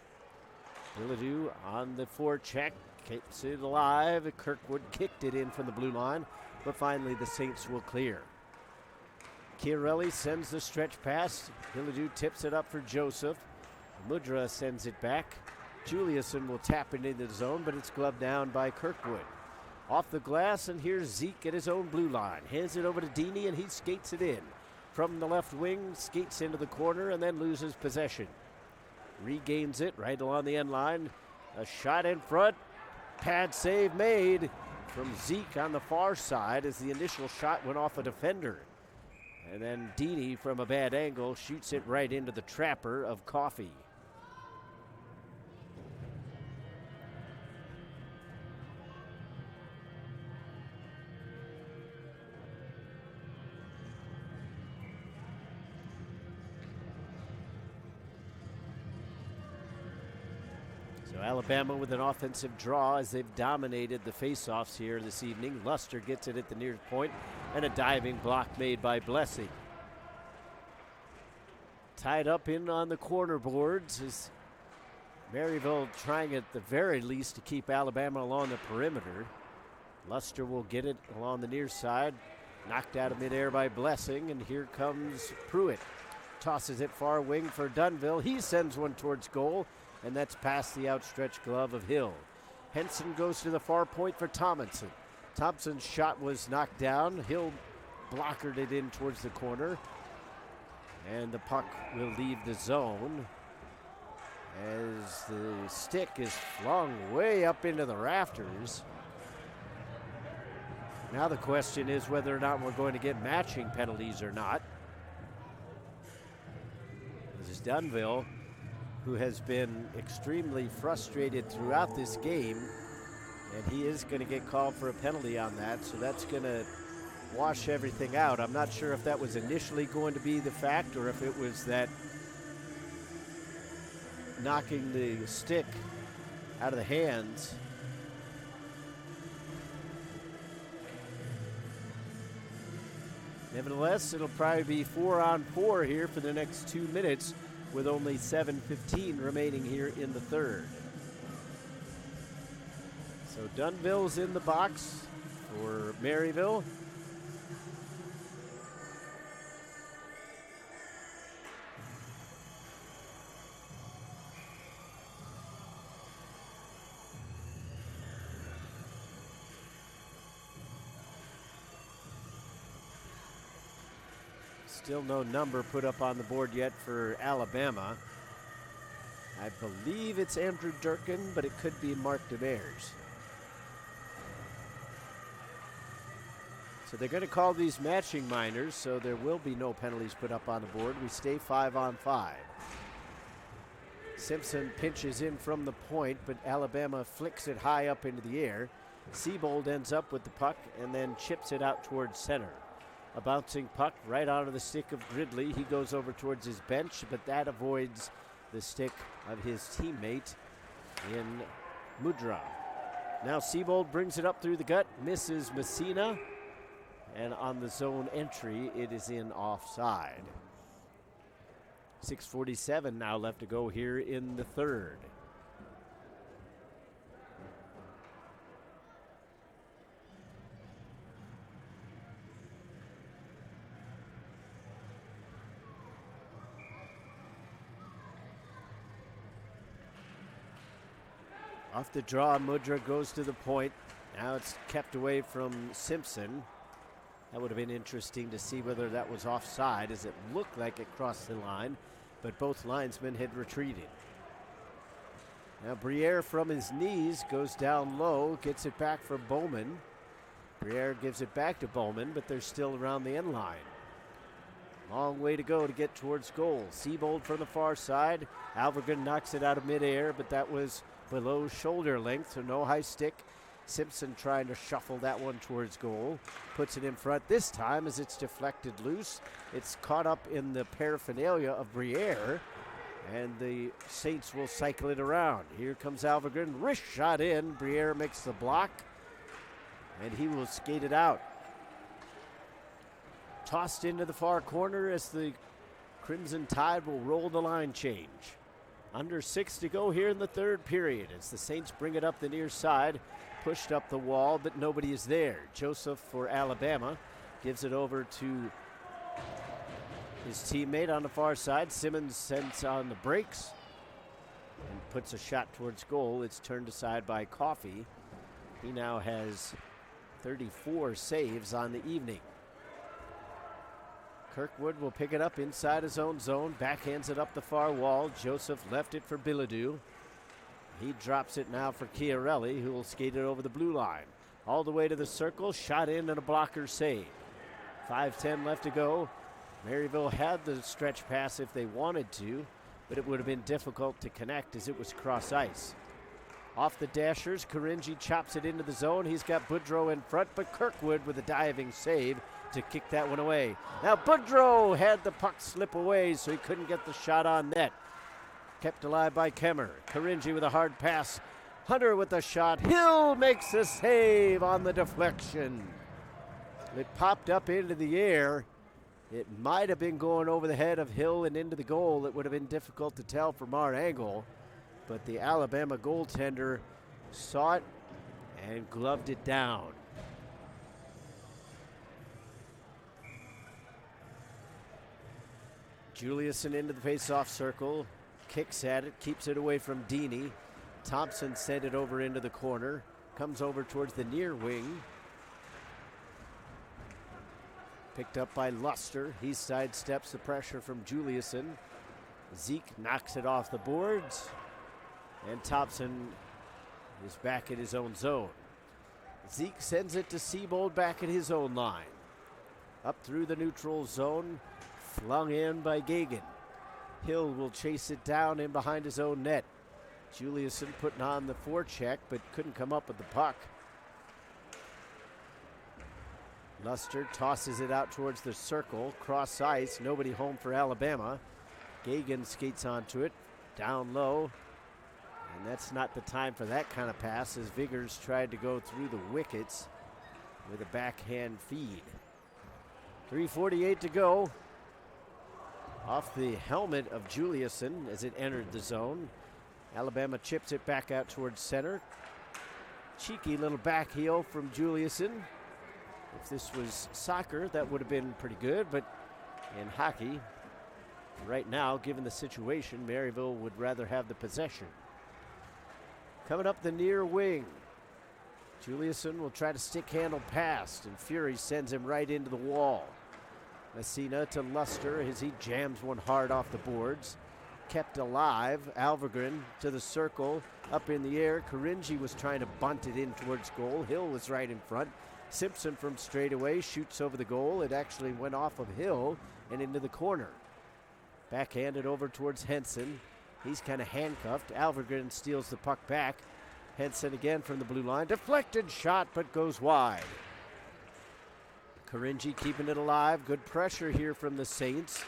C: Bilodeau on the forecheck, keeps it alive. Kirkwood kicked it in from the blue line, but finally the Saints will clear. Chiarelli sends the stretch pass. Bilodeau tips it up for Joseph. Mudra sends it back. Juliuson will tap it into the zone, but it's gloved down by Kirkwood. Off the glass, and here's Zeke at his own blue line. Hands it over to Deeney, and he skates it in. From the left wing, skates into the corner, and then loses possession. Regains it right along the end line. A shot in front. Pad save made from Zeke on the far side as the initial shot went off a defender. And then Deeney, from a bad angle, shoots it right into the trapper of Coffey. So Alabama with an offensive draw as they've dominated the faceoffs here this evening. Luster gets it at the near point, and a diving block made by Blessing. Tied up in on the corner boards is Maryville trying at the very least to keep Alabama along the perimeter. Luster will get it along the near side, knocked out of midair by Blessing, and here comes Pruitt. Tosses it far wing for Dunville. He sends one towards goal, and that's past the outstretched glove of Hill. Henson goes to the far point for Tomlinson. Thompson's shot was knocked down. Hill blockered it in towards the corner. And the puck will leave the zone as the stick is flung way up into the rafters. Now the question is whether or not we're going to get matching penalties or not. This is Dunville, who has been extremely frustrated throughout this game, and he is going to get called for a penalty on that, so that's going to wash everything out. I'm not sure if that was initially going to be the fact or if it was that knocking the stick out of the hands. Nevertheless, it'll probably be 4-on-4 here for the next 2 minutes with only 7:15 remaining here in the third. So Dunville's in the box for Maryville. Still no number put up on the board yet for Alabama. I believe it's Andrew Durkin, but it could be Mark DeMeers. So they're going to call these matching minors, so there will be no penalties put up on the board. We stay 5-on-5. Simpson pinches in from the point, but Alabama flicks it high up into the air. Siebold ends up with the puck and then chips it out towards center. A bouncing puck right onto the stick of Gridley. He goes over towards his bench, but that avoids the stick of his teammate in Mudra. Now Siebold brings it up through the gut, misses Messina, and on the zone entry, it is in offside. 6:47 now left to go here in the third. Off the draw, Mudra goes to the point. Now it's kept away from Simpson. That would have been interesting to see whether that was offside, as it looked like it crossed the line, but both linesmen had retreated. Now Briere from his knees goes down low, gets it back for Bowman. Briere gives it back to Bowman, but they're still around the end line. Long way to go to get towards goal. Siebold from the far side. Alvergren knocks it out of midair, but that was below shoulder length, so no high stick. Simpson trying to shuffle that one towards goal. Puts it in front this time as it's deflected loose. It's caught up in the paraphernalia of Briere, and the Saints will cycle it around. Here comes Alvergren. Wrist shot in. Briere makes the block, and he will skate it out. Tossed into the far corner as the Crimson Tide will roll the line change. Under 6 to go here in the third period as the Saints bring it up the near side. Pushed up the wall, but nobody is there. Joseph for Alabama gives it over to his teammate on the far side. Simmons sends on the brakes and puts a shot towards goal. It's turned aside by Coffey. He now has 34 saves on the evening. Kirkwood will pick it up inside his own zone, backhands it up the far wall. Joseph left it for Bilodeau. He drops it now for Chiarelli, who will skate it over the blue line. All the way to the circle, shot in and a blocker save. 5:10 left to go. Maryville had the stretch pass if they wanted to, but it would have been difficult to connect as it was cross ice. Off the dashers, Karinji chops it into the zone. He's got Boudreau in front, but Kirkwood with a diving save to kick that one away. Now Boudreau had the puck slip away, so he couldn't get the shot on net. Kept alive by Kemmer. Karinji with a hard pass. Hunter with the shot. Hill makes the save on the deflection. It popped up into the air. It might have been going over the head of Hill and into the goal. It would have been difficult to tell from our angle, but the Alabama goaltender saw it and gloved it down. Juliuson into the face-off circle, kicks at it, keeps it away from Deeney. Thompson sent it over into the corner, comes over towards the near wing. Picked up by Luster. He sidesteps the pressure from Juliuson. Zeke knocks it off the boards, and Thompson is back in his own zone. Zeke sends it to Siebold back at his own line. Up through the neutral zone, flung in by Gagan. Hill will chase it down in behind his own net. Juliuson putting on the forecheck, but couldn't come up with the puck. Luster tosses it out towards the circle, cross ice, nobody home for Alabama. Gagan skates onto it, down low, and that's not the time for that kind of pass as Vigors tried to go through the wickets with a backhand feed. 3:48 to go. Off the helmet of Juliuson as it entered the zone. Alabama chips it back out towards center. Cheeky little back heel from Juliuson. If this was soccer, that would have been pretty good, but in hockey, right now, given the situation, Maryville would rather have the possession. Coming up the near wing, Juliuson will try to stick handle past, and Fury sends him right into the wall. Messina to Luster as he jams one hard off the boards. Kept alive, Alvergren to the circle, up in the air. Karinji was trying to bunt it in towards goal. Hill was right in front. Simpson from straightaway shoots over the goal. It actually went off of Hill and into the corner. Backhanded over towards Henson. He's kind of handcuffed. Alvergren steals the puck back. Henson again from the blue line. Deflected shot, but goes wide. Karinji keeping it alive. Good pressure here from the Saints.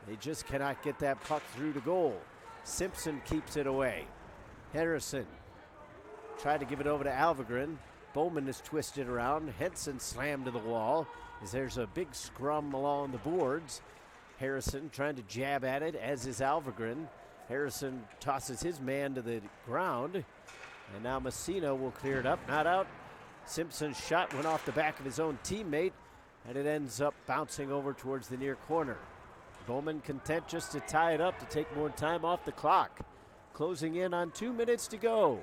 C: They just cannot get that puck through to goal. Simpson keeps it away. Harrison tried to give it over to Alvergren. Bowman is twisted around. Henson slammed to the wall as there's a big scrum along the boards. Harrison trying to jab at it, as is Alvergren. Harrison tosses his man to the ground, and now Messina will clear it up. Not out. Simpson's shot went off the back of his own teammate, and it ends up bouncing over towards the near corner. Bowman content just to tie it up to take more time off the clock. Closing in on 2 minutes to go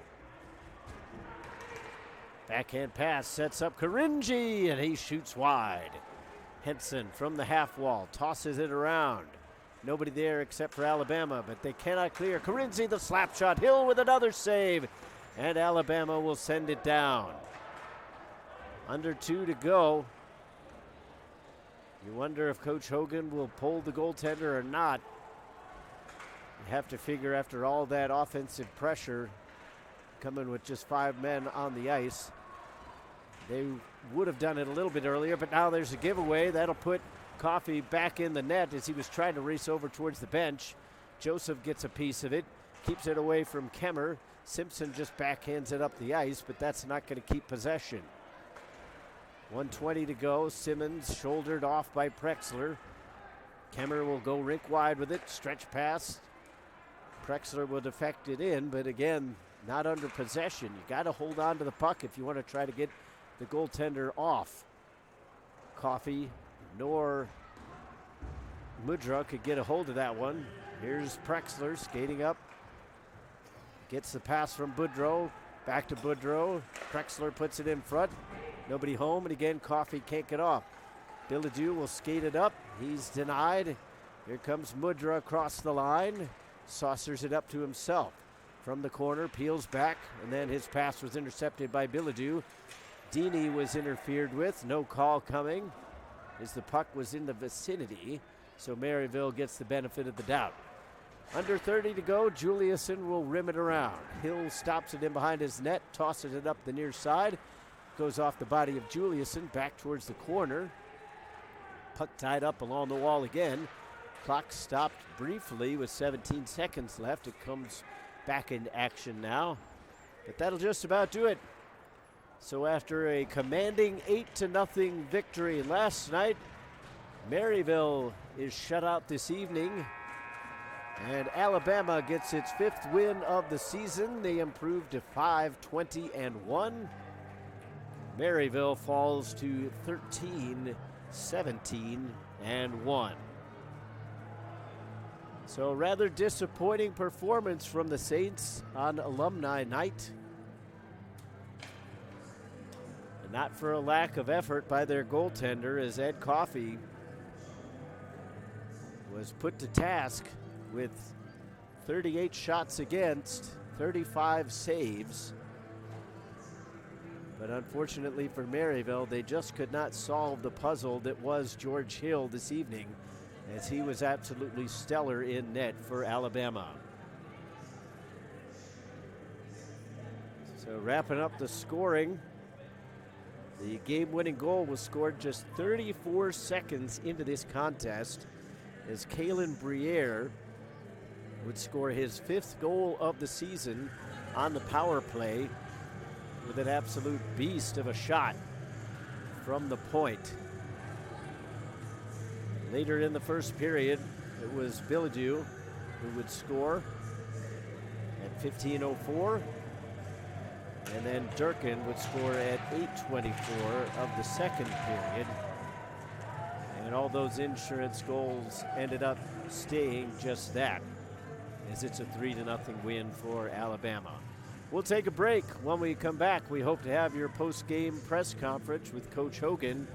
C: Backhand pass sets up Karinji, and he shoots wide. Henson from the half wall tosses it around. Nobody there except for Alabama, but they cannot clear. Karinji, the slap shot. Hill with another save, and Alabama will send it down. Under 2 to go. You wonder if Coach Hogan will pull the goaltender or not. You have to figure after all that offensive pressure coming with just 5 men on the ice, they would have done it a little bit earlier, but now there's a giveaway. That'll put Coffey back in the net as he was trying to race over towards the bench. Joseph gets a piece of it, keeps it away from Kemmer. Simpson just backhands it up the ice, but that's not going to keep possession. 1:20 to go. Simmons shouldered off by Prexler. Kemmer will go rink wide with it. Stretch pass. Prexler will defect it in, but again, not under possession. You got to hold on to the puck if you want to try to get the goaltender off. Coffey nor Mudra could get a hold of that one. Here's Prexler skating up. Gets the pass from Boudreau. Back to Boudreau. Prexler puts it in front. Nobody home, and again, Coffey can't get off. Billadieu will skate it up. He's denied. Here comes Mudra across the line. Saucers it up to himself. From the corner, peels back, and then his pass was intercepted by Billadieu. Deeney was interfered with. No call coming as the puck was in the vicinity, so Maryville gets the benefit of the doubt. Under 30 to go. Juliuson will rim it around. Hill stops it in behind his net, tosses it up the near side. Goes off the body of Juliuson, back towards the corner. Puck tied up along the wall again. Clock stopped briefly with 17 seconds left. It comes back into action now, but that'll just about do it. So after a commanding 8-0 victory last night, Maryville is shut out this evening, and Alabama gets its 5th win of the season. They improved to 5-20-1. Maryville falls to 13-17-1. So rather disappointing performance from the Saints on alumni night. And not for a lack of effort by their goaltender, as Ed Coffey was put to task with 38 shots against, 35 saves. But unfortunately for Maryville, they just could not solve the puzzle that was George Hill this evening, as he was absolutely stellar in net for Alabama. So wrapping up the scoring, the game-winning goal was scored just 34 seconds into this contest, as Kalen Briere would score his 5th goal of the season on the power play with an absolute beast of a shot from the point. Later in the first period, it was Billadieu who would score at 15:04, and then Durkin would score at 8:24 of the second period. And all those insurance goals ended up staying just that, as it's a 3-0 win for Alabama. We'll take a break. When we come back, we hope to have your post-game press conference with Coach Hogan.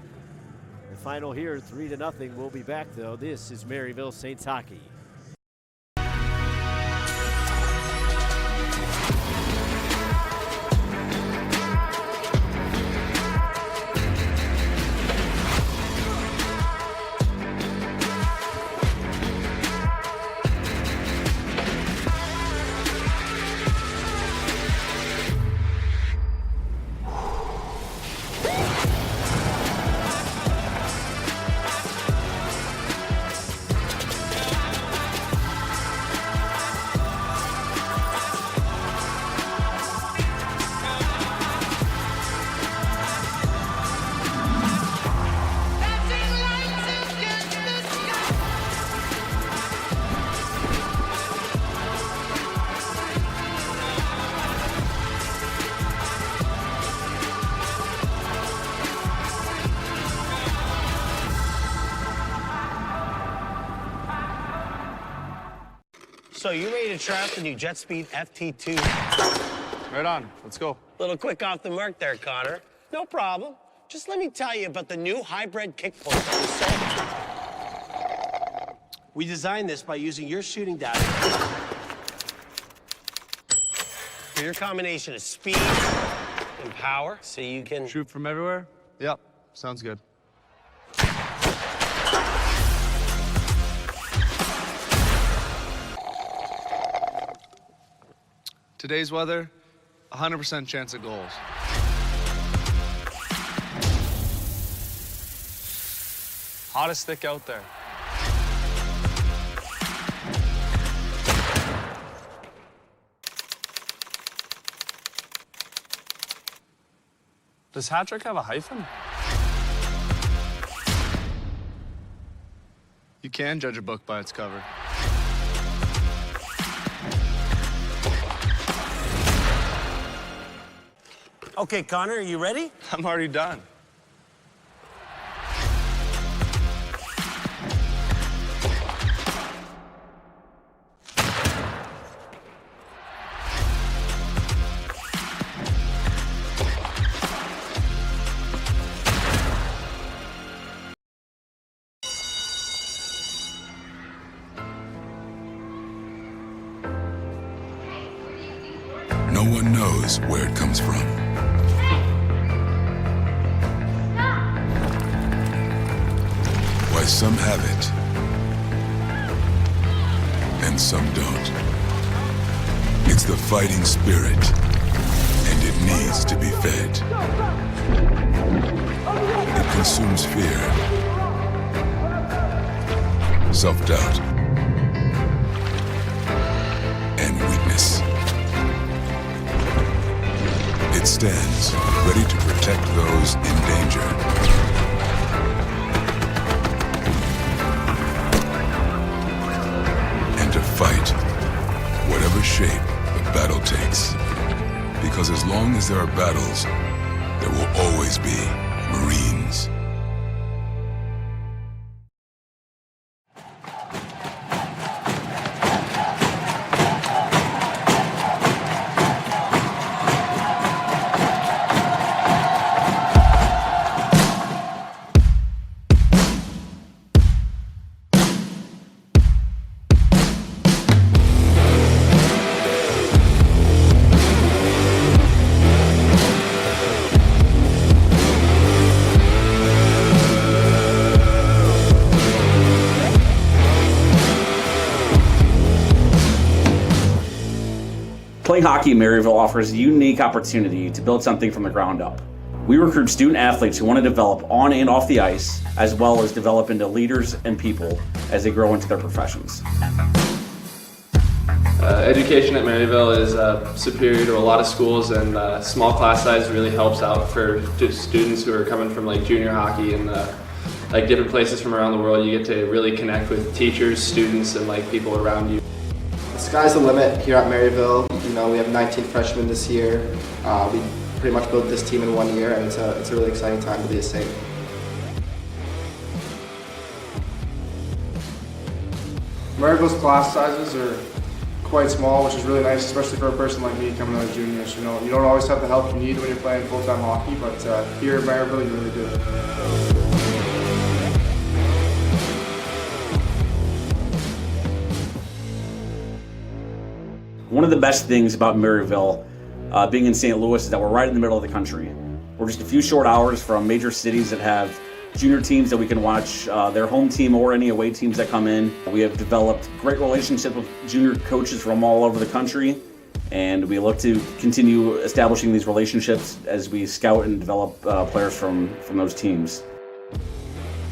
C: The final here, 3-0. We'll be back, though. This is Maryville Saints hockey.
O: So you ready to try out the new JetSpeed FT2?
K: Right on. Let's go.
O: Little quick off the mark there, Connor. No problem. Just let me tell you about the new hybrid kick post that we sold. We designed this by using your shooting data. For your combination of speed and power, so you can
K: shoot from everywhere? Yep. Sounds good. Today's weather, 100% chance of goals. Hottest stick out there. Does hat trick have a hyphen? You can judge a book by its cover.
O: Okay, Connor, are you ready?
K: I'm already done.
U: No one knows where it comes from. Why some have it, and some don't. It's the fighting spirit, and it needs to be fed. It consumes fear, self-doubt, and weakness. It stands ready to protect those in danger. And to fight whatever shape the battle takes. Because as long as there are battles, there will always be Marines.
A: Playing hockey in Maryville offers a unique opportunity to build something from the ground up. We recruit student athletes who want to develop on and off the ice, as well as develop into leaders and people as they grow into their professions.
V: Education at Maryville is superior to a lot of schools, and small class size really helps out for just students who are coming from like junior hockey and like different places from around the world. You get to really connect with teachers, students, and like people around you.
W: The sky's the limit here at Maryville. You know, we have 19 freshmen this year. We pretty much built this team in 1 year, and it's a really exciting time to be a Saint.
L: Maryville's class sizes are quite small, which is really nice, especially for a person like me coming out of juniors. You know, you don't always have the help you need when you're playing full-time hockey, but here at Maryville, you really do.
A: One of the best things about Maryville, being in St. Louis, is that we're right in the middle of the country. We're just a few short hours from major cities that have junior teams that we can watch their home team or any away teams that come in. We have developed great relationships with junior coaches from all over the country, and we look to continue establishing these relationships as we scout and develop players from those teams.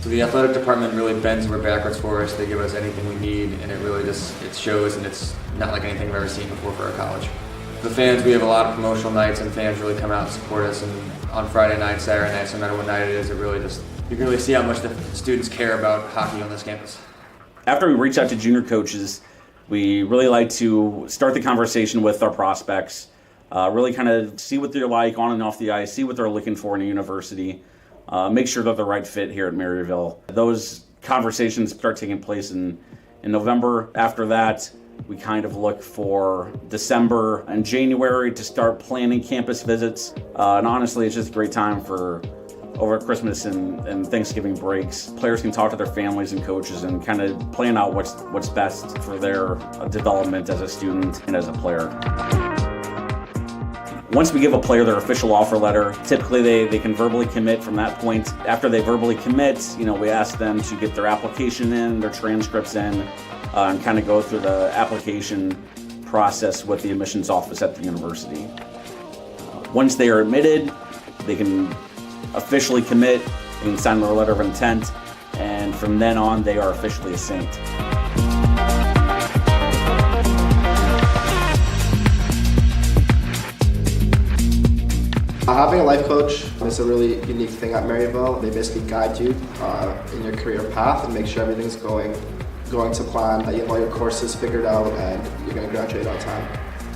H: So the athletic department really bends over backwards for us. They give us anything we need, and it shows, and it's not like anything I've ever seen before for our college. The fans, we have a lot of promotional nights, and fans really come out and support us. And on Friday night, Saturday nights, no matter what night it is, you can really see how much the students care about hockey on this campus.
A: After we reach out to junior coaches, we really like to start the conversation with our prospects, really kind of see what they're like on and off the ice, see what they're looking for in a university, make sure they're the right fit here at Maryville. Those conversations start taking place in November. After that, We kind of look for December and January to start planning campus visits. And honestly, it's just a great time for over Christmas and Thanksgiving breaks. Players can talk to their families and coaches and kind of plan out what's best for their development as a student and as a player. Once we give a player their official offer letter, typically they can verbally commit from that point. After they verbally commit, we ask them to get their application in, their transcripts in, and kind of go through the application process with the admissions office at the university. Once they are admitted, they can officially commit, they can sign their letter of intent, and from then on, they are officially a Saint.
W: Having a life coach is a really unique thing at Maryville. They basically guide you in your career path and make sure everything's going to plan, that you have all your courses figured out, and you're going to graduate on time.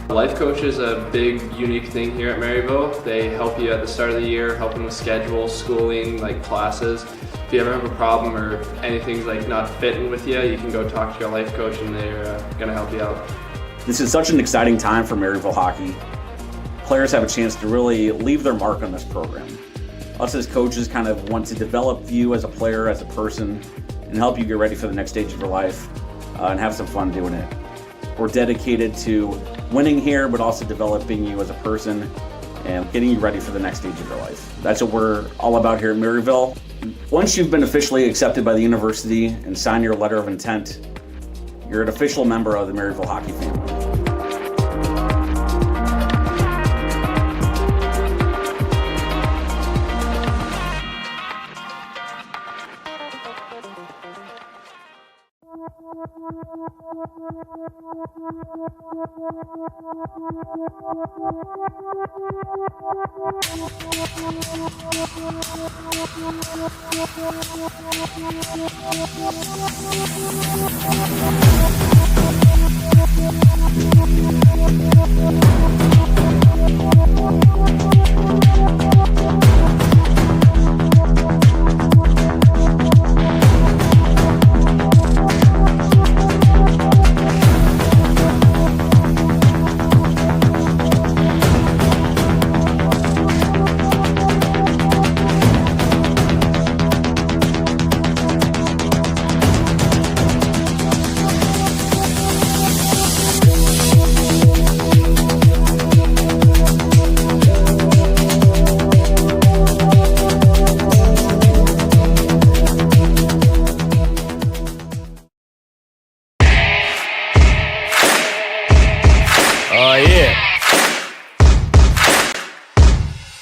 V: Life coach is a big, unique thing here at Maryville. They help you at the start of the year, helping with schedule, schooling, classes. If you ever have a problem or anything's not fitting with you, you can go talk to your life coach and they're going to help you out.
A: This is such an exciting time for Maryville hockey. Players have a chance to really leave their mark on this program. Us as coaches kind of want to develop you as a player, as a person, and help you get ready for the next stage of your life and have some fun doing it. We're dedicated to winning here, but also developing you as a person and getting you ready for the next stage of your life. That's what we're all about here at Maryville. Once you've been officially accepted by the university and signed your letter of intent, you're an official member of the Maryville hockey family.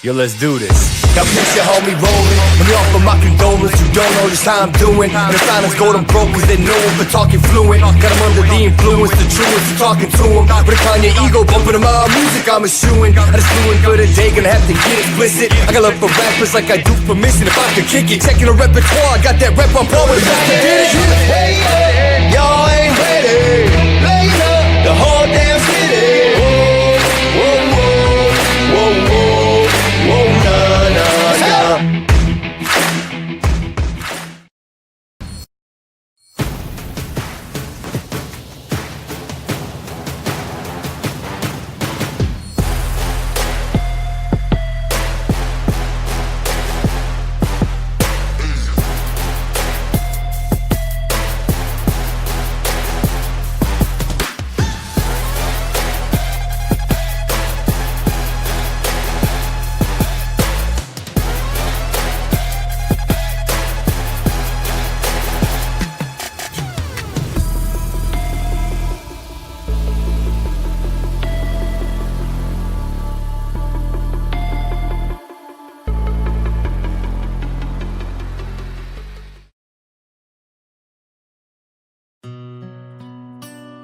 N: Yo, let's do this. Now picture homie rolling. Let me offer my condolence. You don't know just how I'm doing. And the silence go them broke cause they know him for talking fluent. Got him under the influence, the truest, talking to him. With a Kanye ego, bumping him out music, I'm eschewing. I just flew in for the day, gonna have to get explicit. I got love for rappers like I do for missing. If I could kick it, checking the repertoire, I got that rep on par with the best to get it. Hey, y'all ain't ready. Blazing up the whole damn city. Whoa, whoa, whoa, whoa, whoa. Whoa, nah, nah, nah.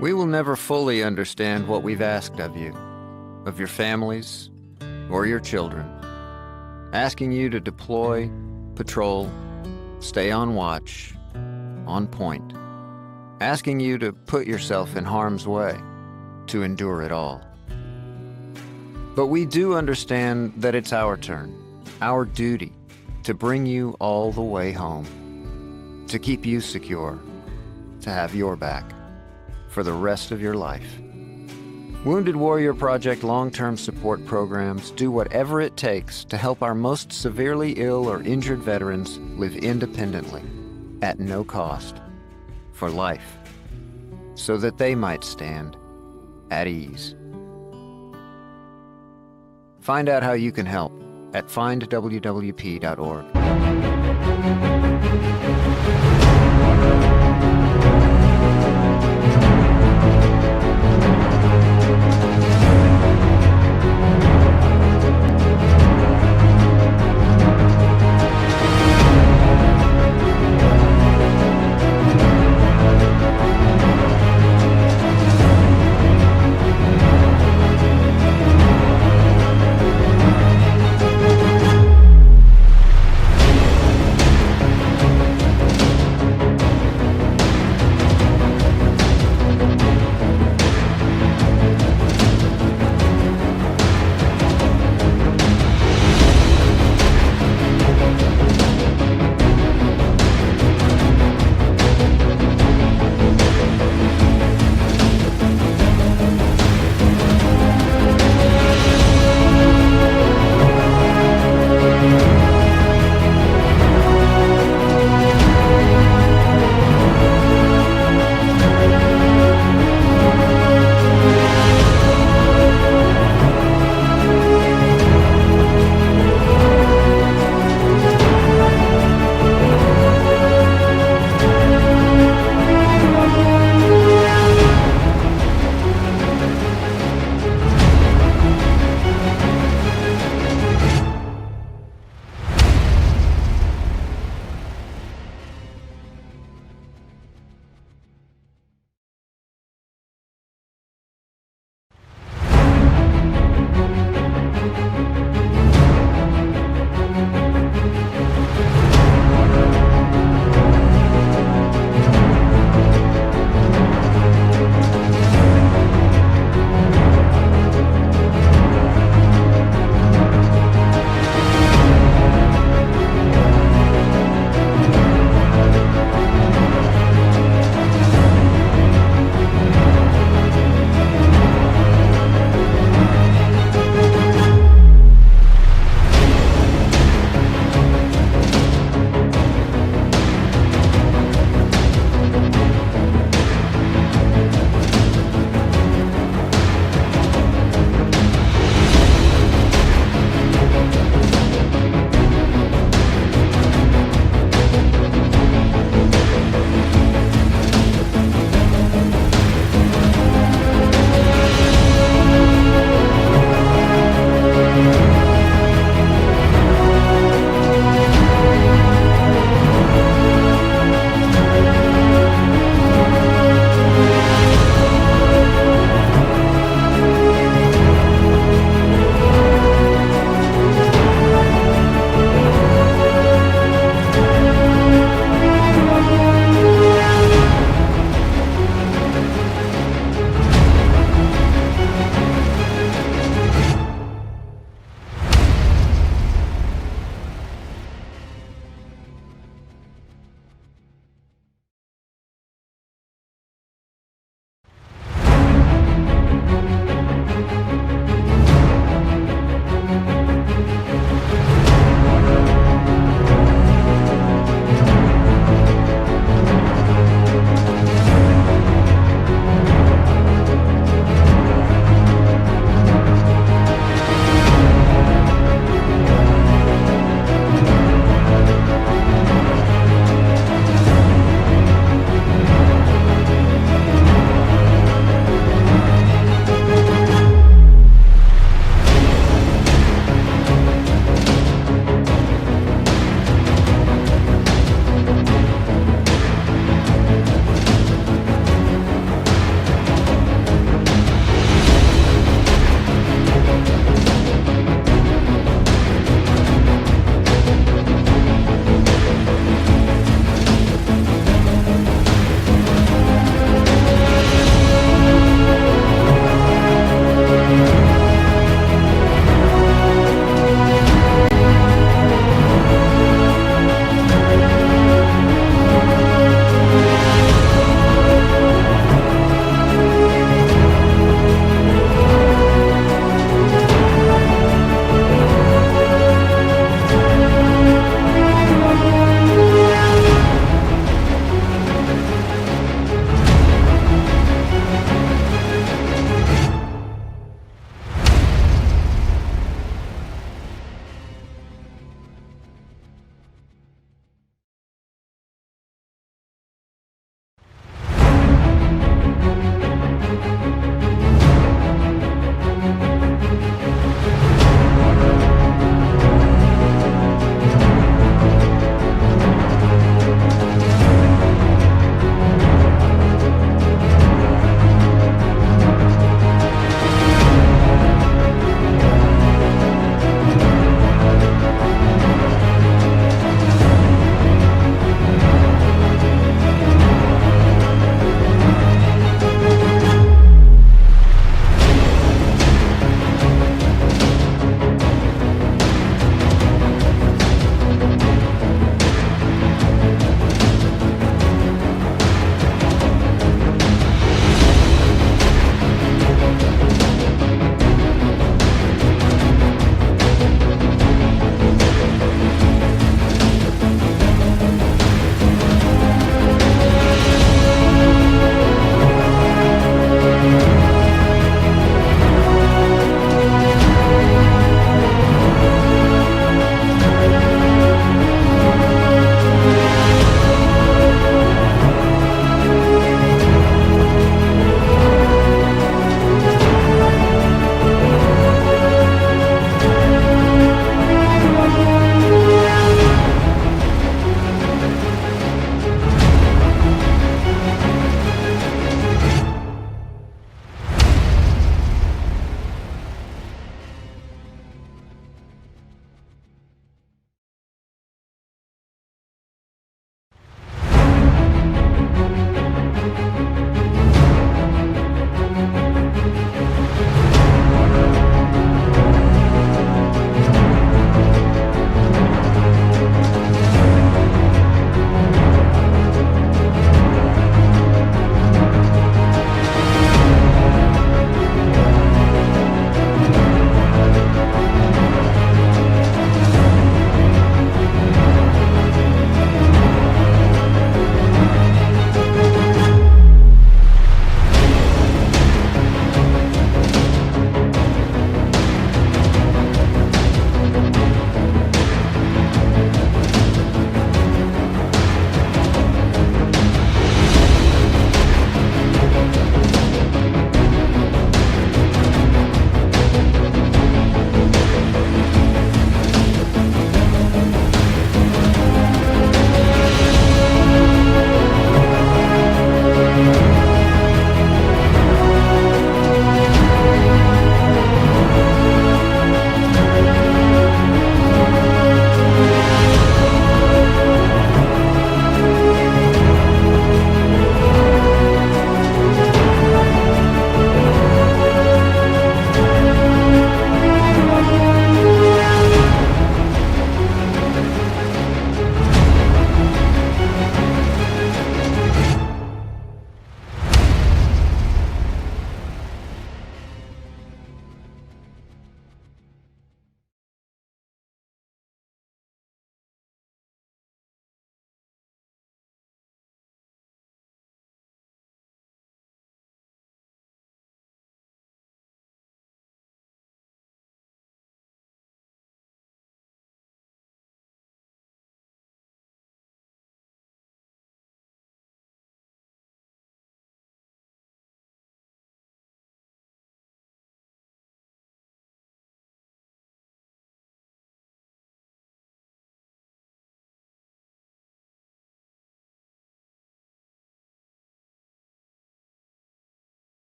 B: We will never fully understand what we've asked of you, of your families, or your children. Asking you to deploy, patrol, stay on watch, on point. Asking you to put yourself in harm's way, to endure it all. But we do understand that it's our turn, our duty, to bring you all the way home, to keep you secure, to have your back. for the rest of your life. Wounded Warrior Project long-term support programs do whatever it takes to help our most severely ill or injured veterans live independently, at no cost, for life, so that they might stand at ease. Find out how you can help at findwwp.org.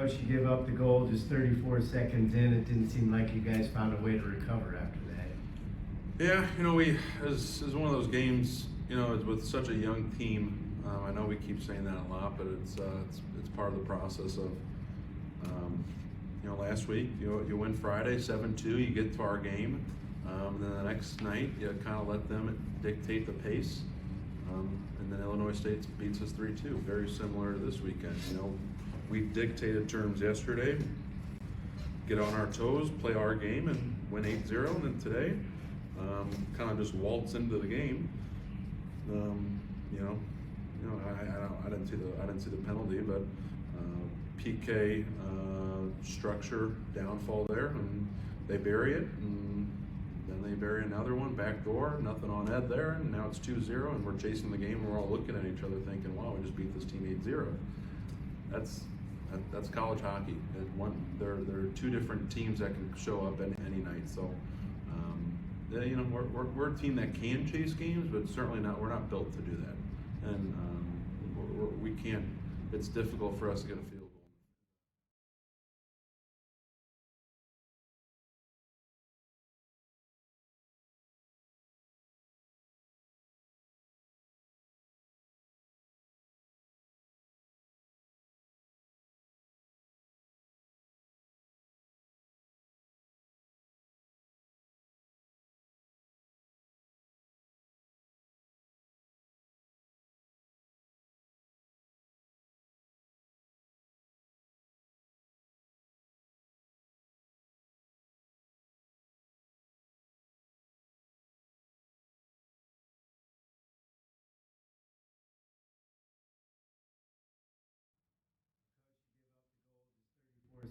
C: Coach, you give up the goal just 34 seconds in. It didn't seem like you guys found a way to recover after that.
D: Yeah, we as one of those games, it's with such a young team. I know we keep saying that a lot, but it's part of the process of, last week you win Friday 7-2, you get to our game, then the next night you kind of let them dictate the pace, and then Illinois State beats us 3-2. Very similar to this weekend. We dictated terms yesterday, get on our toes, play our game, and win 8-0, and then today, kind of just waltz into the game. I didn't see the penalty, but PK structure downfall there, and they bury it, and then they bury another one, back door, nothing on Ed there, and now it's 2-0, and we're chasing the game, and we're all looking at each other thinking, wow, we just beat this team 8-0. That's college hockey. There are two different teams that can show up any night. So, we're a team that can chase games, but certainly not. We're not built to do that, and we can't. It's difficult for us to get a field goal.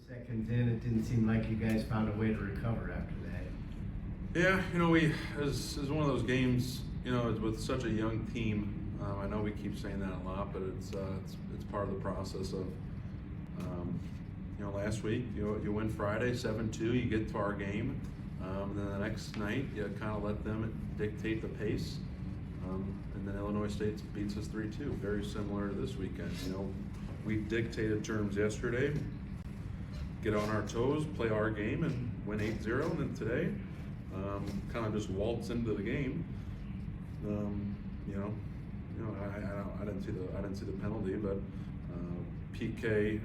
C: Seconds in, it didn't seem like you guys found a way to recover after that.
D: Yeah, we as one of those games, it's with such a young team. I know we keep saying that a lot, but it's part of the process of, last week you win Friday 7-2, you get to our game, then the next night you kind of let them dictate the pace, and then Illinois State beats us 3-2. Very similar to this weekend. We dictated terms yesterday, get on our toes, play our game, and win 8-0, and then today, kind of just waltz into the game. I didn't see the penalty, but PK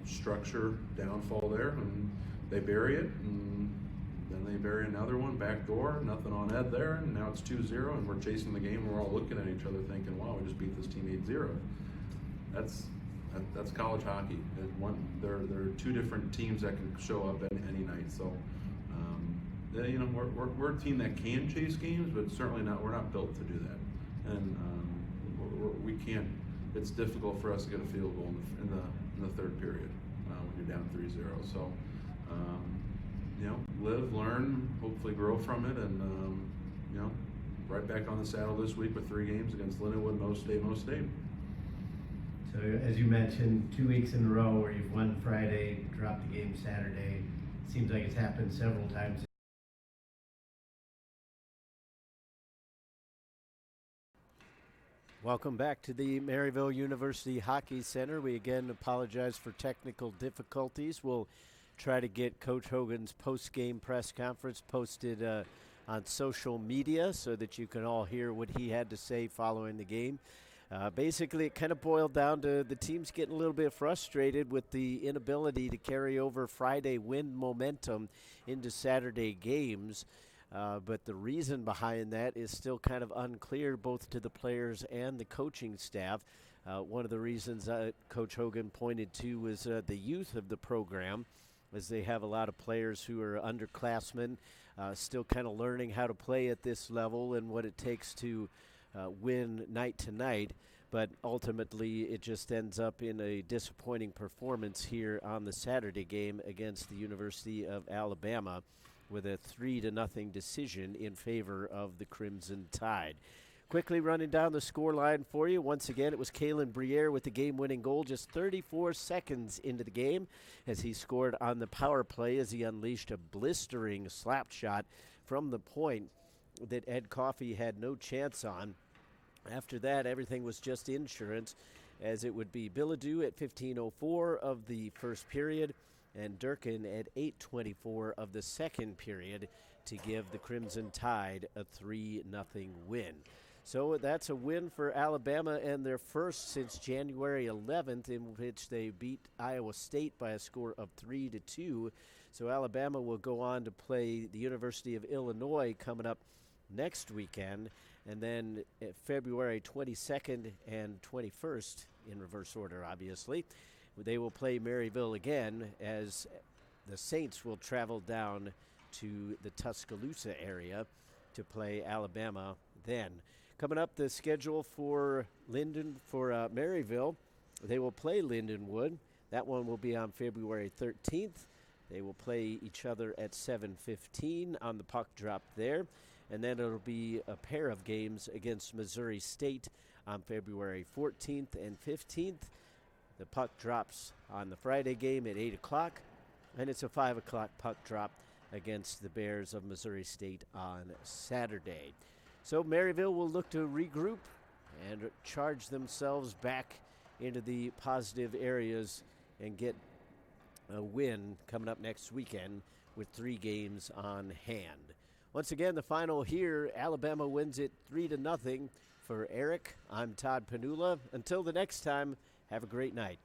D: structure downfall there, and they bury it, and then they bury another one, back door, nothing on Ed there, and now it's 2-0, and we're chasing the game, and we're all looking at each other thinking, wow, we just beat this team 8-0. That's college hockey. There are two different teams that can show up any night. So, we're a team that can chase games, but certainly not. We're not built to do that, and we can't. It's difficult for us to get a field goal in the third period when you're down 3-0. So, live, learn, hopefully grow from it, and right back on the saddle this week with 3 games against Lindenwood, Most State.
C: So as you mentioned, 2 weeks in a row where you've won Friday, dropped the game Saturday. Seems like it's happened several times. Welcome back to the Maryville University Hockey Center. We again apologize for technical difficulties. We'll try to get Coach Hogan's post-game press conference posted on social media so that you can all hear what he had to say following the game. Basically, it kind of boiled down to the teams getting a little bit frustrated with the inability to carry over Friday win momentum into Saturday games. But the reason behind that is still kind of unclear, both to the players and the coaching staff. One of the reasons Coach Hogan pointed to was the youth of the program, as they have a lot of players who are underclassmen, still kind of learning how to play at this level and what it takes to win night to night, but ultimately it just ends up in a disappointing performance here on the Saturday game against the University of Alabama with a 3-0 decision in favor of the Crimson Tide. Quickly running down the score line for you. Once again, it was Kalen Briere with the game-winning goal just 34 seconds into the game as he scored on the power play as he unleashed a blistering slap shot from the point that Ed Coffey had no chance on. After that, everything was just insurance as it would be Billadu at 15:04 of the first period and Durkin at 8:24 of the second period to give the Crimson Tide a 3-0 win. So that's a win for Alabama and their first since January 11th, in which they beat Iowa State by a score of 3-2. So Alabama will go on to play the University of Illinois coming up next weekend, and then February 22nd and 21st, in reverse order obviously, they will play Maryville again, as the Saints will travel down to the Tuscaloosa area to play Alabama then. Coming up, the schedule for Maryville, they will play Lindenwood. That one will be on February 13th. They will play each other at 7:15 on the puck drop there. And then it'll be a pair of games against Missouri State on February 14th and 15th. The puck drops on the Friday game at 8 o'clock, and it's a 5 o'clock puck drop against the Bears of Missouri State on Saturday. So Maryville will look to regroup and charge themselves back into the positive areas and get a win coming up next weekend with 3 games on hand. Once again, the final here, Alabama wins it 3-0. For Eric, I'm Todd Panula. Until the next time, have a great night.